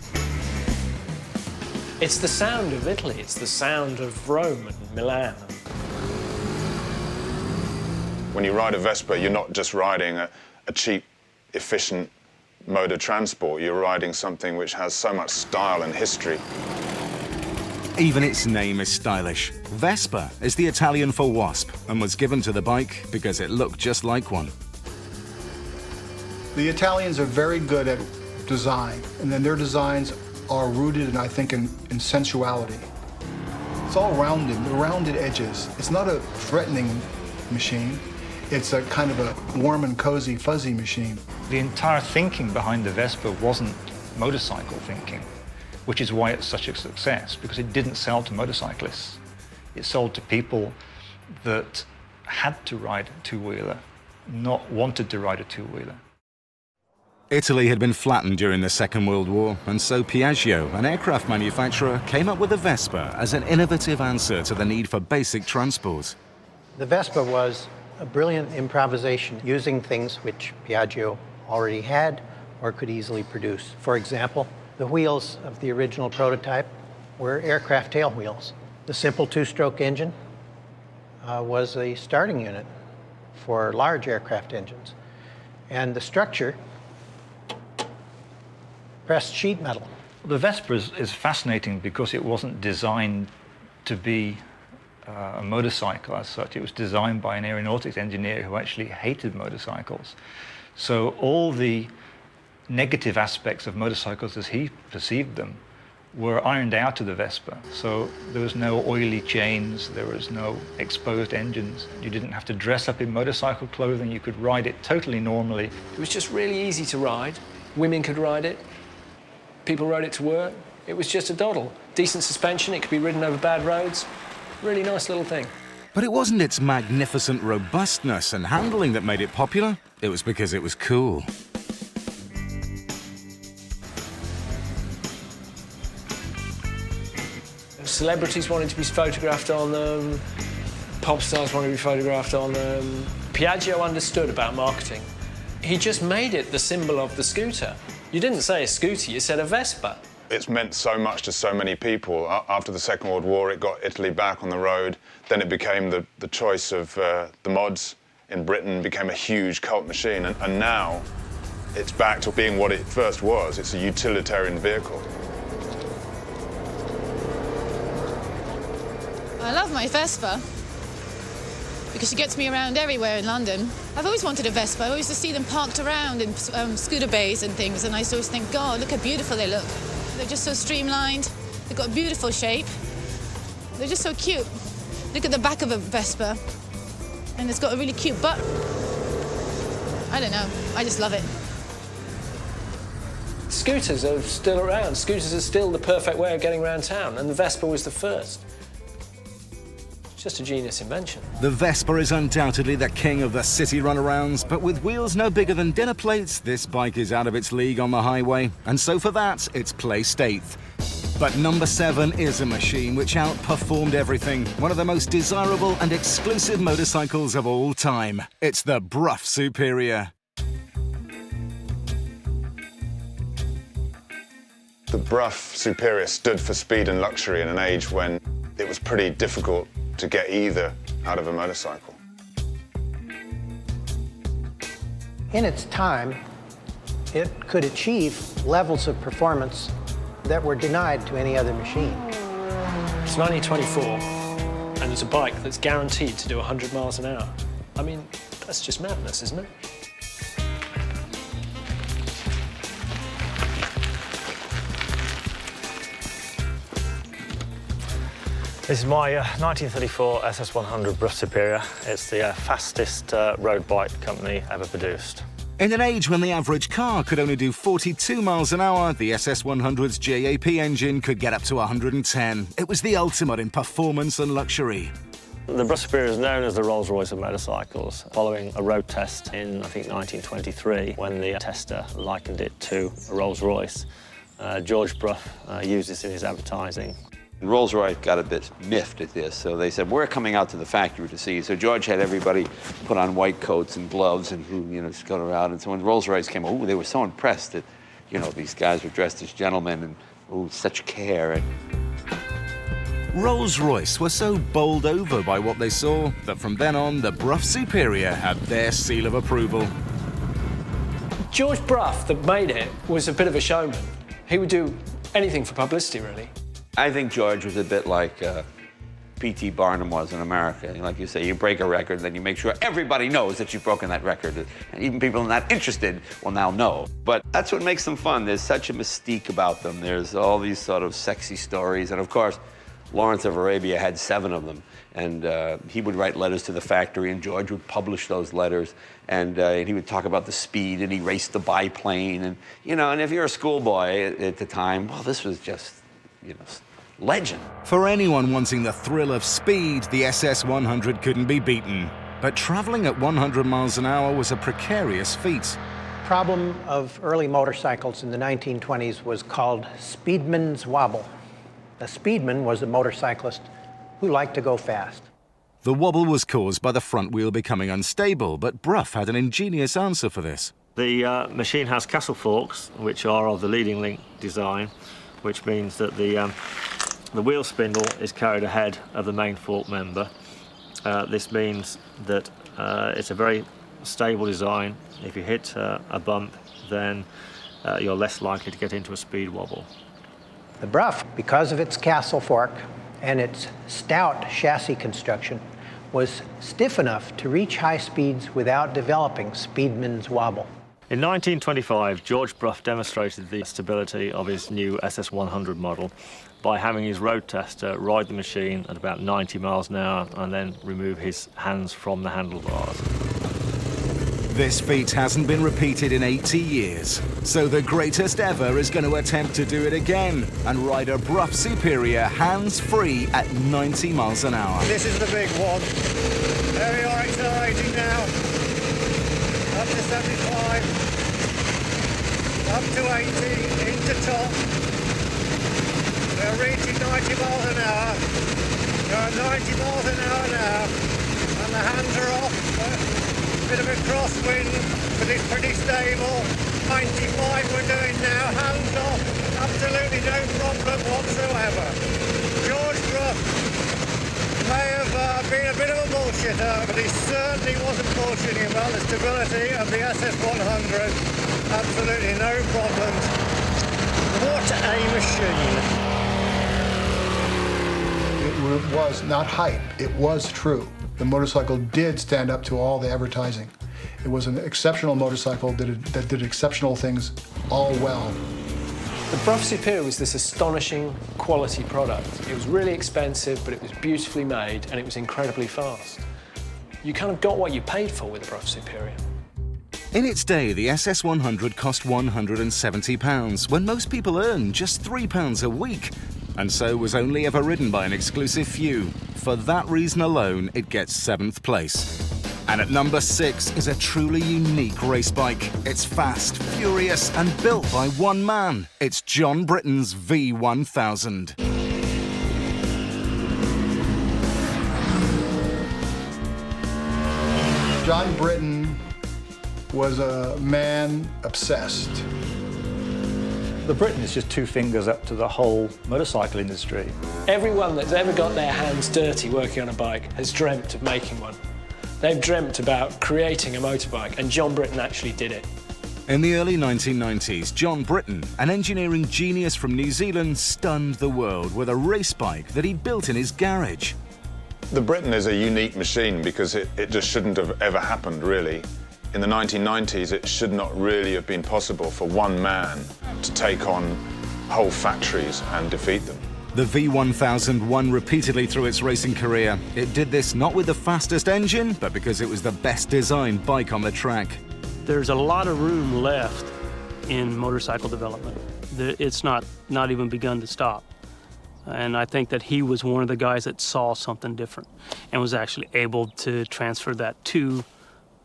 It's the sound of Italy. It's the sound of Rome and Milan. When you ride a Vespa, you're not just riding a cheap, efficient mode of transport. You're riding something which has so much style and history. Even its name is stylish. Vespa is the Italian for wasp and was given to the bike because it looked just like one. The Italians are very good at design, and then their designs are rooted, I think, in sensuality. It's all rounded, the rounded edges. It's not a threatening machine. It's a kind of a warm and cozy, fuzzy machine. The entire thinking behind the Vespa wasn't motorcycle thinking, which is why it's such a success, because it didn't sell to motorcyclists. It sold to people that had to ride a two-wheeler, not wanted to ride a two-wheeler. Italy had been flattened during the Second World War, and so Piaggio, an aircraft manufacturer, came up with the Vespa as an innovative answer to the need for basic transport. The Vespa was a brilliant improvisation using things which Piaggio already had or could easily produce. For example, the wheels of the original prototype were aircraft tail wheels. The simple two-stroke engine was a starting unit for large aircraft engines. And the structure, pressed sheet metal. The Vespa is fascinating because it wasn't designed to be a motorcycle as such. It was designed by an aeronautics engineer who actually hated motorcycles. So all the negative aspects of motorcycles as he perceived them were ironed out of the Vespa. So there was no oily chains, there was no exposed engines. You didn't have to dress up in motorcycle clothing, you could ride it totally normally. It was just really easy to ride. Women could ride it. People rode it to work. It was just a doddle. Decent suspension, it could be ridden over bad roads. Really nice little thing. But it wasn't its magnificent robustness and handling that made it popular. It was because it was cool. Celebrities wanted to be photographed on them. Pop stars wanted to be photographed on them. Piaggio understood about marketing. He just made it the symbol of the scooter. You didn't say a scooter, you said a Vespa. It's meant so much to so many people. After the Second World War, it got Italy back on the road. Then it became the choice of the mods in Britain, became a huge cult machine. And now it's back to being what it first was. It's a utilitarian vehicle. I love my Vespa because she gets me around everywhere in London. I've always wanted a Vespa. I always used to see them parked around in scooter bays and things, and I used to always think, God, look how beautiful they look. They're just so streamlined. They've got a beautiful shape. They're just so cute. Look at the back of a Vespa, and it's got a really cute butt. I don't know. I just love it. Scooters are still around. Scooters are still the perfect way of getting around town, and the Vespa was the first. It's just a genius invention. The Vespa is undoubtedly the king of the city runarounds, but with wheels no bigger than dinner plates, this bike is out of its league on the highway, and so for that, it's placed 8th. But number 7 is a machine which outperformed everything. One of the most desirable and exclusive motorcycles of all time. It's the Brough Superior. The Brough Superior stood for speed and luxury in an age when it was pretty difficult to get either out of a motorcycle. In its time, it could achieve levels of performance that were denied to any other machine. It's 1924, and it's a bike that's guaranteed to do 100 miles an hour. I mean, that's just madness, isn't it? This is my 1934 SS100 Brough Superior. It's the fastest road bike company ever produced. In an age when the average car could only do 42 miles an hour, the SS100's JAP engine could get up to 110. It was the ultimate in performance and luxury. The Bruff Superior is known as the Rolls-Royce of motorcycles, following a road test in, I think, 1923, when the tester likened it to a Rolls-Royce. George Bruff used this in his advertising. Rolls-Royce got a bit miffed at this, so they said, we're coming out to the factory to see. So George had everybody put on white coats and gloves and, just go around. And so when Rolls-Royce came, they were so impressed that, these guys were dressed as gentlemen and, such care. Rolls-Royce were so bowled over by what they saw that from then on, the Bruff Superior had their seal of approval. George Bruff, that made it, was a bit of a showman. He would do anything for publicity, really. I think George was a bit like P.T. Barnum was in America. Like you say, you break a record, then you make sure everybody knows that you've broken that record. And even people not interested will now know. But that's what makes them fun. There's such a mystique about them. There's all these sort of sexy stories. And of course, Lawrence of Arabia had 7 of them. And he would write letters to the factory, and George would publish those letters. And he would talk about the speed, and he raced the biplane. And, and if you're a schoolboy at the time, well, this was just, legend. For anyone wanting the thrill of speed, the SS100 couldn't be beaten. But traveling at 100 miles an hour was a precarious feat. Problem of early motorcycles in the 1920s was called speedman's wobble. A speedman was a motorcyclist who liked to go fast. The wobble was caused by the front wheel becoming unstable, but Bruff had an ingenious answer for this. The machine has castle forks, which are of the leading link design, which means that the wheel spindle is carried ahead of the main fork member. This means that it's a very stable design. If you hit a bump, then you're less likely to get into a speed wobble. The Bruff, because of its castle fork and its stout chassis construction, was stiff enough to reach high speeds without developing speedman's wobble. In 1925, George Bruff demonstrated the stability of his new SS100 model by having his road tester ride the machine at about 90 miles an hour and then remove his hands from the handlebars. This feat hasn't been repeated in 80 years, so the greatest ever is going to attempt to do it again and ride a Bruff Superior hands-free at 90 miles an hour. This is the big one. There we are, accelerating now. Up to 75, up to 80, into top. We're reaching 90 miles an hour. We're at 90 miles an hour now, and the hands are off. Bit of a crosswind, but it's pretty stable. 95 we're doing now, hands off, absolutely no problem whatsoever. George Bruff may have been a bit of a bullshitter, but he certainly wasn't bullshitting about the stability of the SS100. Absolutely no problems. What a machine. It was not hype, it was true. The motorcycle did stand up to all the advertising. It was an exceptional motorcycle that did exceptional things all well. The Bruff Superior was this astonishing quality product. It was really expensive, but it was beautifully made, and it was incredibly fast. You kind of got what you paid for with the Bruff Superior. In its day, the SS100 cost £170, when most people earn just £3 a week, and so was only ever ridden by an exclusive few. For that reason alone, it gets 7th place. And at number 6 is a truly unique race bike. It's fast, furious, and built by one man. It's John Britton's V1000. John Britton was a man obsessed. The Briton is just 2 fingers up to the whole motorcycle industry. Everyone that's ever got their hands dirty working on a bike has dreamt of making one. They've dreamt about creating a motorbike, and John Britton actually did it. In the early 1990s, John Britton, an engineering genius from New Zealand, stunned the world with a race bike that he built in his garage. The Briton is a unique machine because it just shouldn't have ever happened, really. In the 1990s, it should not really have been possible for one man to take on whole factories and defeat them. The V1000 won repeatedly through its racing career. It did this not with the fastest engine, but because it was the best designed bike on the track. There's a lot of room left in motorcycle development. It's not even begun to stop. And I think that he was one of the guys that saw something different and was actually able to transfer that to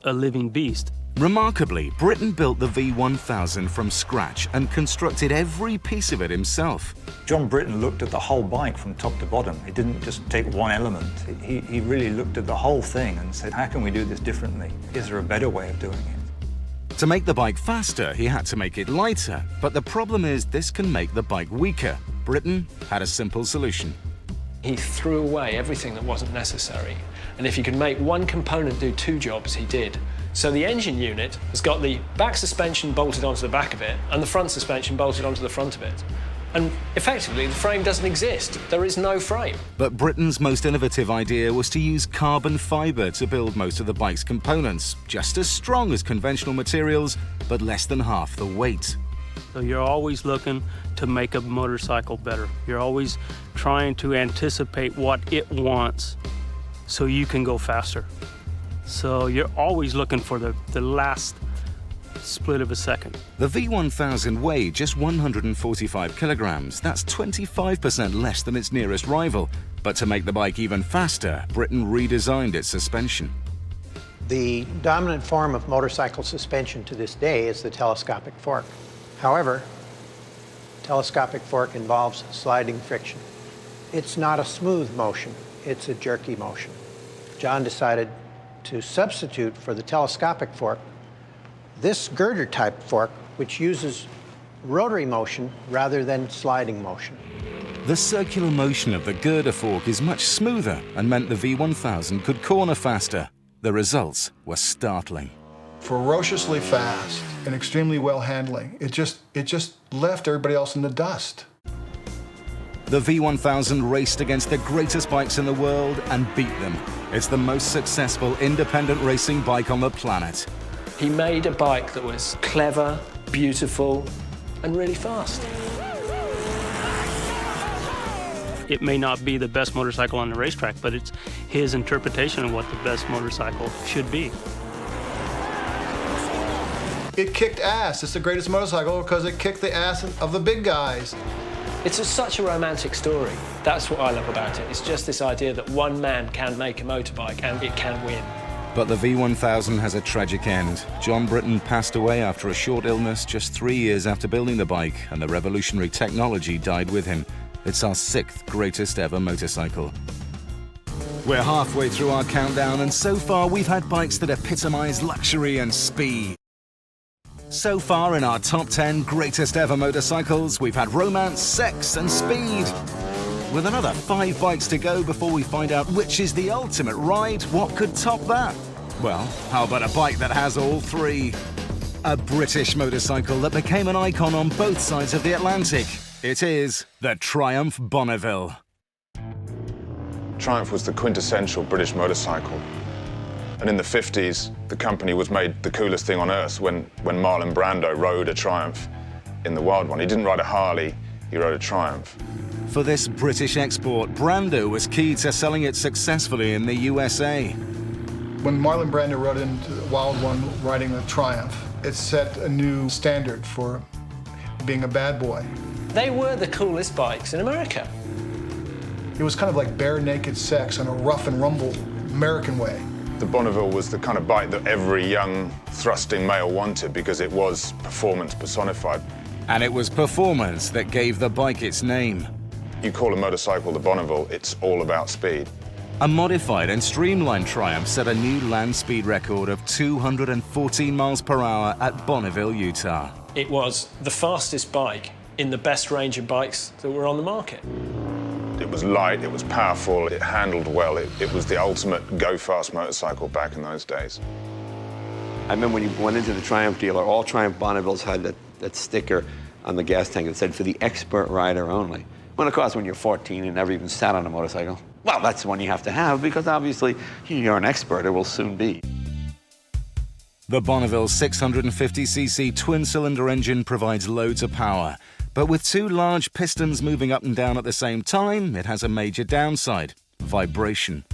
a living beast. Remarkably, Britain built the V1000 from scratch and constructed every piece of it himself. John Britton looked at the whole bike from top to bottom. He didn't just take one element. He really looked at the whole thing and said, how can we do this differently? Is there a better way of doing it? To make the bike faster, he had to make it lighter. But the problem is this can make the bike weaker. Britton had a simple solution. He threw away everything that wasn't necessary. And if he could make one component do two jobs, he did. So the engine unit has got the back suspension bolted onto the back of it and the front suspension bolted onto the front of it. And effectively, the frame doesn't exist. There is no frame. But Britain's most innovative idea was to use carbon fiber to build most of the bike's components, just as strong as conventional materials, but less than half the weight. So you're always looking to make a motorcycle better. You're always trying to anticipate what it wants so you can go faster. So you're always looking for the last split of a second. The V1000 weighed just 145 kilograms. That's 25% less than its nearest rival. But to make the bike even faster, Britain redesigned its suspension. The dominant form of motorcycle suspension to this day is the telescopic fork. However, telescopic fork involves sliding friction. It's not a smooth motion, it's a jerky motion. John decided to substitute for the telescopic fork this girder-type fork, which uses rotary motion rather than sliding motion. The circular motion of the girder fork is much smoother and meant the V1000 could corner faster. The results were startling. Ferociously fast and extremely well handling. It just left everybody else in the dust. The V1000 raced against the greatest bikes in the world and beat them. It's the most successful independent racing bike on the planet. He made a bike that was clever, beautiful, and really fast. It may not be the best motorcycle on the racetrack, but it's his interpretation of what the best motorcycle should be. It kicked ass. It's the greatest motorcycle because it kicked the ass of the big guys. It's such a romantic story. That's what I love about it. It's just this idea that one man can make a motorbike and it can win. But the V1000 has a tragic end. John Britton passed away after a short illness just 3 years after building the bike, and the revolutionary technology died with him. It's our 6th greatest ever motorcycle. We're halfway through our countdown, and so far we've had bikes that epitomize luxury and speed. So far in our top 10 greatest ever motorcycles, we've had romance, sex, and speed. With another 5 bikes to go before we find out which is the ultimate ride, what could top that? Well, how about a bike that has all 3? A British motorcycle that became an icon on both sides of the Atlantic. It is the Triumph Bonneville. Triumph was the quintessential British motorcycle. And in the 50s, the company was made the coolest thing on earth when Marlon Brando rode a Triumph in the Wild One. He didn't ride a Harley, he rode a Triumph. For this British export, Brando was key to selling it successfully in the USA. When Marlon Brando rode into the Wild One riding a Triumph, it set a new standard for being a bad boy. They were the coolest bikes in America. It was kind of like bare naked sex in a rough and rumble American way. The Bonneville was the kind of bike that every young, thrusting male wanted because it was performance personified. And it was performance that gave the bike its name. You call a motorcycle the Bonneville, it's all about speed. A modified and streamlined Triumph set a new land speed record of 214 miles per hour at Bonneville, Utah. It was the fastest bike in the best range of bikes that were on the market. It was light, it was powerful, it handled well. It was the ultimate go-fast motorcycle back in those days. I remember when you went into the Triumph dealer, all Triumph Bonnevilles had that sticker on the gas tank that said, for the expert rider only. Well, of course, when you're 14 and never even sat on a motorcycle, well, that's the one you have to have because obviously you're an expert, or will soon be. The Bonneville 650cc twin-cylinder engine provides loads of power. But with 2 large pistons moving up and down at the same time, it has a major downside: vibration.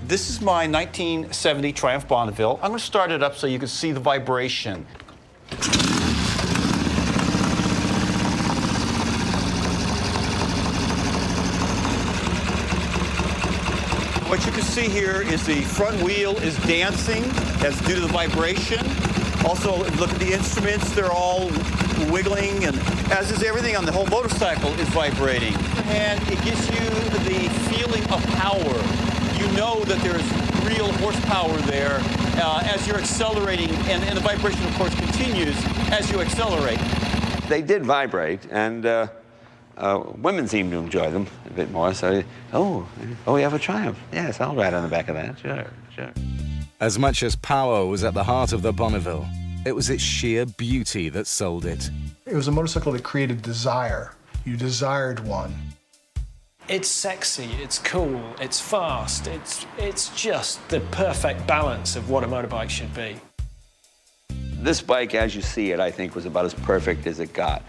This is my 1970 Triumph Bonneville. I'm going to start it up so you can see the vibration. What you can see here is the front wheel is dancing. That's due to the vibration. Also, look at the instruments. They're all wiggling, and as is everything on the whole motorcycle is vibrating. And it gives you the feeling of power. You know that there's real horsepower there as you're accelerating, and the vibration, of course, continues as you accelerate. They did vibrate, and women seem to enjoy them a bit more. So, oh, we have a Triumph. Yes, I'll ride on the back of that. Sure, sure. As much as power was at the heart of the Bonneville, it was its sheer beauty that sold it. It was a motorcycle that created desire. You desired one. It's sexy, it's cool, it's fast, it's just the perfect balance of what a motorbike should be. This bike, as you see it, I think was about as perfect as it got.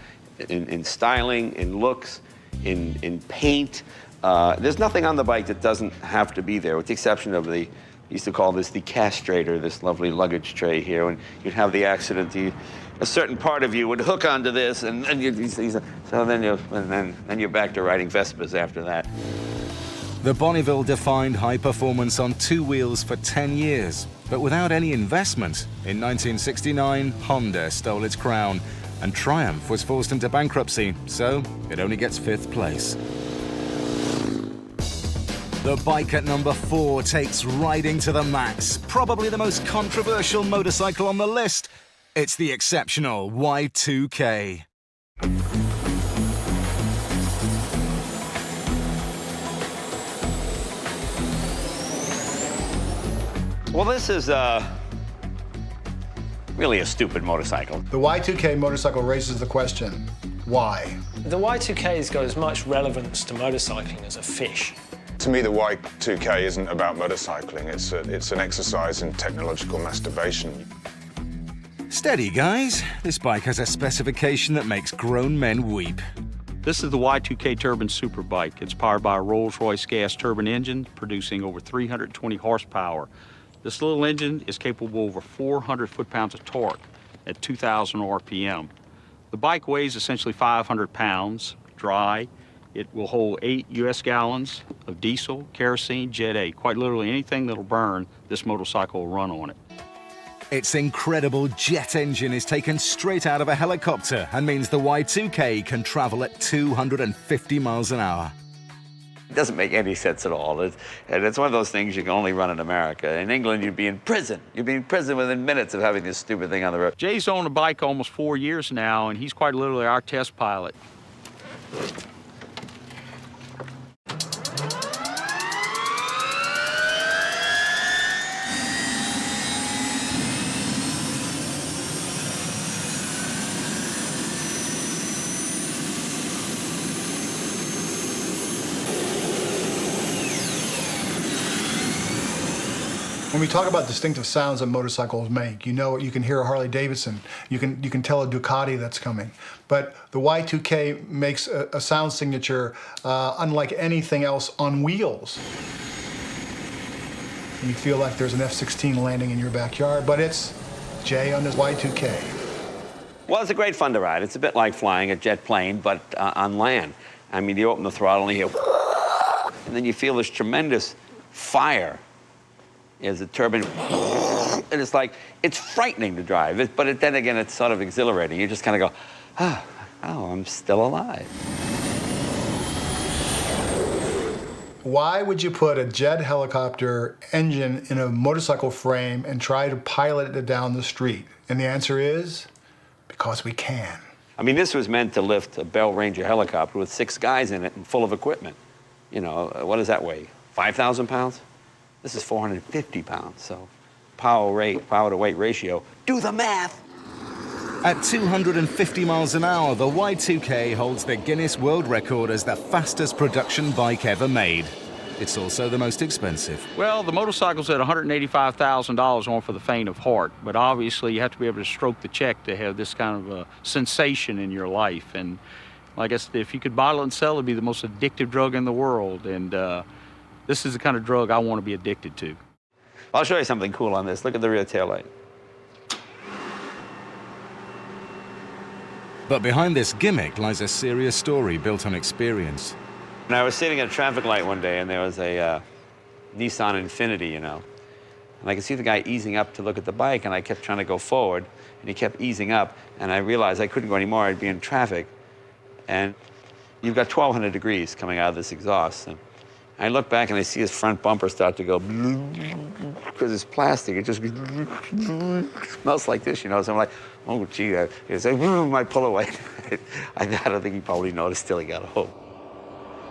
In styling, in looks, in paint. There's nothing on the bike that doesn't have to be there, with the exception of the, used to call this the castrator, this lovely luggage tray here. When you'd have the accident, a certain part of you would hook onto this, and then you're back to riding Vespas after that. The Bonneville defined high performance on two wheels for 10 years, but without any investment. In 1969, Honda stole its crown, and Triumph was forced into bankruptcy, so it only gets 5th place. The bike at number 4 takes riding to the max. Probably the most controversial motorcycle on the list. It's the exceptional Y2K. Well, this is really a stupid motorcycle. The Y2K motorcycle raises the question, why? The Y2K's got as much relevance to motorcycling as a fish. To me, the Y2K isn't about motorcycling. It's an exercise in technological masturbation. Steady, guys. This bike has a specification that makes grown men weep. This is the Y2K Turbine Superbike. It's powered by a Rolls-Royce gas turbine engine, producing over 320 horsepower. This little engine is capable of over 400 foot-pounds of torque at 2,000 RPM. The bike weighs essentially 500 pounds, dry. It will hold 8 U.S. gallons of diesel, kerosene, Jet A. Quite literally anything that'll burn, this motorcycle will run on it. Its incredible jet engine is taken straight out of a helicopter and means the Y2K can travel at 250 miles an hour. It doesn't make any sense at all. And it's one of those things you can only run in America. In England, you'd be in prison. You'd be in prison within minutes of having this stupid thing on the road. Jay's owned a bike almost 4 years now, and he's quite literally our test pilot. When we talk about distinctive sounds that motorcycles make, you know, you can hear a Harley Davidson, you can tell a Ducati that's coming. But the Y2K makes a sound signature unlike anything else on wheels. You feel like there's an F-16 landing in your backyard, but it's Jay on his Y2K. Well, it's a great fun to ride. It's a bit like flying a jet plane, but on land. I mean, you open the throttle and you hear, and then you feel this tremendous fire as the turbine, and it's like, it's frightening to drive, but then again, it's sort of exhilarating. You just kind of go, oh, I'm still alive. Why would you put a jet helicopter engine in a motorcycle frame and try to pilot it down the street? And the answer is, because we can. I mean, this was meant to lift a Bell Ranger helicopter with 6 guys in it and full of equipment. You know, what does that weigh? 5,000 pounds? This is 450 pounds, so power to weight ratio. Do the math! At 250 miles an hour, the Y2K holds the Guinness World Record as the fastest production bike ever made. It's also the most expensive. Well, the motorcycle's at $185,000 on for the faint of heart, but obviously you have to be able to stroke the check to have this kind of a sensation in your life. And like I said, if you could bottle and sell, it'd be the most addictive drug in the world. And This is the kind of drug I want to be addicted to. I'll show you something cool on this. Look at the rear taillight. But behind this gimmick lies a serious story built on experience. And I was sitting at a traffic light one day, and there was a Nissan Infiniti, you know. And I could see the guy easing up to look at the bike, and I kept trying to go forward, and he kept easing up, and I realized I couldn't go anymore. I'd be in traffic. And you've got 1,200 degrees coming out of this exhaust. And I look back, and I see his front bumper start to go, because it's plastic. It just smells like this, you know. So I'm like, oh, gee, it's like, my pull away. I don't think he probably noticed till he got home.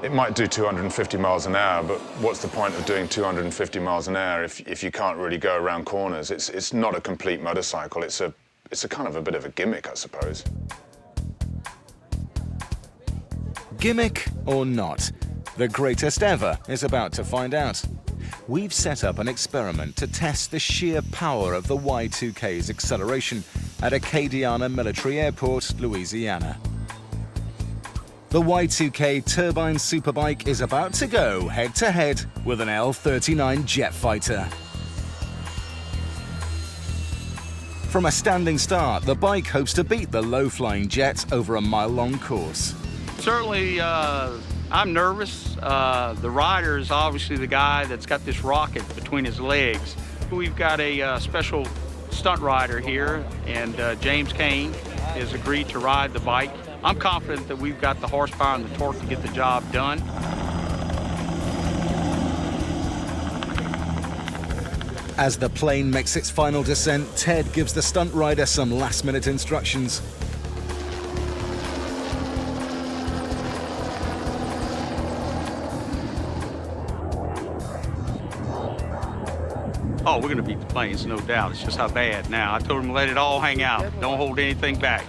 It might do 250 miles an hour, but what's the point of doing 250 miles an hour if you can't really go around corners? It's not a complete motorcycle. It's a kind of a bit of a gimmick, I suppose. Gimmick or not, the greatest ever is about to find out. We've set up an experiment to test the sheer power of the Y2K's acceleration at Acadiana Military Airport, Louisiana. The Y2K turbine superbike is about to go head-to-head with an L-39 jet fighter. From a standing start, the bike hopes to beat the low-flying jet over a mile-long course. Certainly, I'm nervous. The rider is obviously the guy that's got this rocket between his legs. We've got a special stunt rider here, and James Kane has agreed to ride the bike. I'm confident that we've got the horsepower and the torque to get the job done. As the plane makes its final descent, Ted gives the stunt rider some last-minute instructions. Oh, we're going to beat the planes, no doubt. It's just how bad now. I told him to let it all hang out. Don't hold anything back.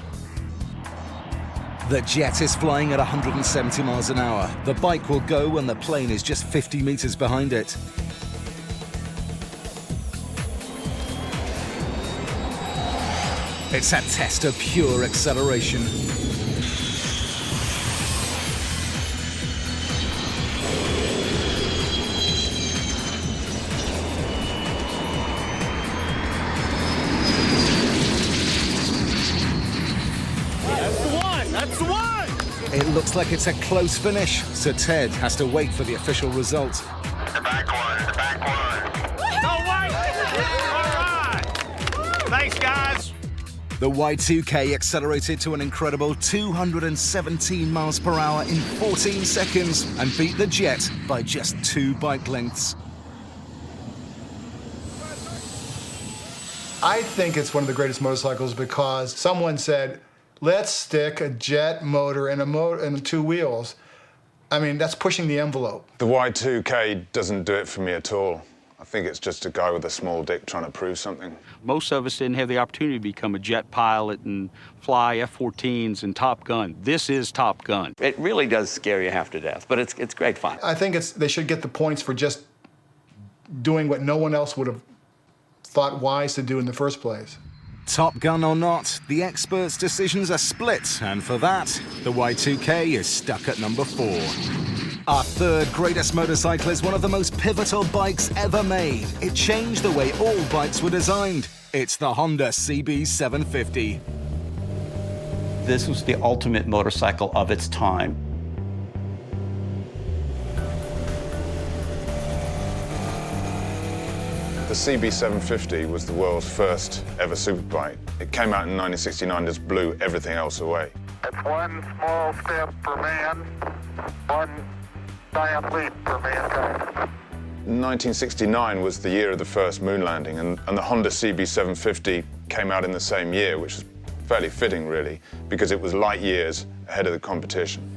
The jet is flying at 170 miles an hour. The bike will go when the plane is just 50 meters behind it. It's a test of pure acceleration. It looks like it's a close finish, so Ted has to wait for the official result. The back one. No way! All right! Thanks, guys. The Y2K accelerated to an incredible 217 miles per hour in 14 seconds and beat the jet by just 2 bike lengths. I think it's one of the greatest motorcycles because someone said, let's stick a jet motor and 2 wheels. I mean, that's pushing the envelope. The Y2K doesn't do it for me at all. I think it's just a guy with a small dick trying to prove something. Most of us didn't have the opportunity to become a jet pilot and fly F-14s and Top Gun. This is Top Gun. It really does scare you half to death, but it's great fun. I think they should get the points for just doing what no one else would have thought wise to do in the first place. Top Gun or not, the experts' decisions are split, and for that, the Y2K is stuck at number 4. Our third greatest motorcycle is one of the most pivotal bikes ever made. It changed the way all bikes were designed. It's the Honda CB750. This was the ultimate motorcycle of its time. The CB750 was the world's first ever superbike. It came out in 1969 and just blew everything else away. It's one small step for man, one giant leap for mankind. 1969 was the year of the first moon landing, and the Honda CB750 came out in the same year, which was fairly fitting, really, because it was light years ahead of the competition.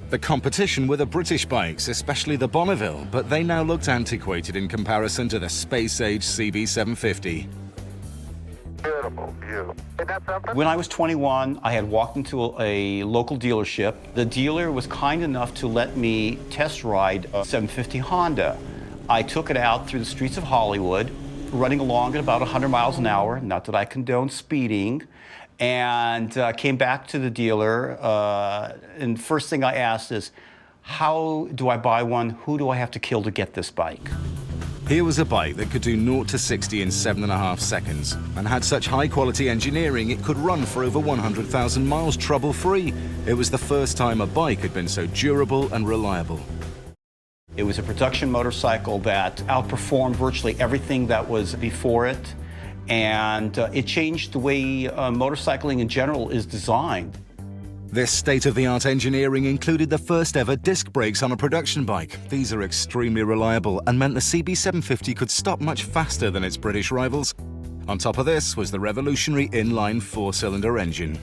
The competition were the British bikes, especially the Bonneville, but they now looked antiquated in comparison to the space-age CB750. Beautiful view. Isn't that something? When I was 21, I had walked into a local dealership. The dealer was kind enough to let me test ride a 750 Honda. I took it out through the streets of Hollywood, running along at about 100 miles an hour, not that I condone speeding, and came back to the dealer, and first thing I asked is, how do I buy one? Who do I have to kill to get this bike? Here was a bike that could do 0 to 60 in 7.5 seconds and had such high-quality engineering it could run for over 100,000 miles trouble-free. It was the first time a bike had been so durable and reliable. It was a production motorcycle that outperformed virtually everything that was before it, and it changed the way motorcycling in general is designed. This state-of-the-art engineering included the first ever disc brakes on a production bike. These are extremely reliable and meant the CB750 could stop much faster than its British rivals. On top of this was the revolutionary inline 4-cylinder engine.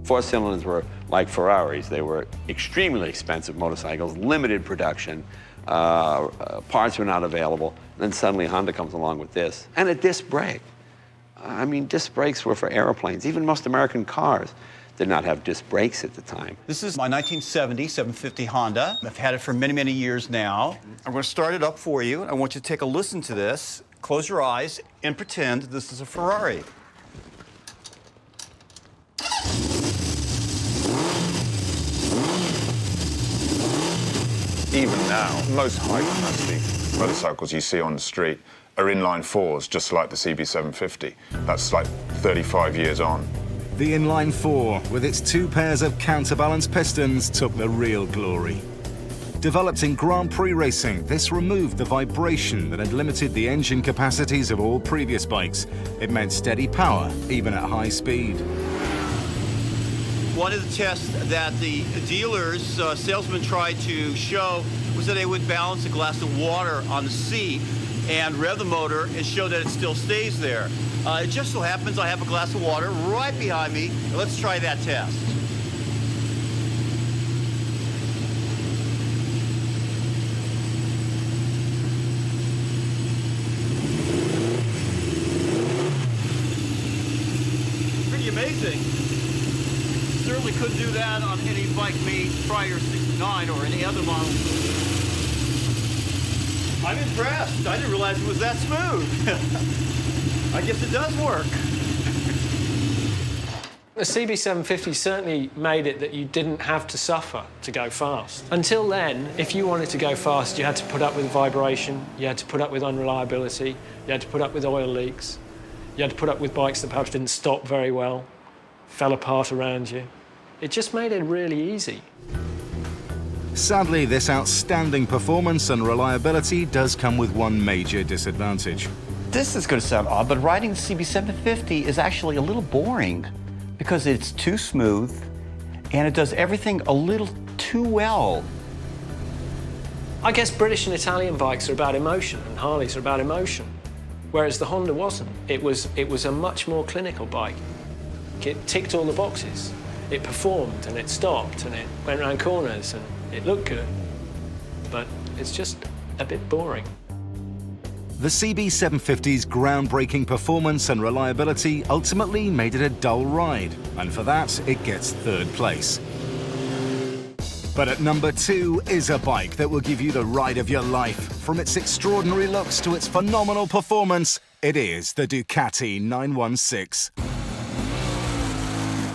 4 cylinders were like Ferraris. They were extremely expensive motorcycles, limited production, parts were not available. Then suddenly Honda comes along with this, and a disc brake. I mean, disc brakes were for airplanes. Even most American cars did not have disc brakes at the time. This is my 1970 750 Honda. I've had it for many, many years now. I'm going to start it up for you. I want you to take a listen to this. Close your eyes and pretend this is a Ferrari. Even now, most high-capacity motorcycles you see on the street are inline 4s, just like the CB750. That's like 35 years on. The inline 4, with its 2 pairs of counterbalance pistons, took the real glory. Developed in Grand Prix racing, this removed the vibration that had limited the engine capacities of all previous bikes. It meant steady power, even at high speed. One of the tests that the dealers, salesmen tried to show was that they would balance a glass of water on the seat and rev the motor and show that it still stays there. It just so happens I have a glass of water right behind me. Let's try that test. Pretty amazing. Certainly couldn't do that on any bike made prior to '69 or any other model. I'm impressed. I didn't realize it was that smooth. I guess it does work. The CB750 certainly made it that you didn't have to suffer to go fast. Until then, if you wanted to go fast, you had to put up with vibration, you had to put up with unreliability, you had to put up with oil leaks, you had to put up with bikes that perhaps didn't stop very well, fell apart around you. It just made it really easy. Sadly, this outstanding performance and reliability does come with one major disadvantage. This is going to sound odd, but riding the CB750 is actually a little boring because it's too smooth and it does everything a little too well. I guess British and Italian bikes are about emotion and Harleys are about emotion, whereas the Honda wasn't. It was a much more clinical bike. It ticked all the boxes. It performed and it stopped and it went around corners and it looked good, but it's just a bit boring. The CB750's groundbreaking performance and reliability ultimately made it a dull ride, and for that, it gets 3rd place. But at number 2 is a bike that will give you the ride of your life. From its extraordinary looks to its phenomenal performance, it is the Ducati 916.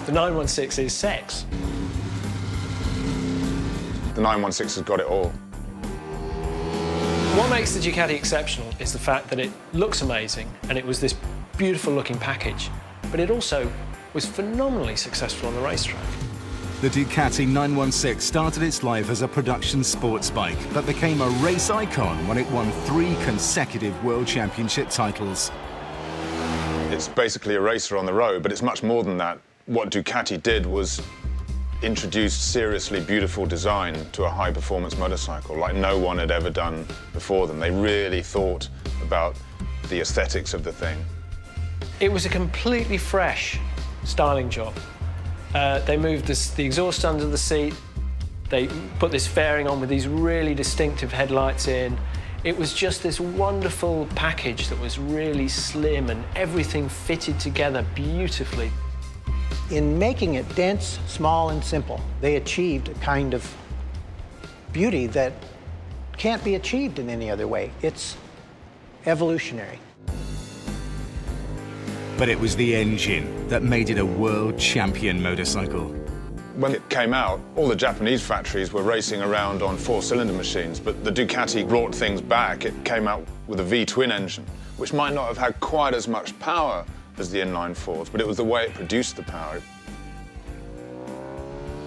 The 916 is sex. The 916 has got it all. What makes the Ducati exceptional is the fact that it looks amazing and it was this beautiful looking package, but it also was phenomenally successful on the racetrack. The Ducati 916 started its life as a production sports bike, but became a race icon when it won 3 consecutive World Championship titles. It's basically a racer on the road, but it's much more than that. What Ducati did was introduce seriously beautiful design to a high-performance motorcycle like no one had ever done before them. They really thought about the aesthetics of the thing. It was a completely fresh styling job. They moved the exhaust under the seat. They put this fairing on with these really distinctive headlights in. It was just this wonderful package that was really slim and everything fitted together beautifully. In making it dense, small, and simple, they achieved a kind of beauty that can't be achieved in any other way. It's evolutionary. But it was the engine that made it a world champion motorcycle. When it came out, all the Japanese factories were racing around on 4-cylinder machines, but the Ducati brought things back. It came out with a V-twin engine, which might not have had quite as much power as the inline fours, but it was the way it produced the power.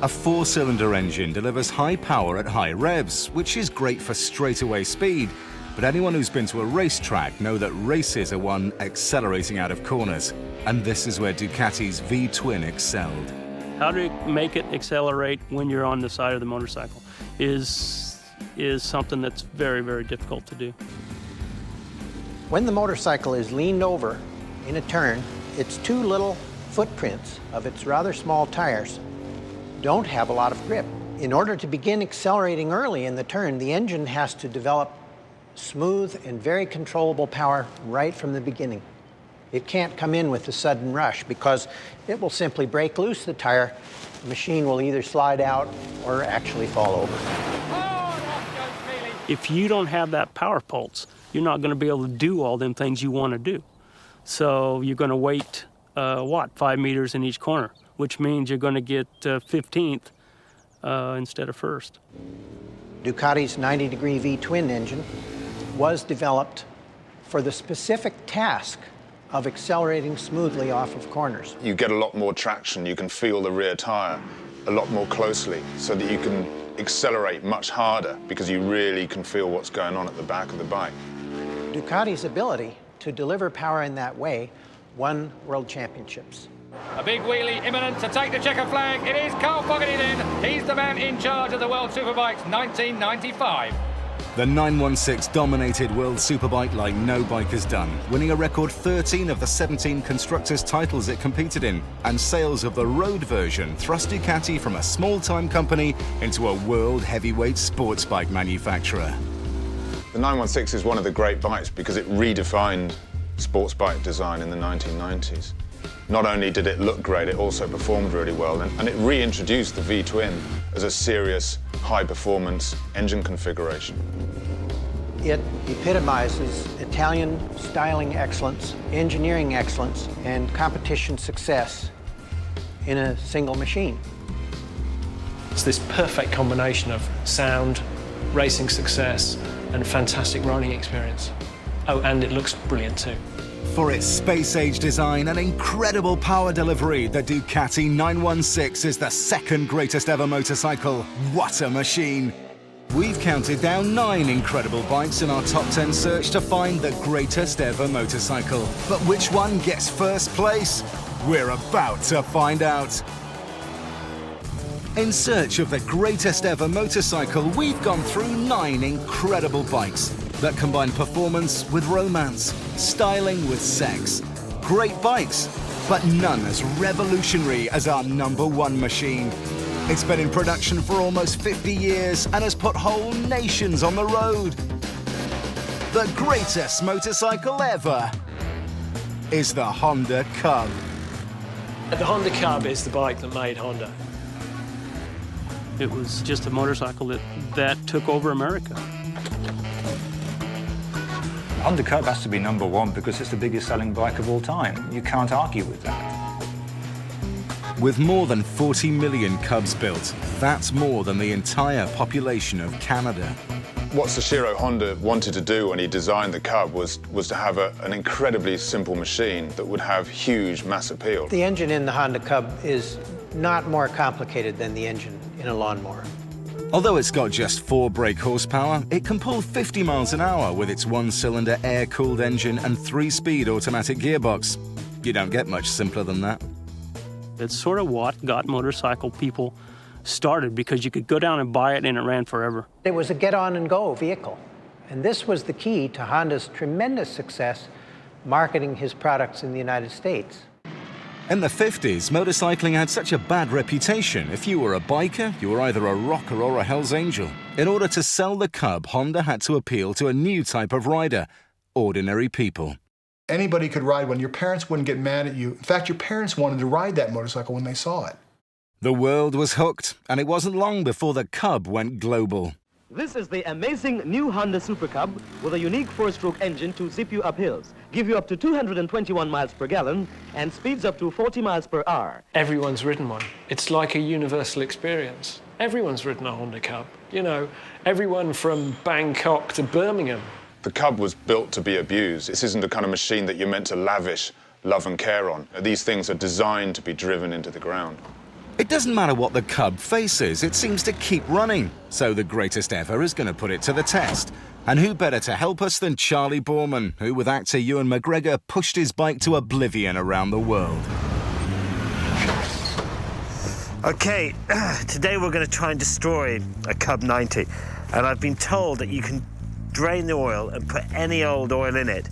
A 4-cylinder engine delivers high power at high revs, which is great for straightaway speed. But anyone who's been to a racetrack know that races are won accelerating out of corners. And this is where Ducati's V-twin excelled. How to make it accelerate when you're on the side of the motorcycle is something that's very, very difficult to do. When the motorcycle is leaned over in a turn, its two little footprints of its rather small tires don't have a lot of grip. In order to begin accelerating early in the turn, the engine has to develop smooth and very controllable power right from the beginning. It can't come in with a sudden rush because it will simply break loose the tire. The machine will either slide out or actually fall over. If you don't have that power pulse, you're not going to be able to do all them things you want to do. So you're going to wait, 5 meters in each corner, which means you're going to get 15th instead of first. Ducati's 90-degree V-twin engine was developed for the specific task of accelerating smoothly off of corners. You get a lot more traction. You can feel the rear tire a lot more closely so that you can accelerate much harder because you really can feel what's going on at the back of the bike. Ducati's ability to deliver power in that way won world championships. A big wheelie imminent to take the checker flag. It is Carl Fogarty then. He's the man in charge of the World Superbikes 1995. The 916 dominated World Superbike like no bike has done, winning a record 13 of the 17 constructors' titles it competed in, and sales of the road version thrust Ducati from a small-time company into a world heavyweight sports bike manufacturer. The 916 is one of the great bikes because it redefined sports bike design in the 1990s. Not only did it look great, it also performed really well, and it reintroduced the V-twin as a serious, high-performance engine configuration. It epitomizes Italian styling excellence, engineering excellence, and competition success in a single machine. It's this perfect combination of sound, racing success, and fantastic riding experience. Oh, and it looks brilliant too. For its space-age design and incredible power delivery, the Ducati 916 is the second greatest ever motorcycle. What a machine! We've counted down 9 incredible bikes in our top 10 search to find the greatest ever motorcycle. But which one gets first place? We're about to find out. In search of the greatest ever motorcycle, we've gone through 9 incredible bikes that combine performance with romance, styling with sex. Great bikes, but none as revolutionary as our #1 machine. It's been in production for almost 50 years and has put whole nations on the road. The greatest motorcycle ever is the Honda Cub. The Honda Cub is the bike that made Honda. It was just a motorcycle that took over America. Honda Cub has to be #1 because it's the biggest selling bike of all time. You can't argue with that. With more than 40 million Cubs built, that's more than the entire population of Canada. What Soichiro Honda wanted to do when he designed the Cub was to have an incredibly simple machine that would have huge mass appeal. The engine in the Honda Cub is not more complicated than the engine in a lawnmower. Although it's got just 4 brake horsepower, it can pull 50 miles an hour with its 1-cylinder air-cooled engine and 3-speed automatic gearbox. You don't get much simpler than that. It's sort of what got motorcycle people started, because you could go down and buy it and it ran forever. It was a get-on-and-go vehicle, and this was the key to Honda's tremendous success marketing his products in the United States. In the 50s, motorcycling had such a bad reputation. If you were a biker, you were either a rocker or a Hell's Angel. In order to sell the Cub, Honda had to appeal to a new type of rider, ordinary people. Anybody could ride one. Your parents wouldn't get mad at you. In fact, your parents wanted to ride that motorcycle when they saw it. The world was hooked, and it wasn't long before the Cub went global. This is the amazing new Honda Super Cub with a unique four-stroke engine to zip you up hills, give you up to 221 miles per gallon, and speeds up to 40 miles per hour. Everyone's ridden one. It's like a universal experience. Everyone's ridden a Honda Cub. You know, everyone from Bangkok to Birmingham. The Cub was built to be abused. This isn't the kind of machine that you're meant to lavish love and care on. These things are designed to be driven into the ground. It doesn't matter what the Cub faces, it seems to keep running. So the greatest ever is going to put it to the test. And who better to help us than Charlie Borman, who with actor Ewan McGregor pushed his bike to oblivion around the world. Okay, today we're going to try and destroy a Cub 90. And I've been told that you can drain the oil and put any old oil in it.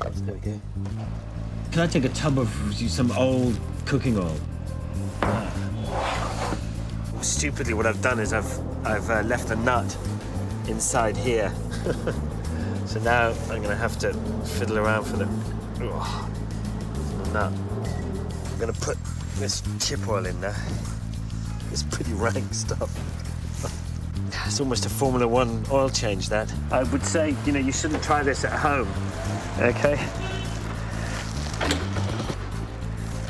There we go. Can I take a tub of some old cooking oil? Stupidly, what I've done is I've left a nut inside here. So now I'm going to have to fiddle around for the nut. I'm going to put this chip oil in there. It's pretty rank stuff. It's almost a Formula One oil change, that. I would say, you know, you shouldn't try this at home, okay?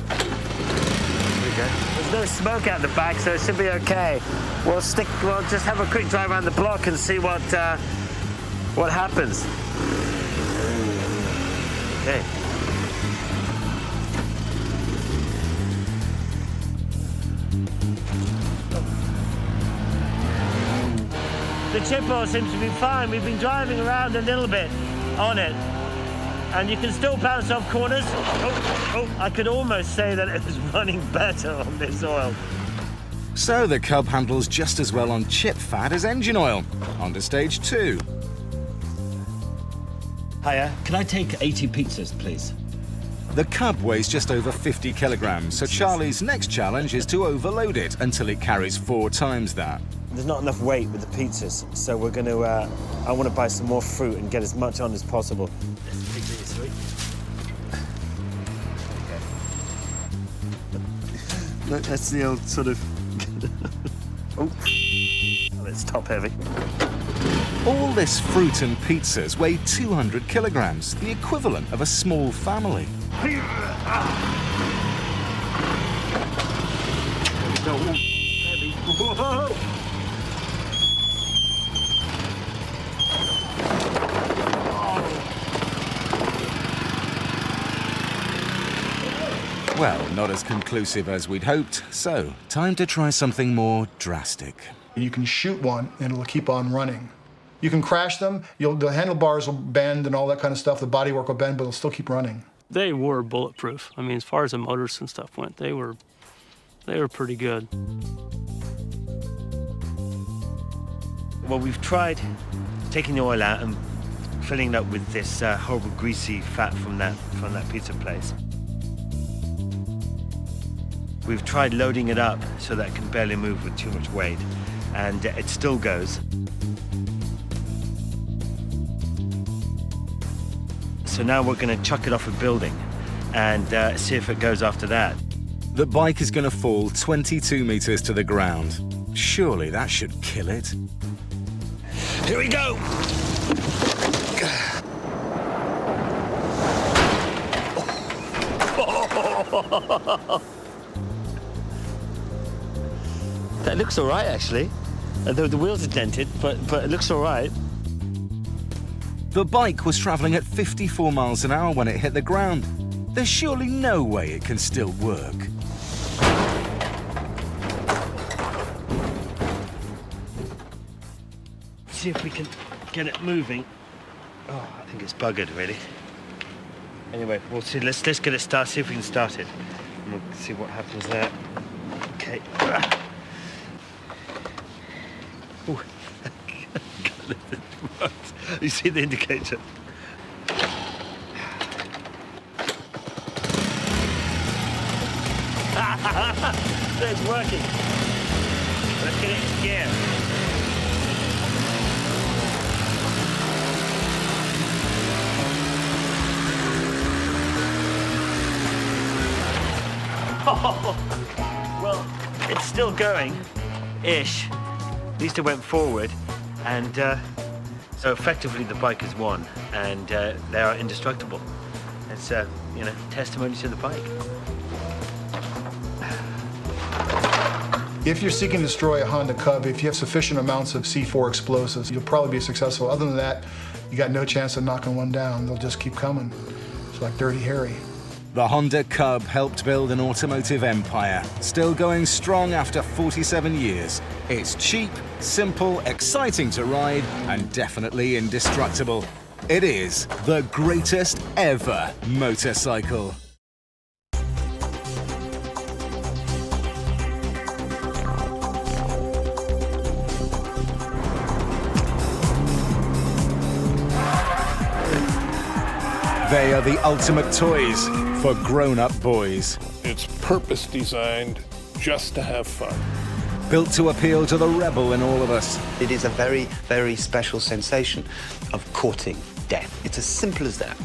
There we go. There's no smoke out the back, so it should be okay. We'll just have a quick drive around the block and see what happens. Okay. The chip oil seems to be fine. We've been driving around a little bit on it, and you can still bounce off corners. I could almost say that it was running better on this oil. So the Cub handles just as well on chip fat as engine oil. On to stage 2. Hiya, can I take 80 pizzas, please? The Cub weighs just over 50 kilograms, so Charlie's next challenge is to overload it until it carries 4 times that. There's not enough weight with the pizzas, so we're going to, I want to buy some more fruit and get as much on as possible. That's sweet. Look, that's the old sort of... Oh, it's top heavy. All this fruit and pizzas weigh 200 kilograms, the equivalent of a small family. Whoa. Well, not as conclusive as we'd hoped, so time to try something more drastic. You can shoot one and it'll keep on running. You can crash them, the handlebars will bend and all that kind of stuff, the bodywork will bend, but it'll still keep running. They were bulletproof. I mean, as far as the motors and stuff went, they were pretty good. Well, we've tried taking the oil out and filling it up with this horrible greasy fat from that pizza place. We've tried loading it up so that it can barely move with too much weight, and it still goes. So now we're going to chuck it off a building and see if it goes after that. The bike is going to fall 22 meters to the ground. Surely that should kill it. Here we go! That looks all right, actually. The wheels are dented, but it looks all right. The bike was traveling at 54 miles an hour when it hit the ground. There's surely no way it can still work. See if we can get it moving. Oh, I think it's buggered, really. Anyway, we'll see. Let's get it started, see if we can start it. And we'll see what happens there. Okay. Ooh. You see the indicator? It's working. Let's get it in gear. Well, it's still going, ish. At least it went forward. And so effectively the bike has won, and they are indestructible. It's you know, testimony to the bike. If you're seeking to destroy a Honda Cub, if you have sufficient amounts of C4 explosives, you'll probably be successful. Other than that, you got no chance of knocking one down. They'll just keep coming. It's like Dirty Harry. The Honda Cub helped build an automotive empire, still going strong after 47 years. It's cheap, simple, exciting to ride, and definitely indestructible. It is the greatest ever motorcycle. They are the ultimate toys for grown-up boys. It's purpose designed just to have fun. Built to appeal to the rebel in all of us. It is a very, very special sensation of courting death. It's as simple as that.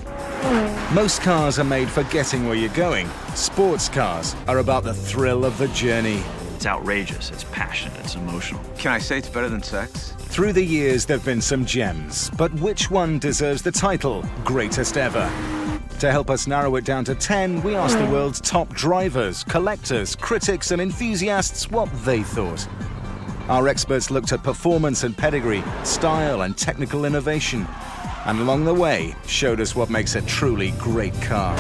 Most cars are made for getting where you're going. Sports cars are about the thrill of the journey. It's outrageous, it's passionate, it's emotional. Can I say it's better than sex? Through the years, there've been some gems, but which one deserves the title, greatest ever? To help us narrow it down to 10, we asked the world's top drivers, collectors, critics, and enthusiasts what they thought. Our experts looked at performance and pedigree, style and technical innovation, and along the way, showed us what makes a truly great car.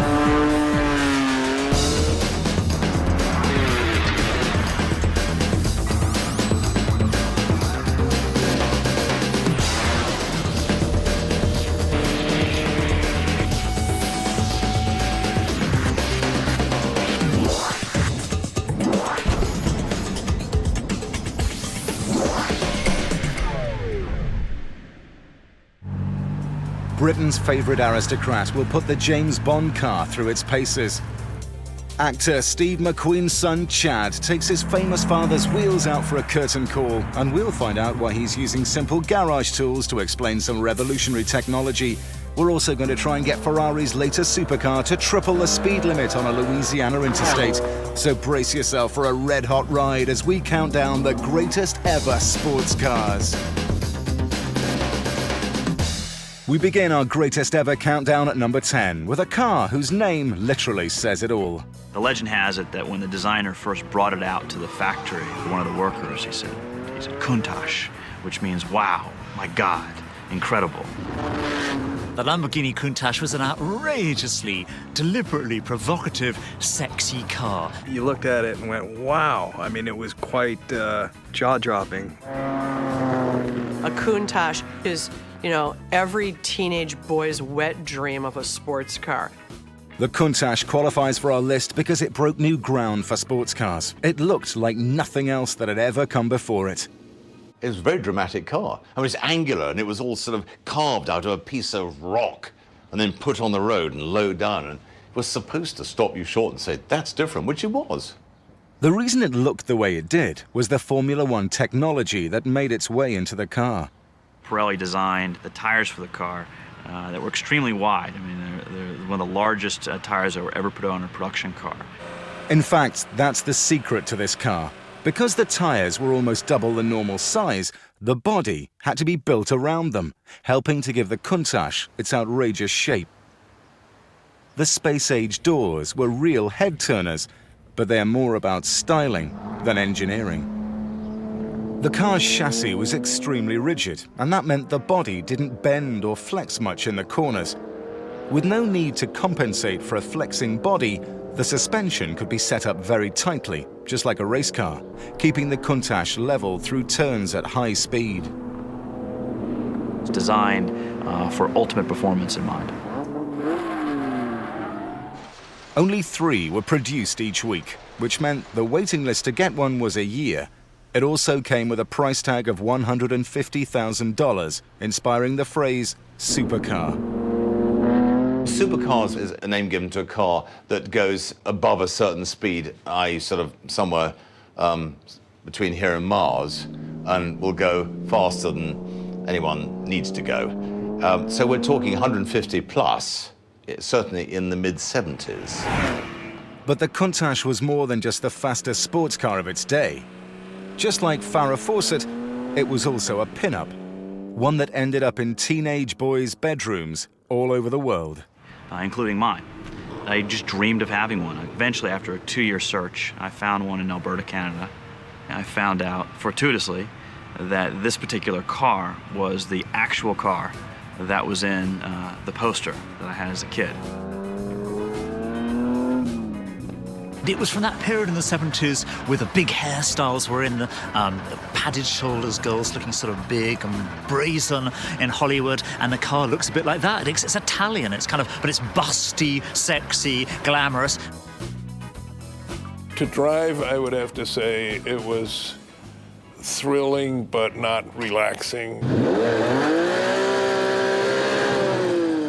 Britain's favourite aristocrat will put the James Bond car through its paces. Actor Steve McQueen's son Chad takes his famous father's wheels out for a curtain call, and we'll find out why he's using simple garage tools to explain some revolutionary technology. We're also going to try and get Ferrari's latest supercar to triple the speed limit on a Louisiana interstate. So brace yourself for a red-hot ride as we count down the greatest ever sports cars. We begin our greatest ever countdown at number 10 with a car whose name literally says it all. The legend has it that when the designer first brought it out to the factory, one of the workers, he said, Countach, which means, wow, my God, incredible. The Lamborghini Countach was an outrageously, deliberately provocative, sexy car. You looked at it and went, wow. I mean, it was quite jaw-dropping. A Countach is, you know, every teenage boy's wet dream of a sports car. The Countach qualifies for our list because it broke new ground for sports cars. It looked like nothing else that had ever come before it. It was a very dramatic car. I mean, it's angular, and it was all sort of carved out of a piece of rock and then put on the road and lowered down, and it was supposed to stop you short and say, that's different, which it was. The reason it looked the way it did was the Formula One technology that made its way into the car. Pirelli designed the tires for the car that were extremely wide. I mean, they're one of the largest tires that were ever put on a production car. In fact, that's the secret to this car. Because the tires were almost double the normal size, the body had to be built around them, helping to give the Countach its outrageous shape. The space-age doors were real head-turners, but they're more about styling than engineering. The car's chassis was extremely rigid, and that meant the body didn't bend or flex much in the corners. With no need to compensate for a flexing body, the suspension could be set up very tightly, just like a race car, keeping the Countach level through turns at high speed. It's designed for ultimate performance in mind. Only 3 were produced each week, which meant the waiting list to get one was a year. It also came with a price tag of $150,000, inspiring the phrase supercar. Supercars is a name given to a car that goes above a certain speed, i.e. sort of somewhere between here and Mars, and will go faster than anyone needs to go. So we're talking 150 plus, certainly in the mid-70s. But the Countach was more than just the fastest sports car of its day. Just like Farrah Fawcett, it was also a pin-up. one that ended up in teenage boys' bedrooms all over the world. Including mine. I just dreamed of having one. Eventually, after a 2-year search, I found one in Alberta, Canada. I found out, fortuitously, that this particular car was the actual car that was in the poster that I had as a kid. It was from that period in the 70s where the big hairstyles were in, the padded shoulders, girls looking sort of big and brazen in Hollywood, and the car looks a bit like that. It's Italian, it's kind of, but it's busty, sexy, glamorous. To drive, I would have to say it was thrilling but not relaxing.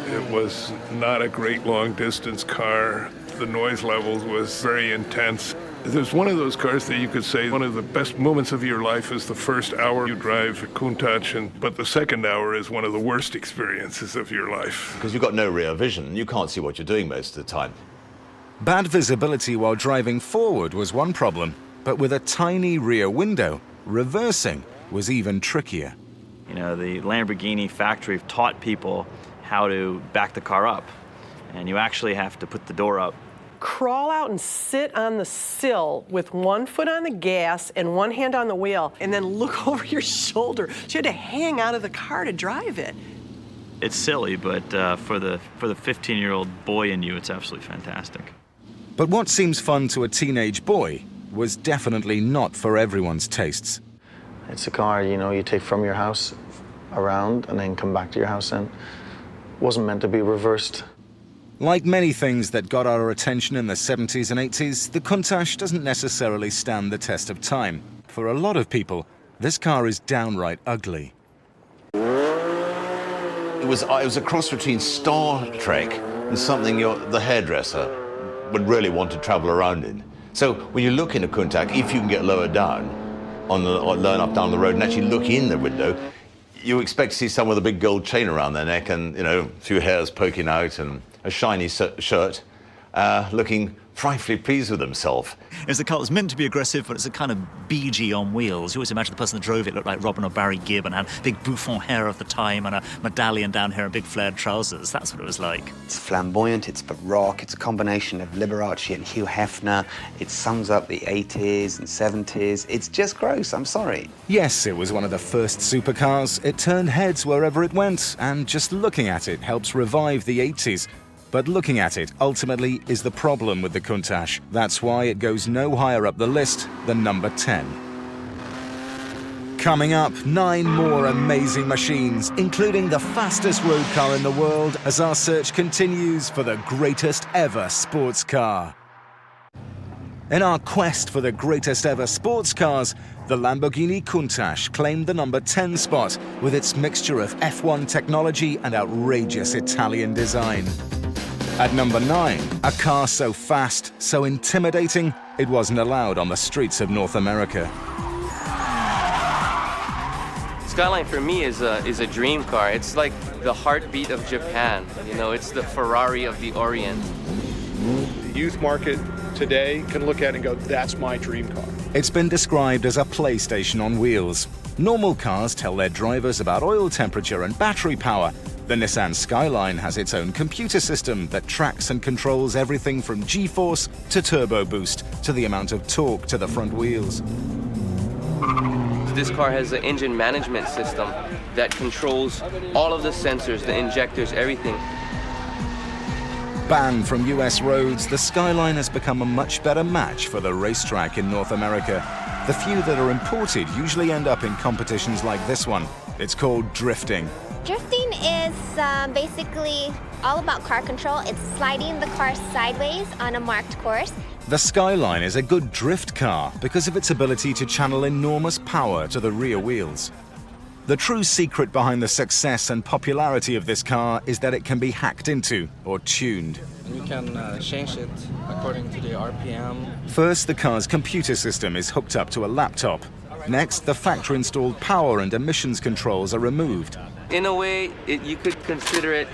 It was not a great long-distance car. The noise levels was very intense. There's one of those cars that you could say one of the best moments of your life is the first hour you drive a Countach, but the second hour is one of the worst experiences of your life. Because you've got no rear vision, you can't see what you're doing most of the time. Bad visibility while driving forward was one problem, but with a tiny rear window, reversing was even trickier. You know, the Lamborghini factory taught people how to back the car up, and you actually have to put the door up. Crawl out and sit on the sill with one foot on the gas and one hand on the wheel, and then look over your shoulder. So you had to hang out of the car to drive it. It's silly, but for the 15-year-old boy in you, it's absolutely fantastic. But what seems fun to a teenage boy was definitely not for everyone's tastes. It's a car, you know, you take from your house around and then come back to your house, and it wasn't meant to be reversed. Like many things that got our attention in the 70s and 80s, the Countach doesn't necessarily stand the test of time. For a lot of people, this car is downright ugly. It was a cross between Star Trek and something the hairdresser would really want to travel around in. So when you look in a Countach, if you can get lower down, low enough down the road and actually look in the window, you expect to see someone with a big gold chain around their neck and, you know, a few hairs poking out and a shiny shirt, looking frightfully pleased with himself. It's a car that's meant to be aggressive, but it's a kind of BG on wheels. You always imagine the person that drove it looked like Robin or Barry Gibb and had big bouffant hair of the time and a medallion down here and big flared trousers. That's what it was like. It's flamboyant, it's baroque, it's a combination of Liberace and Hugh Hefner. It sums up the 80s and 70s. It's just gross, I'm sorry. Yes, it was one of the first supercars. It turned heads wherever it went, and just looking at it helps revive the 80s. But looking at it ultimately is the problem with the Countach. That's why it goes no higher up the list than number 10. Coming up, 9 more amazing machines, including the fastest road car in the world, as our search continues for the greatest ever sports car. In our quest for the greatest ever sports cars, the Lamborghini Countach claimed the number 10 spot with its mixture of F1 technology and outrageous Italian design. At number 9, a car so fast, so intimidating, it wasn't allowed on the streets of North America. Skyline for me is a dream car. It's like the heartbeat of Japan. You know, it's the Ferrari of the Orient. The youth market today can look at it and go, that's my dream car. It's been described as a PlayStation on wheels. Normal cars tell their drivers about oil temperature and battery power. The Nissan Skyline has its own computer system that tracks and controls everything from G-force to turbo boost to the amount of torque to the front wheels. This car has an engine management system that controls all of the sensors, the injectors, everything. Banned from US roads, the Skyline has become a much better match for the racetrack in North America. The few that are imported usually end up in competitions like this one. It's called drifting. Drifting is basically all about car control. It's sliding the car sideways on a marked course. The Skyline is a good drift car because of its ability to channel enormous power to the rear wheels. The true secret behind the success and popularity of this car is that it can be hacked into or tuned. You can change it according to the RPM. First, the car's computer system is hooked up to a laptop. Next, the factory-installed power and emissions controls are removed. In a way, you could consider it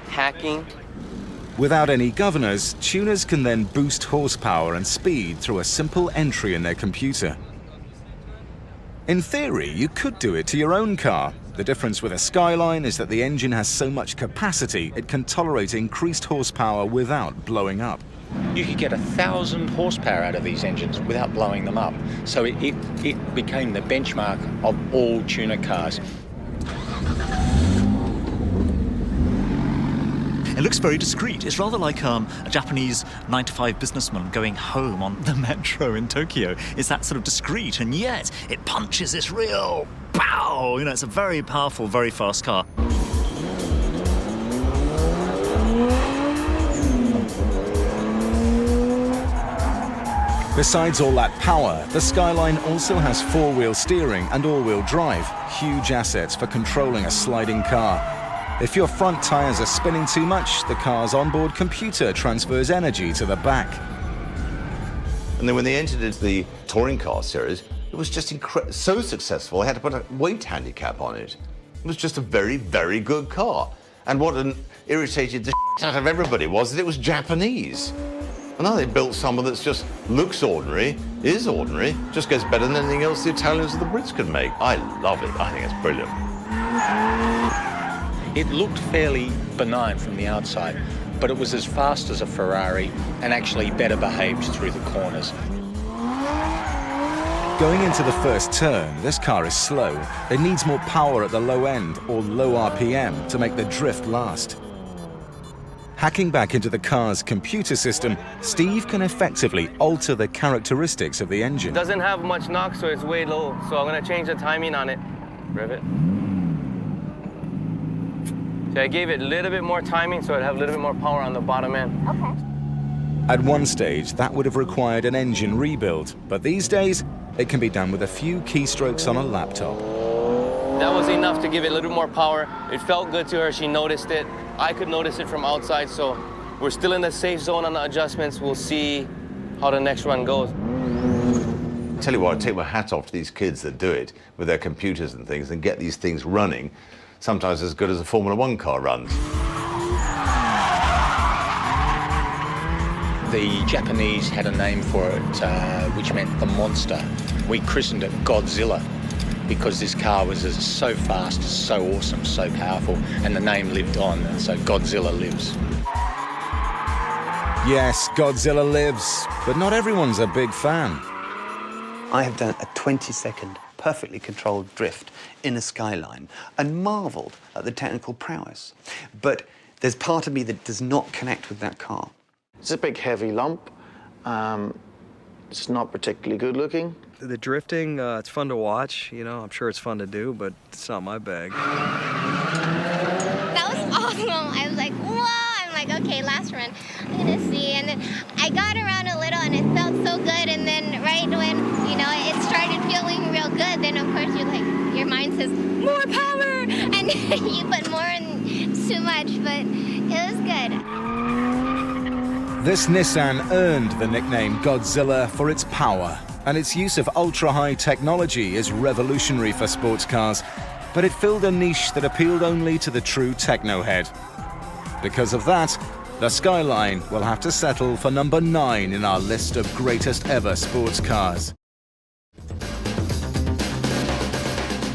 hacking. Without any governors, tuners can then boost horsepower and speed through a simple entry in their computer. In theory, you could do it to your own car. The difference with a Skyline is that the engine has so much capacity it can tolerate increased horsepower without blowing up. You could get 1,000 horsepower out of these engines without blowing them up. So it became the benchmark of all tuner cars. It looks very discreet. It's rather like a Japanese 9-to-5 businessman going home on the metro in Tokyo. It's that sort of discreet, and yet it punches this real pow. You know, it's a very powerful, very fast car. Besides all that power, the Skyline also has four-wheel steering and all-wheel drive, huge assets for controlling a sliding car. If your front tires are spinning too much, the car's onboard computer transfers energy to the back. And then when they entered into the touring car series, it was just so successful, they had to put a weight handicap on it. It was just a very, very good car. And what irritated the shit out of everybody was that it was Japanese. And now they built someone that just looks ordinary, is ordinary, just gets better than anything else the Italians or the Brits could make. I love it. I think it's brilliant. It looked fairly benign from the outside, but it was as fast as a Ferrari and actually better behaved through the corners. Going into the first turn, this car is slow. It needs more power at the low end or low RPM to make the drift last. Hacking back into the car's computer system, Steve can effectively alter the characteristics of the engine. It doesn't have much knock, so it's way low. So I'm gonna change the timing on it. Rev it. So I gave it a little bit more timing so it'd have a little bit more power on the bottom end. Okay. At one stage, that would have required an engine rebuild, but these days, it can be done with a few keystrokes on a laptop. That was enough to give it a little bit more power. It felt good to her, she noticed it. I could notice it from outside, so we're still in the safe zone on the adjustments. We'll see how the next run goes. I tell you what, I take my hat off to these kids that do it with their computers and things and get these things running, sometimes as good as a Formula One car runs. The Japanese had a name for it, which meant the monster. We christened it Godzilla, because this car was so fast, so awesome, so powerful, and the name lived on, and so Godzilla lives. Yes, Godzilla lives, but not everyone's a big fan. I have done a 20-second, perfectly controlled drift in a Skyline and marvelled at the technical prowess. But there's part of me that does not connect with that car. It's a big, heavy lump. It's not particularly good looking. The drifting, it's fun to watch, you know, I'm sure it's fun to do, but it's not my bag. That was awesome. I was like, whoa! I'm like, okay, last run. I'm gonna see. And then I got around a little and it felt so good. And then right when, you know, it started feeling real good, then of course you're like, your mind says, more power! And you put more in too much, but it was good. This Nissan earned the nickname Godzilla for its power, and its use of ultra-high technology is revolutionary for sports cars, but it filled a niche that appealed only to the true techno-head. Because of that, the Skyline will have to settle for number 9 in our list of greatest ever sports cars.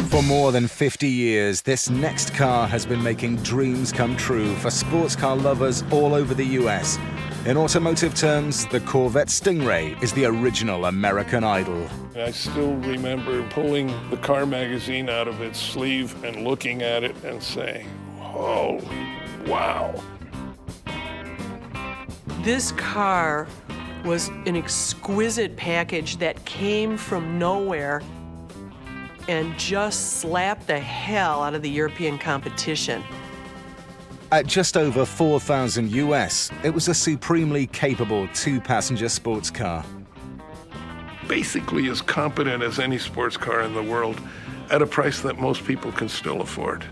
For more than 50 years, this next car has been making dreams come true for sports car lovers all over the US. In automotive terms, the Corvette Stingray is the original American Idol. I still remember pulling the car magazine out of its sleeve and looking at it and saying, holy wow. This car was an exquisite package that came from nowhere and just slapped the hell out of the European competition. At just over 4,000 US, it was a supremely capable 2-passenger sports car. Basically as competent as any sports car in the world at a price that most people can still afford.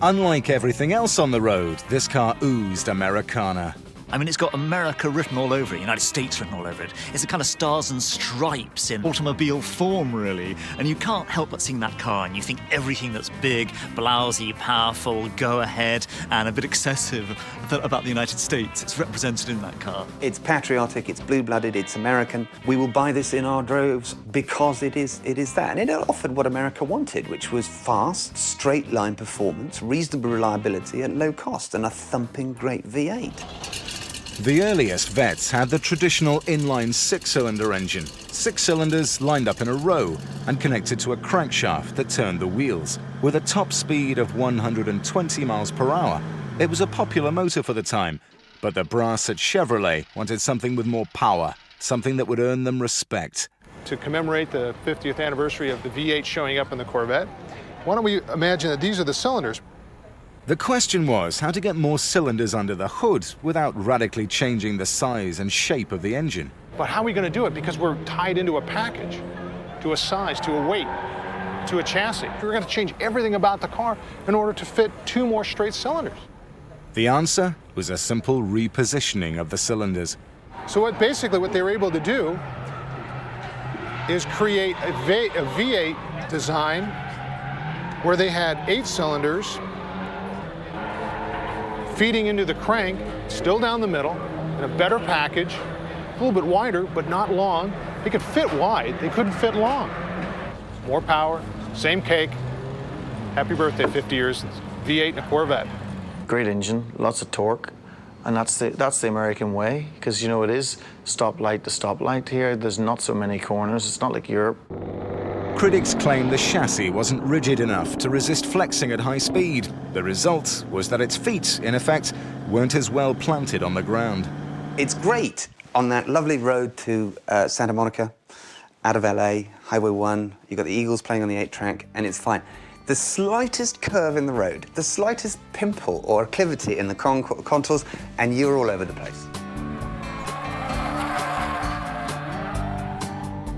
Unlike everything else on the road, this car oozed Americana. I mean, it's got America written all over it, United States written all over it. It's a kind of stars and stripes in automobile form, really. And you can't help but seeing that car and you think everything that's big, blousy, powerful, go ahead, and a bit excessive about the United States, it's represented in that car. It's patriotic, it's blue-blooded, it's American. We will buy this in our droves because it is that. And it offered what America wanted, which was fast, straight-line performance, reasonable reliability at low cost, and a thumping great V8. The earliest Vets had the traditional inline six-cylinder engine, 6 cylinders lined up in a row and connected to a crankshaft that turned the wheels. With a top speed of 120 miles per hour, it was a popular motor for the time, but the brass at Chevrolet wanted something with more power, something that would earn them respect. To commemorate the 50th anniversary of the V8 showing up in the Corvette, why don't we imagine that these are the cylinders? The question was how to get more cylinders under the hood without radically changing the size and shape of the engine. But how are we going to do it? Because we're tied into a package, to a size, to a weight, to a chassis. We're going to change everything about the car in order to fit 2 more straight cylinders. The answer was a simple repositioning of the cylinders. So basically what they were able to do is create a V8 design where they had 8 cylinders feeding into the crank, still down the middle, in a better package, a little bit wider, but not long. They could fit wide, they couldn't fit long. More power, same cake. Happy birthday, 50 years, V8 and a Corvette. Great engine, lots of torque, and that's the American way, because, you know, it is stoplight to stoplight here. There's not so many corners. It's not like Europe. Critics claim the chassis wasn't rigid enough to resist flexing at high speed. The result was that its feet, in effect, weren't as well planted on the ground. It's great on that lovely road to Santa Monica, out of LA, Highway 1. You've got the Eagles playing on the 8-track, and it's fine. The slightest curve in the road, the slightest pimple or acclivity in the contours, and you're all over the place.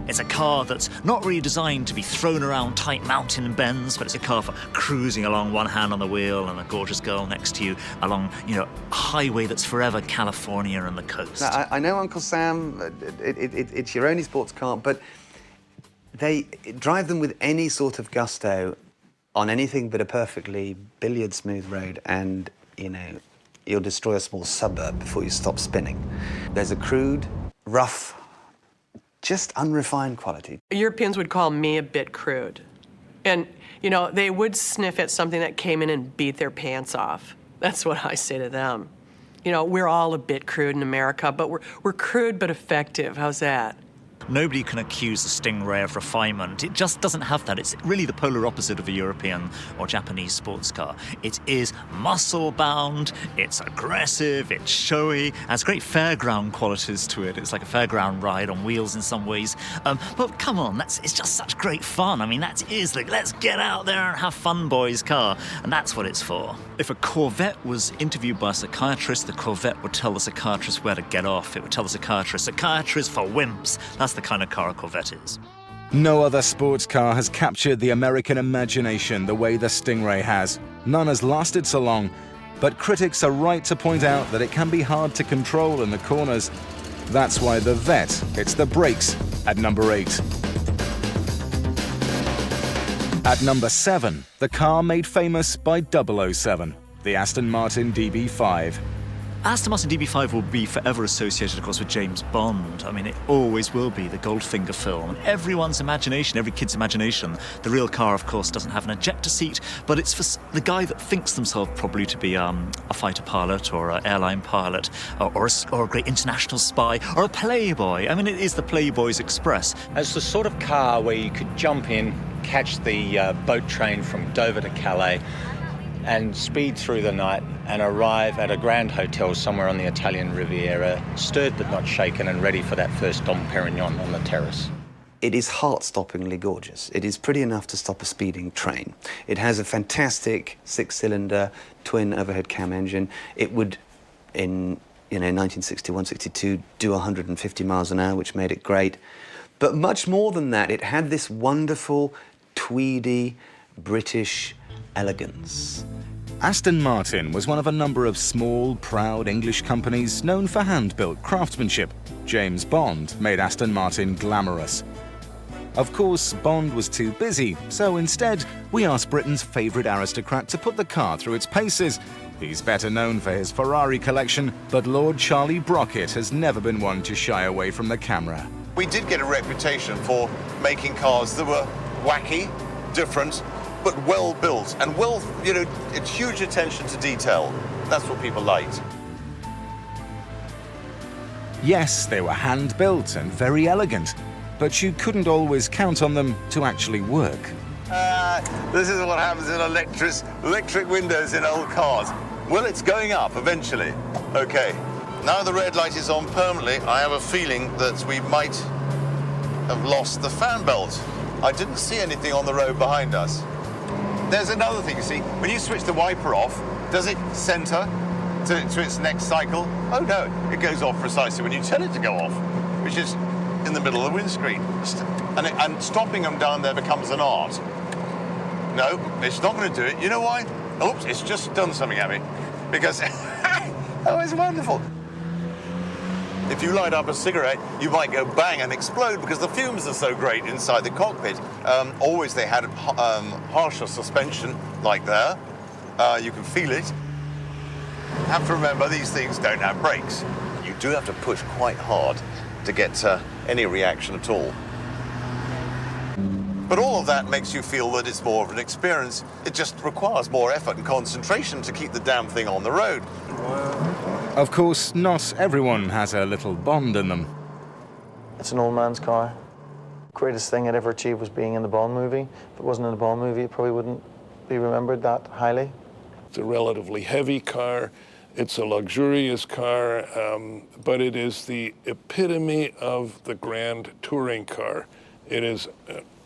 It's a car that's not really designed to be thrown around tight mountain bends, but it's a car for cruising along, one hand on the wheel and a gorgeous girl next to you along, you know, a highway that's forever California and the coast. Now, I know, Uncle Sam, it's your only sports car, but they drive them with any sort of gusto on anything but a perfectly billiard smooth road, and, you know, you'll destroy a small suburb before you stop spinning. There's a crude, rough, just unrefined quality. Europeans would call me a bit crude. And, you know, they would sniff at something that came in and beat their pants off. That's what I say to them. You know, we're all a bit crude in America, but we're crude but effective. How's that? Nobody can accuse the Stingray of refinement. It just doesn't have that. It's really the polar opposite of a European or Japanese sports car. It is muscle-bound, it's aggressive, it's showy, has great fairground qualities to it. It's like a fairground ride on wheels in some ways. But come on, it's just such great fun. I mean, that is like, let's get out there and have fun, boys car. And that's what it's for. If a Corvette was interviewed by a psychiatrist, the Corvette would tell the psychiatrist where to get off. It would tell the psychiatrist for wimps. That's the kind of car a Corvette is. No other sports car has captured the American imagination the way the Stingray has. None has lasted so long, but critics are right to point out that it can be hard to control in the corners. That's why the Vet hits the brakes at number 8. At number 7, the car made famous by 007, the Aston Martin DB5. Aston Martin DB5 will be forever associated, of course, with James Bond. I mean, it always will be, the Goldfinger film. Everyone's imagination, every kid's imagination. The real car, of course, doesn't have an ejector seat, but it's for the guy that thinks themselves probably to be a fighter pilot or an airline pilot or a great international spy or a playboy. I mean, it is the Playboy's Express. As the sort of car where you could jump in, catch the boat train from Dover to Calais, and speed through the night and arrive at a grand hotel somewhere on the Italian Riviera, stirred but not shaken and ready for that first Dom Perignon on the terrace. It is heart-stoppingly gorgeous. It is pretty enough to stop a speeding train. It has a fantastic 6-cylinder twin overhead cam engine. It would, in 1961, 62, do 150 miles an hour, which made it great. But much more than that, it had this wonderful, tweedy, British elegance. Aston Martin was one of a number of small, proud English companies known for hand-built craftsmanship. James Bond made Aston Martin glamorous. Of course, Bond was too busy, so instead, we asked Britain's favourite aristocrat to put the car through its paces. He's better known for his Ferrari collection, but Lord Charlie Brockett has never been one to shy away from the camera. We did get a reputation for making cars that were wacky, different, but well built and well, it's huge attention to detail. That's what people liked. Yes, they were hand-built and very elegant, but you couldn't always count on them to actually work. This is what happens in electric windows in old cars. Well, it's going up eventually. Okay, now the red light is on permanently. I have a feeling that we might have lost the fan belt. I didn't see anything on the road behind us. There's another thing, you see, when you switch the wiper off, does it center to its next cycle? Oh no, it goes off precisely when you tell it to go off, which is in the middle of the windscreen. And stopping them down there becomes an art. No, it's not going to do it. You know why? Oops, it's just done something at me. Because, that was wonderful. If you light up a cigarette, you might go bang and explode because the fumes are so great inside the cockpit. Always they had harsher suspension, like there. You can feel it. Have to remember, these things don't have brakes. You do have to push quite hard to get any reaction at all. But all of that makes you feel that it's more of an experience. It just requires more effort and concentration to keep the damn thing on the road. Of course, not everyone has a little Bond in them. It's an old man's car. Greatest thing I'd ever achieved was being in the Bond movie. If it wasn't in the Bond movie, it probably wouldn't be remembered that highly. It's a relatively heavy car. It's a luxurious car, but it is the epitome of the grand touring car. It is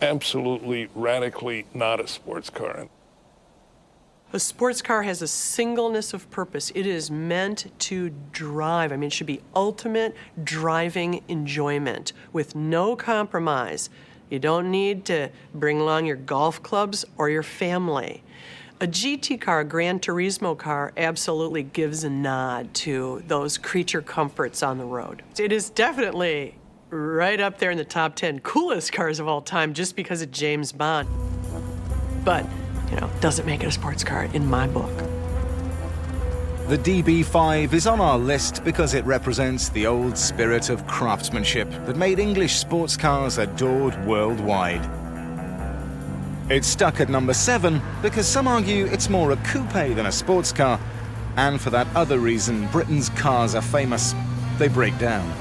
absolutely, radically not a sports car. A sports car has a singleness of purpose. It is meant to drive. I mean, it should be ultimate driving enjoyment with no compromise. You don't need to bring along your golf clubs or your family. A GT car, a Gran Turismo car, absolutely gives a nod to those creature comforts on the road. It is definitely right up there in the top 10 coolest cars of all time just because of James Bond. But, doesn't make it a sports car in my book. The DB5 is on our list because it represents the old spirit of craftsmanship that made English sports cars adored worldwide. It's stuck at number 7 because some argue it's more a coupe than a sports car, and for that other reason, Britain's cars are famous. They break down.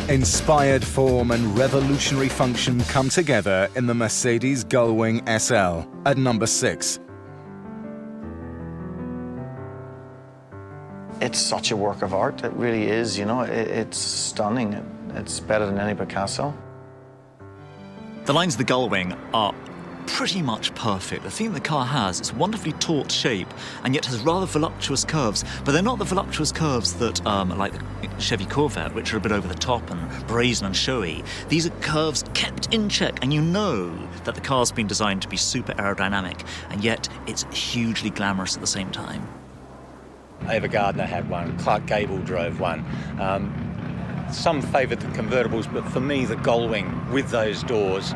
Inspired form and revolutionary function come together in the Mercedes Gullwing SL at number 6. It's such a work of art. It really is, it's stunning. It's better than any Picasso. The lines of the Gullwing are pretty much perfect. The thing the car has, it's a wonderfully taut shape and yet has rather voluptuous curves, but they're not the voluptuous curves that like the Chevy Corvette, which are a bit over the top and brazen and showy. These are curves kept in check, and you know that the car's been designed to be super aerodynamic, and yet it's hugely glamorous at the same time. Ava Gardner had one, Clark Gable drove one. Some favoured the convertibles, but for me, the Gullwing with those doors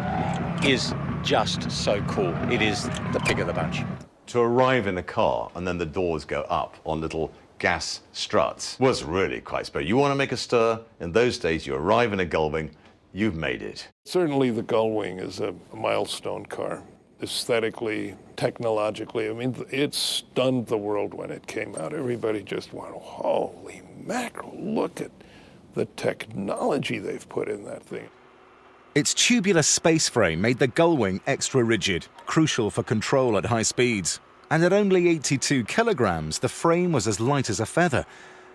is just so cool. It is the pick of the bunch. To arrive in a car and then the doors go up on little gas struts was really quite special. You want to make a stir? In those days, you arrive in a Gullwing, you've made it. Certainly the Gullwing is a milestone car. Aesthetically, technologically, I mean, it stunned the world when it came out. Everybody just went, holy mackerel, look at the technology they've put in that thing. Its tubular space frame made the Gullwing extra rigid, crucial for control at high speeds. And at only 82 kilograms, the frame was as light as a feather.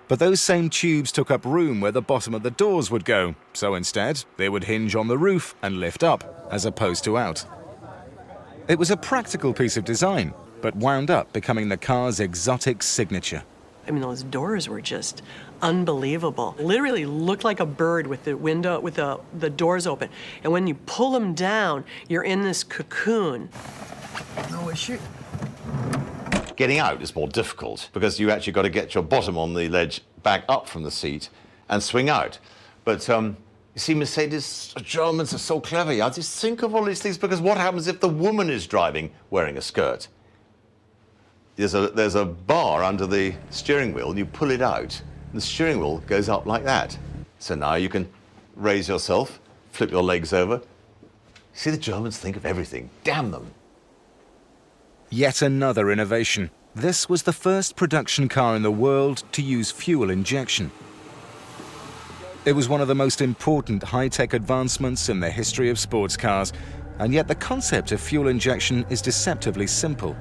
But those same tubes took up room where the bottom of the doors would go, so instead, they would hinge on the roof and lift up, as opposed to out. It was a practical piece of design, but wound up becoming the car's exotic signature. I mean, those doors were just unbelievable. Literally looked like a bird with the window, with the doors open. And when you pull them down, you're in this cocoon. No issue. Getting out is more difficult because you actually got to get your bottom on the ledge back up from the seat and swing out. But you see, Mercedes Germans are so clever. I just think of all these things because what happens if the woman is driving wearing a skirt? There's a bar under the steering wheel, and you pull it out, and the steering wheel goes up like that. So now you can raise yourself, flip your legs over. See, the Germans think of everything. Damn them. Yet another innovation. This was the first production car in the world to use fuel injection. It was one of the most important high-tech advancements in the history of sports cars, and yet the concept of fuel injection is deceptively simple.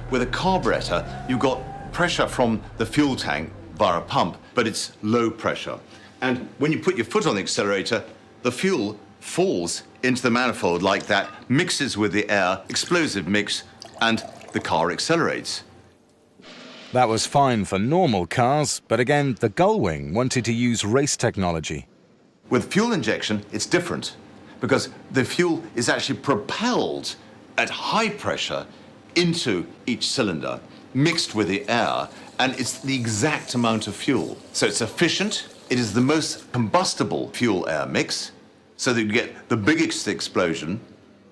With a carburetor, you've got pressure from the fuel tank via a pump, but it's low pressure. And when you put your foot on the accelerator, the fuel falls into the manifold like that, mixes with the air, explosive mix, and the car accelerates. That was fine for normal cars, but again, the Gullwing wanted to use race technology. With fuel injection, it's different, because the fuel is actually propelled at high pressure into each cylinder, mixed with the air, and it's the exact amount of fuel. So it's efficient, it is the most combustible fuel-air mix, so that you get the biggest explosion,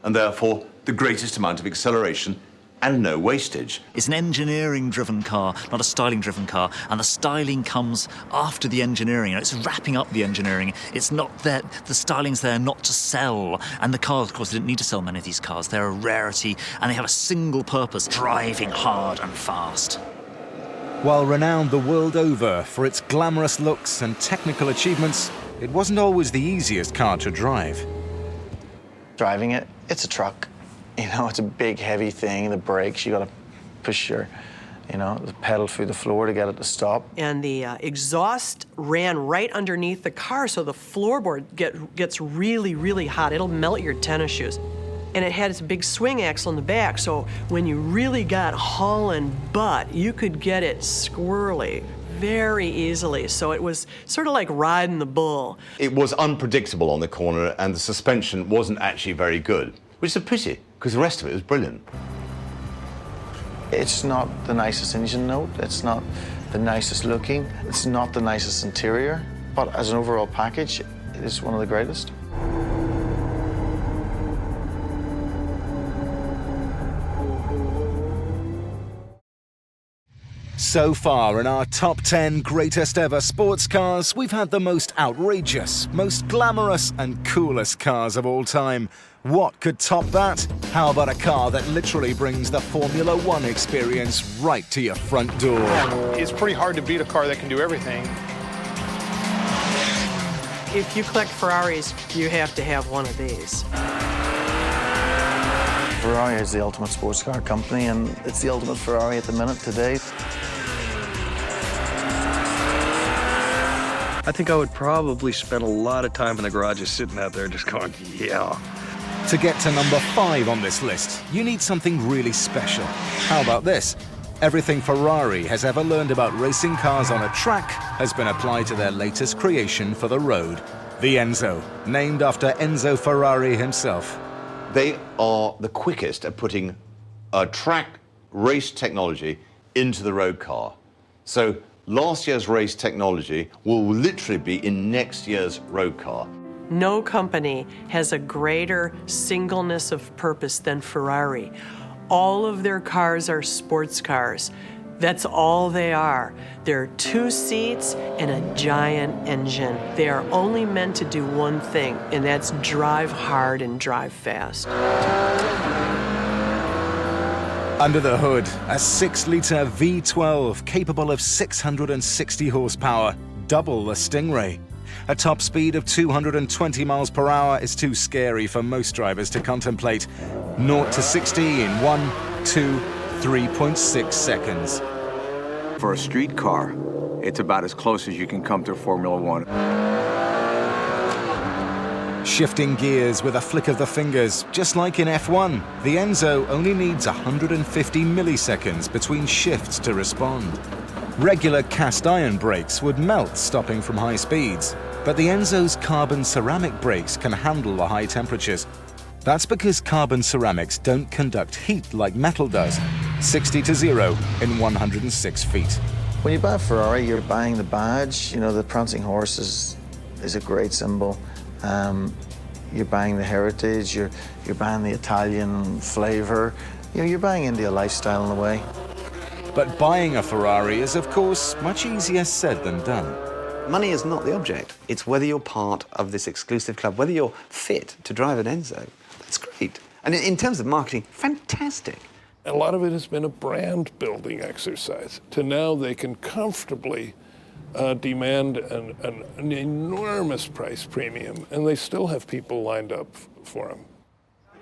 and therefore the greatest amount of acceleration and no wastage. It's an engineering-driven car, not a styling-driven car, and the styling comes after the engineering. It's wrapping up the engineering. It's not that the styling's there not to sell, and the cars, of course, didn't need to sell many of these cars. They're a rarity, and they have a single purpose: driving hard and fast. While renowned the world over for its glamorous looks and technical achievements, it wasn't always the easiest car to drive. Driving it, it's a truck. You know, it's a big, heavy thing. The brakes, you got to push your, the pedal through the floor to get it to stop. And the exhaust ran right underneath the car, so the floorboard gets really, really hot. It'll melt your tennis shoes. And it had its big swing axle in the back, so when you really got hauling butt, you could get it squirrely very easily. So it was sort of like riding the bull. It was unpredictable on the corner, and the suspension wasn't actually very good, which is a pity, because the rest of it was brilliant. It's not the nicest engine note, it's not the nicest looking, it's not the nicest interior, but as an overall package, it is one of the greatest. So far in our top 10 greatest ever sports cars, we've had the most outrageous, most glamorous and coolest cars of all time. What could top that? How about a car that literally brings the Formula One experience right to your front door? It's pretty hard to beat a car that can do everything. If you collect Ferraris, you have to have one of these. Ferrari is the ultimate sports car company, and it's the ultimate Ferrari at the minute today. I think I would probably spend a lot of time in the garage just sitting out there just going, yeah. To get to number 5 on this list, you need something really special. How about this? Everything Ferrari has ever learned about racing cars on a track has been applied to their latest creation for the road, the Enzo, named after Enzo Ferrari himself. They are the quickest at putting a track race technology into the road car. So last year's race technology will literally be in next year's road car. No company has a greater singleness of purpose than Ferrari. All of their cars are sports cars. That's all they are. There are 2 seats and a giant engine. They are only meant to do one thing, and that's drive hard and drive fast. Under the hood, a 6-litre V12 capable of 660 horsepower, double the Stingray. A top speed of 220 miles per hour is too scary for most drivers to contemplate. 0 to 60 in 1, 2, 3.6 seconds. For a street car, it's about as close as you can come to Formula One. Shifting gears with a flick of the fingers, just like in F1, the Enzo only needs 150 milliseconds between shifts to respond. Regular cast iron brakes would melt, stopping from high speeds. But the Enzo's carbon ceramic brakes can handle the high temperatures. That's because carbon ceramics don't conduct heat like metal does. 60 to 0 in 106 feet. When you buy a Ferrari, you're buying the badge. You know, the prancing horse is a great symbol. You're buying the heritage, you're buying the Italian flavor. You know, you're buying into a lifestyle in a way. But buying a Ferrari is, of course, much easier said than done. Money is not the object. It's whether you're part of this exclusive club, whether you're fit to drive an Enzo. That's great. And in terms of marketing, fantastic. A lot of it has been a brand-building exercise. To now they can comfortably demand an enormous price premium, and they still have people lined up for them.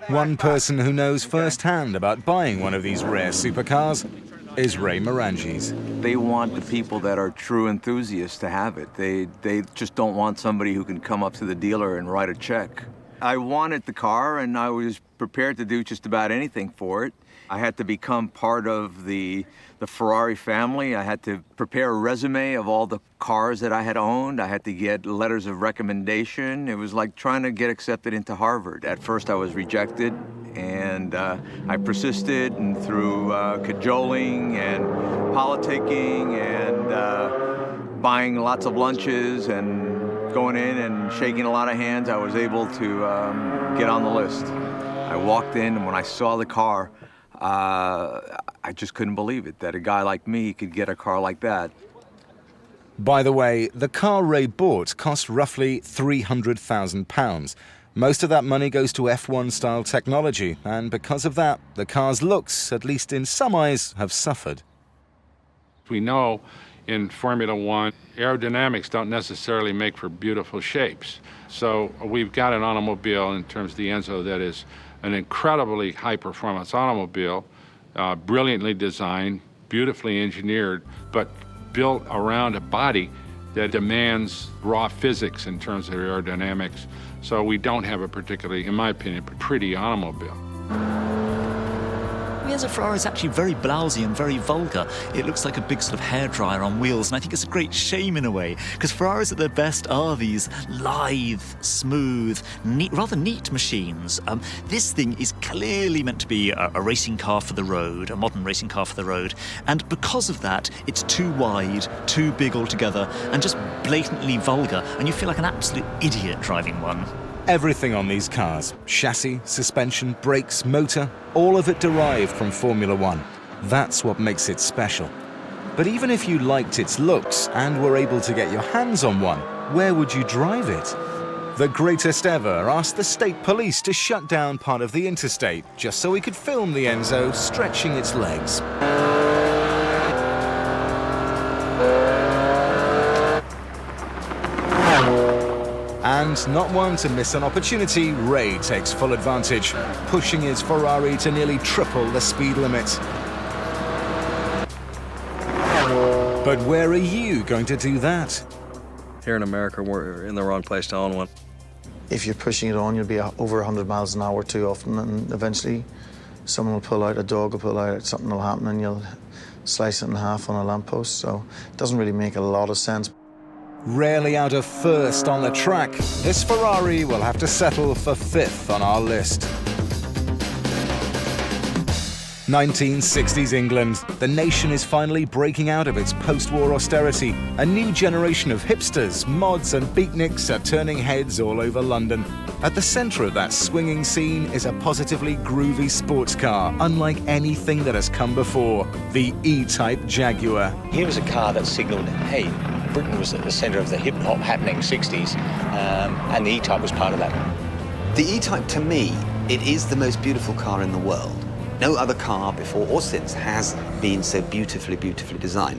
One person who knows firsthand about buying one of these rare supercars is Ray Marangis. They want the people that are true enthusiasts to have it. They just don't want somebody who can come up to the dealer and write a check. I wanted the car, and I was prepared to do just about anything for it. I had to become part of the Ferrari family. I had to prepare a resume of all the cars that I had owned. I had to get letters of recommendation. It was like trying to get accepted into Harvard. At first I was rejected, and I persisted, and through cajoling and politicking and buying lots of lunches and going in and shaking a lot of hands, I was able to get on the list. I walked in, and when I saw the car, I just couldn't believe it, that a guy like me could get a car like that. By the way, the car Ray bought cost roughly £300,000. Most of that money goes to F1-style technology, and because of that, the car's looks, at least in some eyes, have suffered. We know in Formula One, aerodynamics don't necessarily make for beautiful shapes. So we've got an automobile in terms of the Enzo that is an incredibly high-performance automobile, brilliantly designed, beautifully engineered, but built around a body that demands raw physics in terms of aerodynamics. So we don't have a particularly, in my opinion, pretty automobile. The Enzo Ferrari is actually very blousy and very vulgar. It looks like a big sort of hairdryer on wheels, and I think it's a great shame in a way, because Ferraris at their best are these lithe, smooth, neat, rather neat machines. This thing is clearly meant to be a racing car for the road, a modern racing car for the road, and because of that, it's too wide, too big altogether, and just blatantly vulgar, and you feel like an absolute idiot driving one. Everything on these cars, chassis, suspension, brakes, motor, all of it derived from Formula One. That's what makes it special. But even if you liked its looks and were able to get your hands on one, where would you drive it? The greatest ever asked the state police to shut down part of the interstate just so he could film the Enzo stretching its legs. And not one to miss an opportunity, Ray takes full advantage, pushing his Ferrari to nearly triple the speed limit. But where are you going to do that? Here in America, we're in the wrong place to own one. If you're pushing it on, you'll be over 100 miles an hour too often, and eventually someone will pull out, a dog will pull out, something will happen, and you'll slice it in half on a lamppost. So it doesn't really make a lot of sense. Rarely out of first on the track, this Ferrari will have to settle for fifth on our list. 1960s England. The nation is finally breaking out of its post-war austerity. A new generation of hipsters, mods and beatniks are turning heads all over London. At the centre of that swinging scene is a positively groovy sports car, unlike anything that has come before, the E-Type Jaguar. Here was a car that signalled, hey, Britain was at the centre of the hip-hop happening 60s, and the E-Type was part of that. The E-Type, to me, it is the most beautiful car in the world. No other car before or since has been so beautifully, beautifully designed.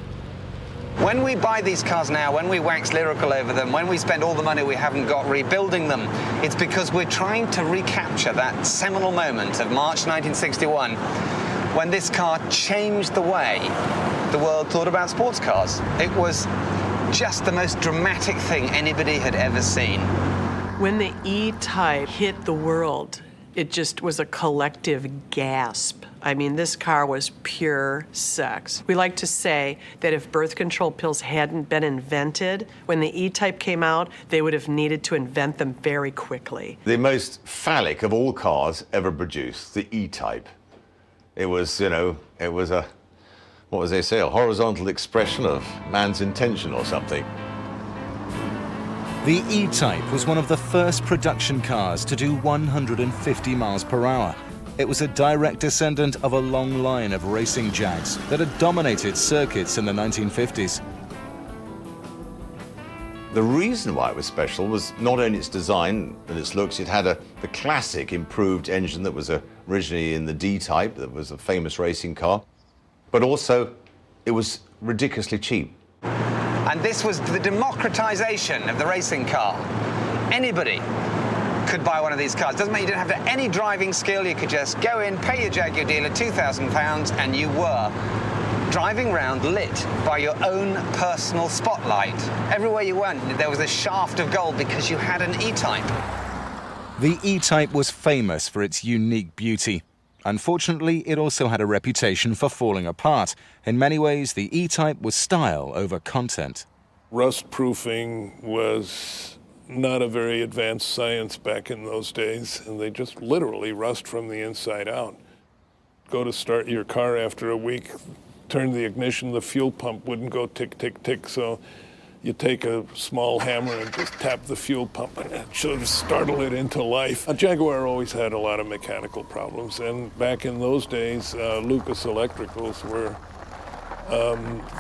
When we buy these cars now, when we wax lyrical over them, when we spend all the money we haven't got rebuilding them, it's because we're trying to recapture that seminal moment of March 1961, when this car changed the way the world thought about sports cars. It was just the most dramatic thing anybody had ever seen. When the E-Type hit the world, It just was a collective gasp. I mean, this car was pure sex. We like to say that if birth control pills hadn't been invented, when the E-Type came out, they would have needed to invent them very quickly. The most phallic of all cars ever produced, the E-Type. It was, you know, it was a, what was they say, a horizontal expression of man's intention or something. The E-Type was one of the first production cars to do 150 miles per hour. It was a direct descendant of a long line of racing Jags that had dominated circuits in the 1950s. The reason why it was special was not only its design and its looks, it had the classic improved engine that was originally in the D-Type, that was a famous racing car, but also it was ridiculously cheap. And this was the democratization of the racing car. Anybody could buy one of these cars. Doesn't mean you didn't have any driving skill. You could just go in, pay your Jaguar dealer £2,000, and you were driving around lit by your own personal spotlight. Everywhere you went, there was a shaft of gold because you had an E-Type. The E-Type was famous for its unique beauty. Unfortunately, it also had a reputation for falling apart. In many ways, the E-Type was style over content. Rust proofing was not a very advanced science back in those days, and they just literally rust from the inside out. Go to start your car after a week, turn the ignition, the fuel pump wouldn't go tick, tick, tick, so you take a small hammer and just tap the fuel pump and it sort of startle it into life. A Jaguar always had a lot of mechanical problems, and back in those days, Lucas Electricals were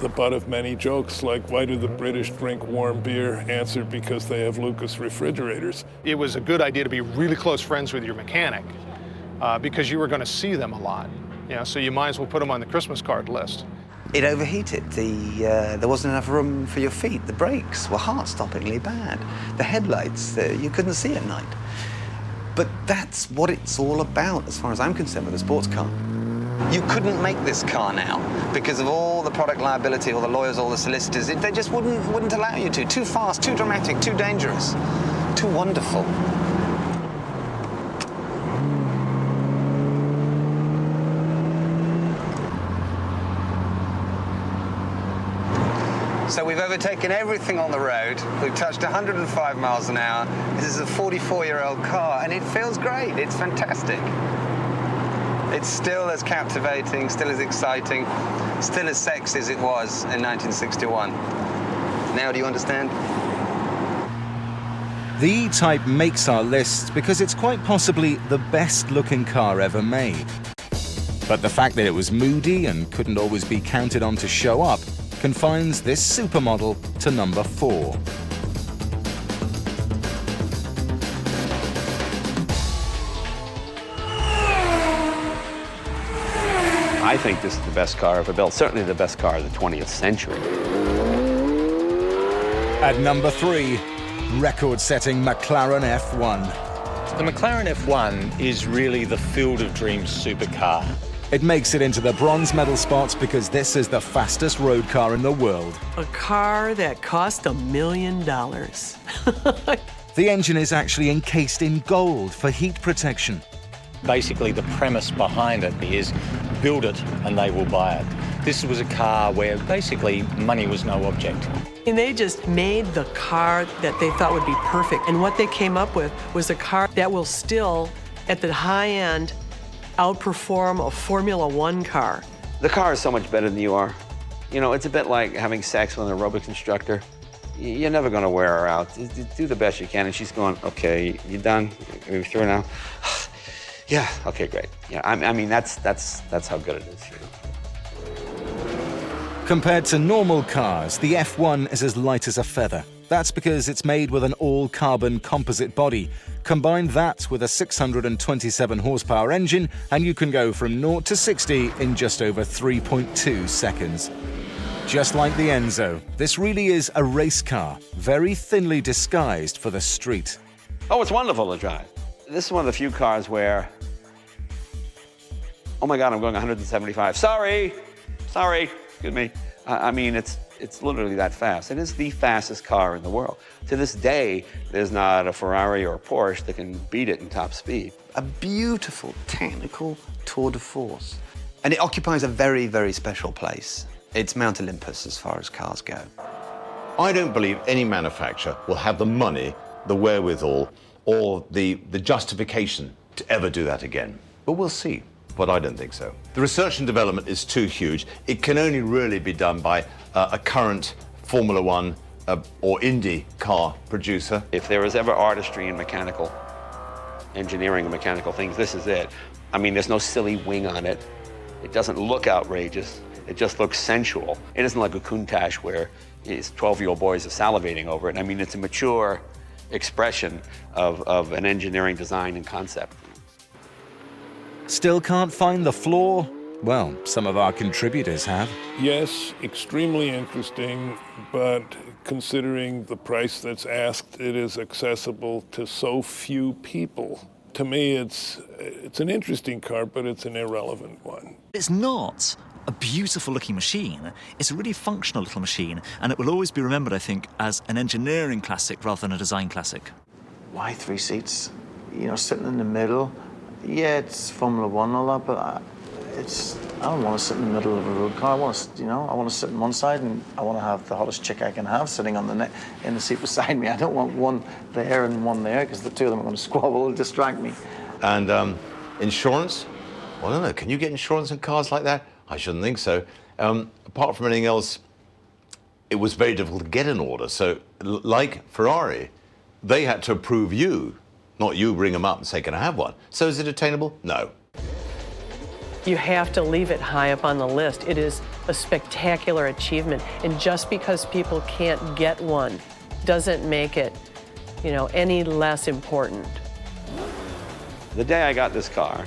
the butt of many jokes, like, why do the British drink warm beer? Answer, because they have Lucas refrigerators. It was a good idea to be really close friends with your mechanic because you were going to see them a lot. You know, so you might as well put them on the Christmas card list. It overheated. There wasn't enough room for your feet. The brakes were heart-stoppingly bad. The headlights, you couldn't see at night. But that's what it's all about, as far as I'm concerned, with a sports car. You couldn't make this car now because of all the product liability, all the lawyers, all the solicitors. They just wouldn't allow you to. Too fast, too dramatic, too dangerous, too wonderful. So we've overtaken everything on the road. We've touched 105 miles an hour. This is a 44-year-old car, and it feels great. It's fantastic. It's still as captivating, still as exciting, still as sexy as it was in 1961. Now do you understand? The E-Type makes our list because it's quite possibly the best-looking car ever made. But the fact that it was moody and couldn't always be counted on to show up confines this supermodel to number 4. I think this is the best car ever built, certainly the best car of the 20th century. At number 3, record-setting McLaren F1. The McLaren F1 is really the Field of Dreams supercar. It makes it into the bronze medal spots because this is the fastest road car in the world. A car that cost $1 million. The engine is actually encased in gold for heat protection. Basically, the premise behind it is build it and they will buy it. This was a car where basically money was no object. And they just made the car that they thought would be perfect. And what they came up with was a car that will still, at the high end, outperform a Formula One car. The car is so much better than you are. You know, it's a bit like having sex with an aerobics instructor. You're never going to wear her out. Do the best you can. And she's going, okay, you done? Are you through now? Yeah, okay, great. Yeah, I mean, that's how good it is. You know? Compared to normal cars, the F1 is as light as a feather. That's because it's made with an all-carbon composite body. Combine that with a 627 horsepower engine, and you can go from 0 to 60 in just over 3.2 seconds. Just like the Enzo, this really is a race car, very thinly disguised for the street. Oh, it's wonderful to drive. This is one of the few cars where, oh my God, I'm going 175. Sorry, excuse me. I mean, it's It's literally that fast. It is the fastest car in the world. To this day, there's not a Ferrari or a Porsche that can beat it in top speed. A beautiful, technical tour de force. And it occupies a very, very special place. It's Mount Olympus as far as cars go. I don't believe any manufacturer will have the money, the wherewithal, or the justification to ever do that again. But we'll see. But I don't think so. The research and development is too huge. It can only really be done by a current Formula One or Indy car producer. If there was ever artistry in mechanical engineering and mechanical things, this is it. I mean, there's no silly wing on it. It doesn't look outrageous. It just looks sensual. It isn't like a Countach where these 12-year-old boys are salivating over it. I mean, it's a mature expression of an engineering design and concept. Still can't find the flaw? Well, some of our contributors have. Yes, extremely interesting, but considering the price that's asked, it is accessible to so few people. To me, it's an interesting car, but it's an irrelevant one. It's not a beautiful-looking machine. It's a really functional little machine, and it will always be remembered, I think, as an engineering classic rather than a design classic. Why 3 seats? You know, sitting in the middle. Yeah, it's Formula One and all that, but I don't want to sit in the middle of a road car. I want to sit on one side, and I want to have the hottest chick I can have sitting in the seat beside me. I don't want one there and one there, because the two of them are going to squabble and distract me. And insurance? Well, I don't know. Can you get insurance in cars like that? I shouldn't think so. Apart from anything else, it was very difficult to get an order. So, like Ferrari, they had to approve you, not you ring them up and say, can I have one? So is it attainable? No. You have to leave it high up on the list. It is a spectacular achievement. And just because people can't get one doesn't make it, any less important. The day I got this car,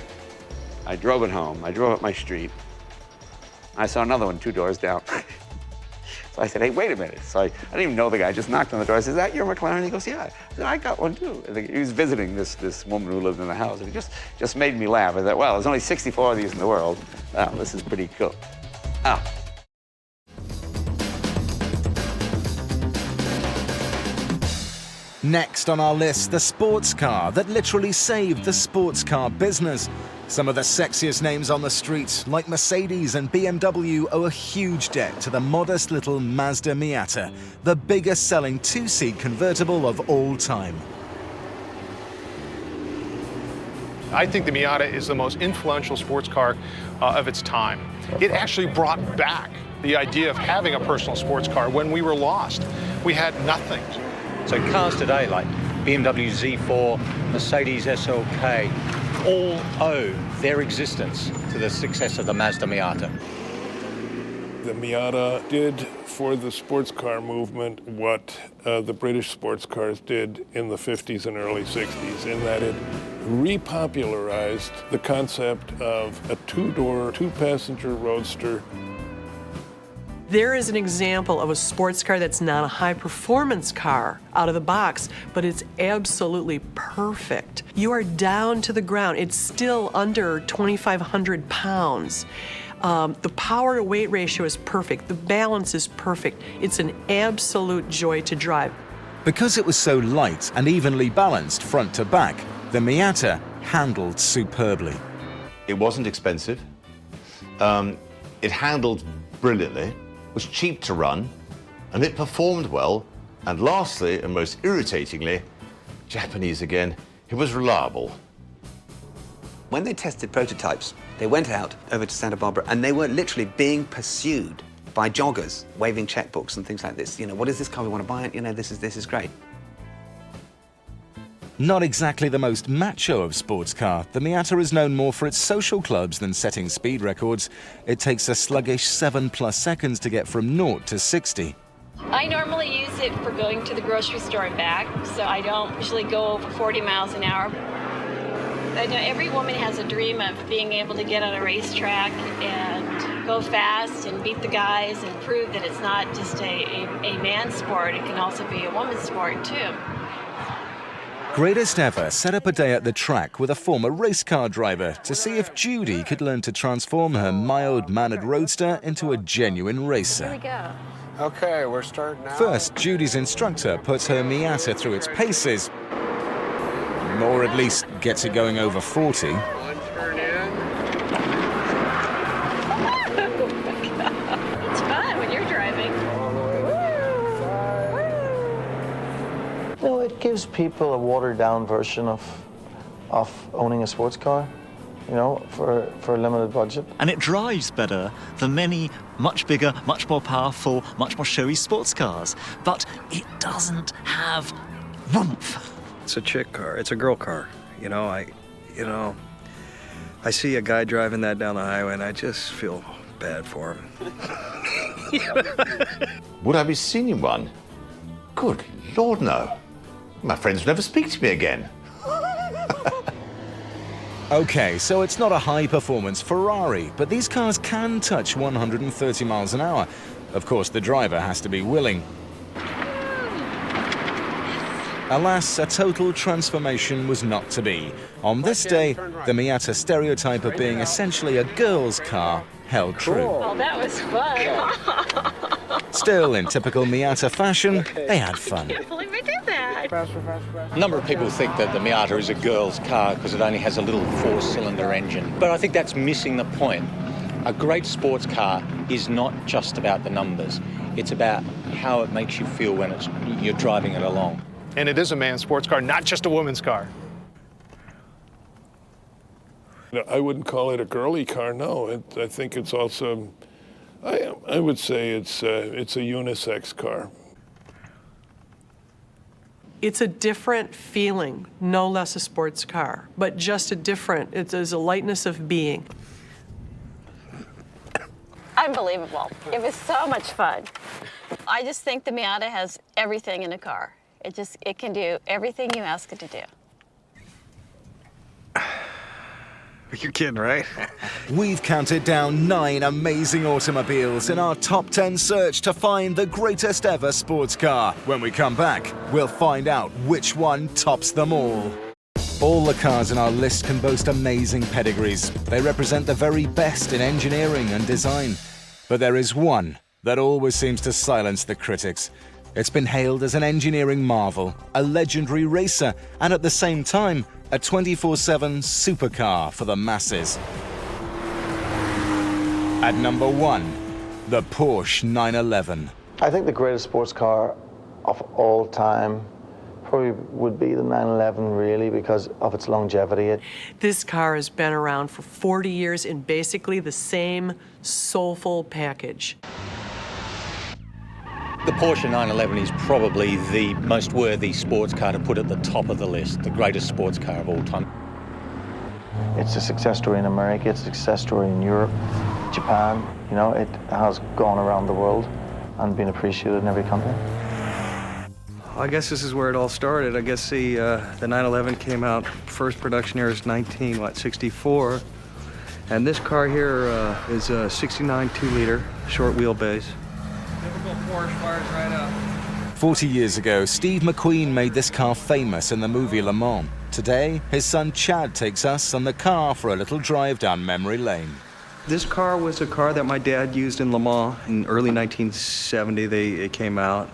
I drove it home. I drove up my street. I saw another one 2 doors down. So I said, hey, wait a minute. So I didn't even know the guy. I just knocked on the door. I said, is that your McLaren? He goes, yeah. I said, I got one too. And he was visiting this woman who lived in the house. And it just made me laugh. I thought, well, there's only 64 of these in the world. Wow, this is pretty cool. Next on our list, the sports car that literally saved the sports car business. Some of the sexiest names on the street, like Mercedes and BMW, owe a huge debt to the modest little Mazda Miata, the biggest selling 2-seat convertible of all time. I think the Miata is the most influential sports car of its time. It actually brought back the idea of having a personal sports car when we were lost. We had nothing. So cars today like BMW Z4, Mercedes SLK, all owe their existence to the success of the Mazda Miata. The Miata did for the sports car movement what the British sports cars did in the 50s and early 60s, in that it repopularized the concept of a 2-door, 2-passenger roadster. There is an example of a sports car that's not a high-performance car out of the box, but it's absolutely perfect. You are down to the ground. It's still under 2,500 pounds. The power-to-weight ratio is perfect. The balance is perfect. It's an absolute joy to drive. Because it was so light and evenly balanced front to back, the Miata handled superbly. It wasn't expensive. It handled brilliantly, was cheap to run, and it performed well. And lastly, and most irritatingly, Japanese again, it was reliable. When they tested prototypes, they went out over to Santa Barbara and they were literally being pursued by joggers, waving checkbooks and things like this. What is this car? We want to buy it. This is great. Not exactly the most macho of sports car, the Miata is known more for its social clubs than setting speed records. It takes a sluggish 7+ seconds to get from 0 to 60. I normally use it for going to the grocery store and back, so I don't usually go over 40 miles an hour. I know every woman has a dream of being able to get on a racetrack and go fast and beat the guys and prove that it's not just a man's sport, it can also be a woman's sport too. Greatest Ever set up a day at the track with a former race car driver to see if Judy could learn to transform her mild-mannered roadster into a genuine racer. Here we go. Okay, we're starting now. First, Judy's instructor puts her Miata through its paces, or at least gets it going over 40. One turn in. It's fun when you're driving. No, it gives people a watered-down version of owning a sports car, you know, for a limited budget. And it drives better than many much bigger, much more powerful, much more showy sports cars. But it doesn't have oomph. It's a chick car. It's a girl car. You know, I see a guy driving that down the highway, and I just feel bad for him. Would I be seen in one? Good Lord, no. My friends would never speak to me again. Okay, so it's not a high-performance Ferrari, but these cars can touch 130 miles an hour. Of course, the driver has to be willing. Alas, a total transformation was not to be. On this day, the Miata stereotype of being essentially a girl's car held true. Oh, that was fun. Still, in typical Miata fashion, they had fun. I can't believe I did that. A number of people think that the Miata is a girl's car because it only has a little four-cylinder engine. But I think that's missing the point. A great sports car is not just about the numbers. It's about how it makes you feel when you're driving it along. And it is a man's sports car, not just a woman's car. No, I wouldn't call it a girly car, no. I think it's also, I would say it's a unisex car. It's a different feeling, no less a sports car, but just a different, it is a lightness of being. Unbelievable. It was so much fun. I just think the Miata has everything in a car. It can do everything you ask it to do. You're kidding, right? We've counted down 9 amazing automobiles in our top 10 search to find the greatest ever sports car. When we come back, we'll find out which one tops them all. All the cars in our list can boast amazing pedigrees. They represent the very best in engineering and design. But there is one that always seems to silence the critics. It's been hailed as an engineering marvel, a legendary racer, and at the same time, a 24/7 supercar for the masses. At number 1, the Porsche 911. I think the greatest sports car of all time probably would be the 911, really, because of its longevity. This car has been around for 40 years in basically the same soulful package. The Porsche 911 is probably the most worthy sports car to put at the top of the list, the greatest sports car of all time. It's a success story in America, it's a success story in Europe, Japan. You know, it has gone around the world and been appreciated in every country. I guess this is where it all started. I guess the 911 came out, first production year is 1964. And this car here is a 69 2-liter short wheelbase. Typical Porsche fires right up. 40 years ago, Steve McQueen made this car famous in the movie Le Mans. Today, his son Chad takes us and the car for a little drive down memory lane. This car was a car that my dad used in Le Mans in early 1970. It came out,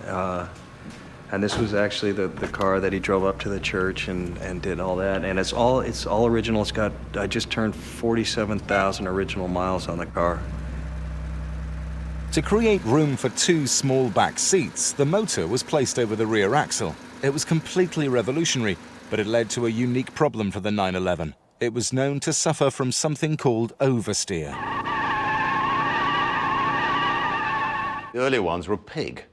and this was actually the car that he drove up to the church and did all that. And it's all original. I just turned 47,000 original miles on the car. To create room for 2 small back seats, the motor was placed over the rear axle. It was completely revolutionary, but it led to a unique problem for the 911. It was known to suffer from something called oversteer. The earlier ones were a pig.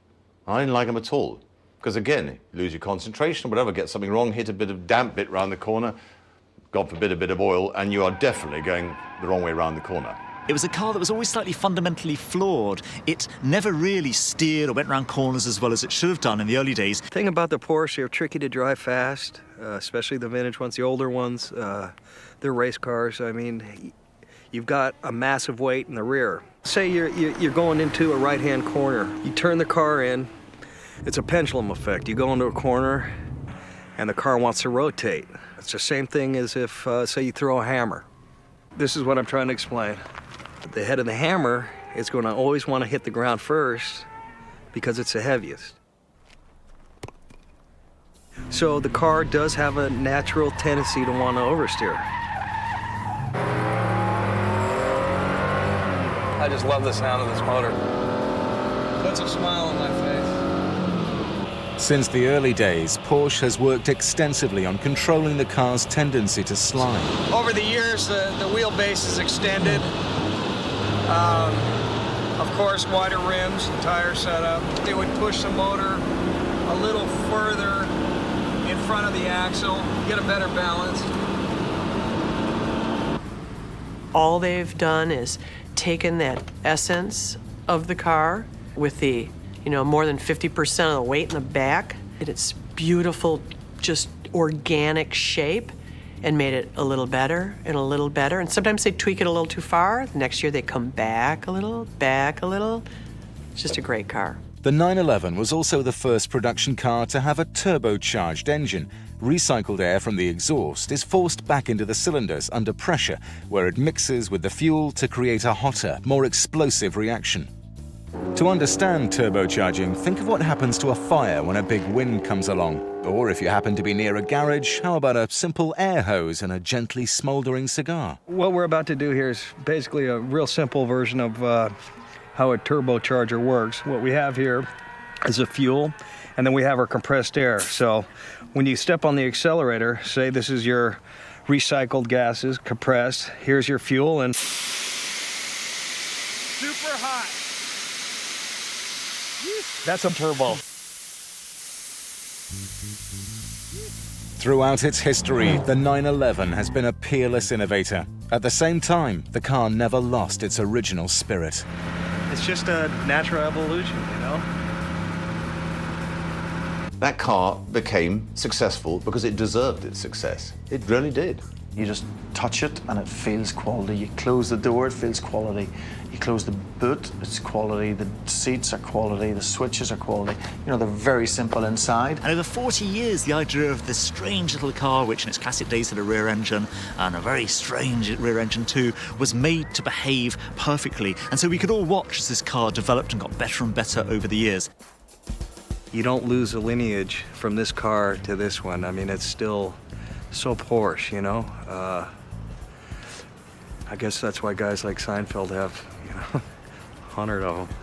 I didn't like them at all. Because again, you lose your concentration, whatever, get something wrong, hit a bit of damp bit round the corner, God forbid a bit of oil, and you are definitely going the wrong way round the corner. It was a car that was always slightly fundamentally flawed. It never really steered or went around corners as well as it should have done in the early days. The thing about the Porsche, they're tricky to drive fast, especially the vintage ones. The older ones, they're race cars. I mean, you've got a massive weight in the rear. Say you're going into a right-hand corner. You turn the car in, it's a pendulum effect. You go into a corner, and the car wants to rotate. It's the same thing as if, say, you throw a hammer. This is what I'm trying to explain. The head of the hammer is going to always want to hit the ground first because it's the heaviest. So the car does have a natural tendency to want to oversteer. I just love the sound of this motor. Puts a smile on my face. Since the early days, Porsche has worked extensively on controlling the car's tendency to slide. Over the years, the wheelbase is extended. Of course, wider rims and tire setup. They would push the motor a little further in front of the axle, get a better balance. All they've done is taken that essence of the car with the, more than 50% of the weight in the back, and its beautiful, just organic shape, and made it a little better and a little better. And sometimes they tweak it a little too far. The next year they come back a little, back a little. It's just a great car. The 911 was also the first production car to have a turbocharged engine. Recycled air from the exhaust is forced back into the cylinders under pressure, where it mixes with the fuel to create a hotter, more explosive reaction. To understand turbocharging, think of what happens to a fire when a big wind comes along. Or if you happen to be near a garage, how about a simple air hose and a gently smoldering cigar? What we're about to do here is basically a real simple version of how a turbocharger works. What we have here is a fuel, and then we have our compressed air. So when you step on the accelerator, say this is your recycled gases, compressed, here's your fuel, and Super hot. that's a turbo. Throughout its history, the 911 has been a peerless innovator. At the same time, the car never lost its original spirit. It's just a natural evolution, That car became successful because it deserved its success. It really did. You just touch it and it feels quality. You close the door, it feels quality. You close the boot, it's quality. The seats are quality, the switches are quality. They're very simple inside. And over 40 years, the idea of this strange little car, which in its classic days had a rear engine, and a very strange rear engine too, was made to behave perfectly. And so we could all watch as this car developed and got better and better over the years. You don't lose a lineage from this car to this one. I mean, it's still so Porsche, I guess that's why guys like Seinfeld have, 100 of them.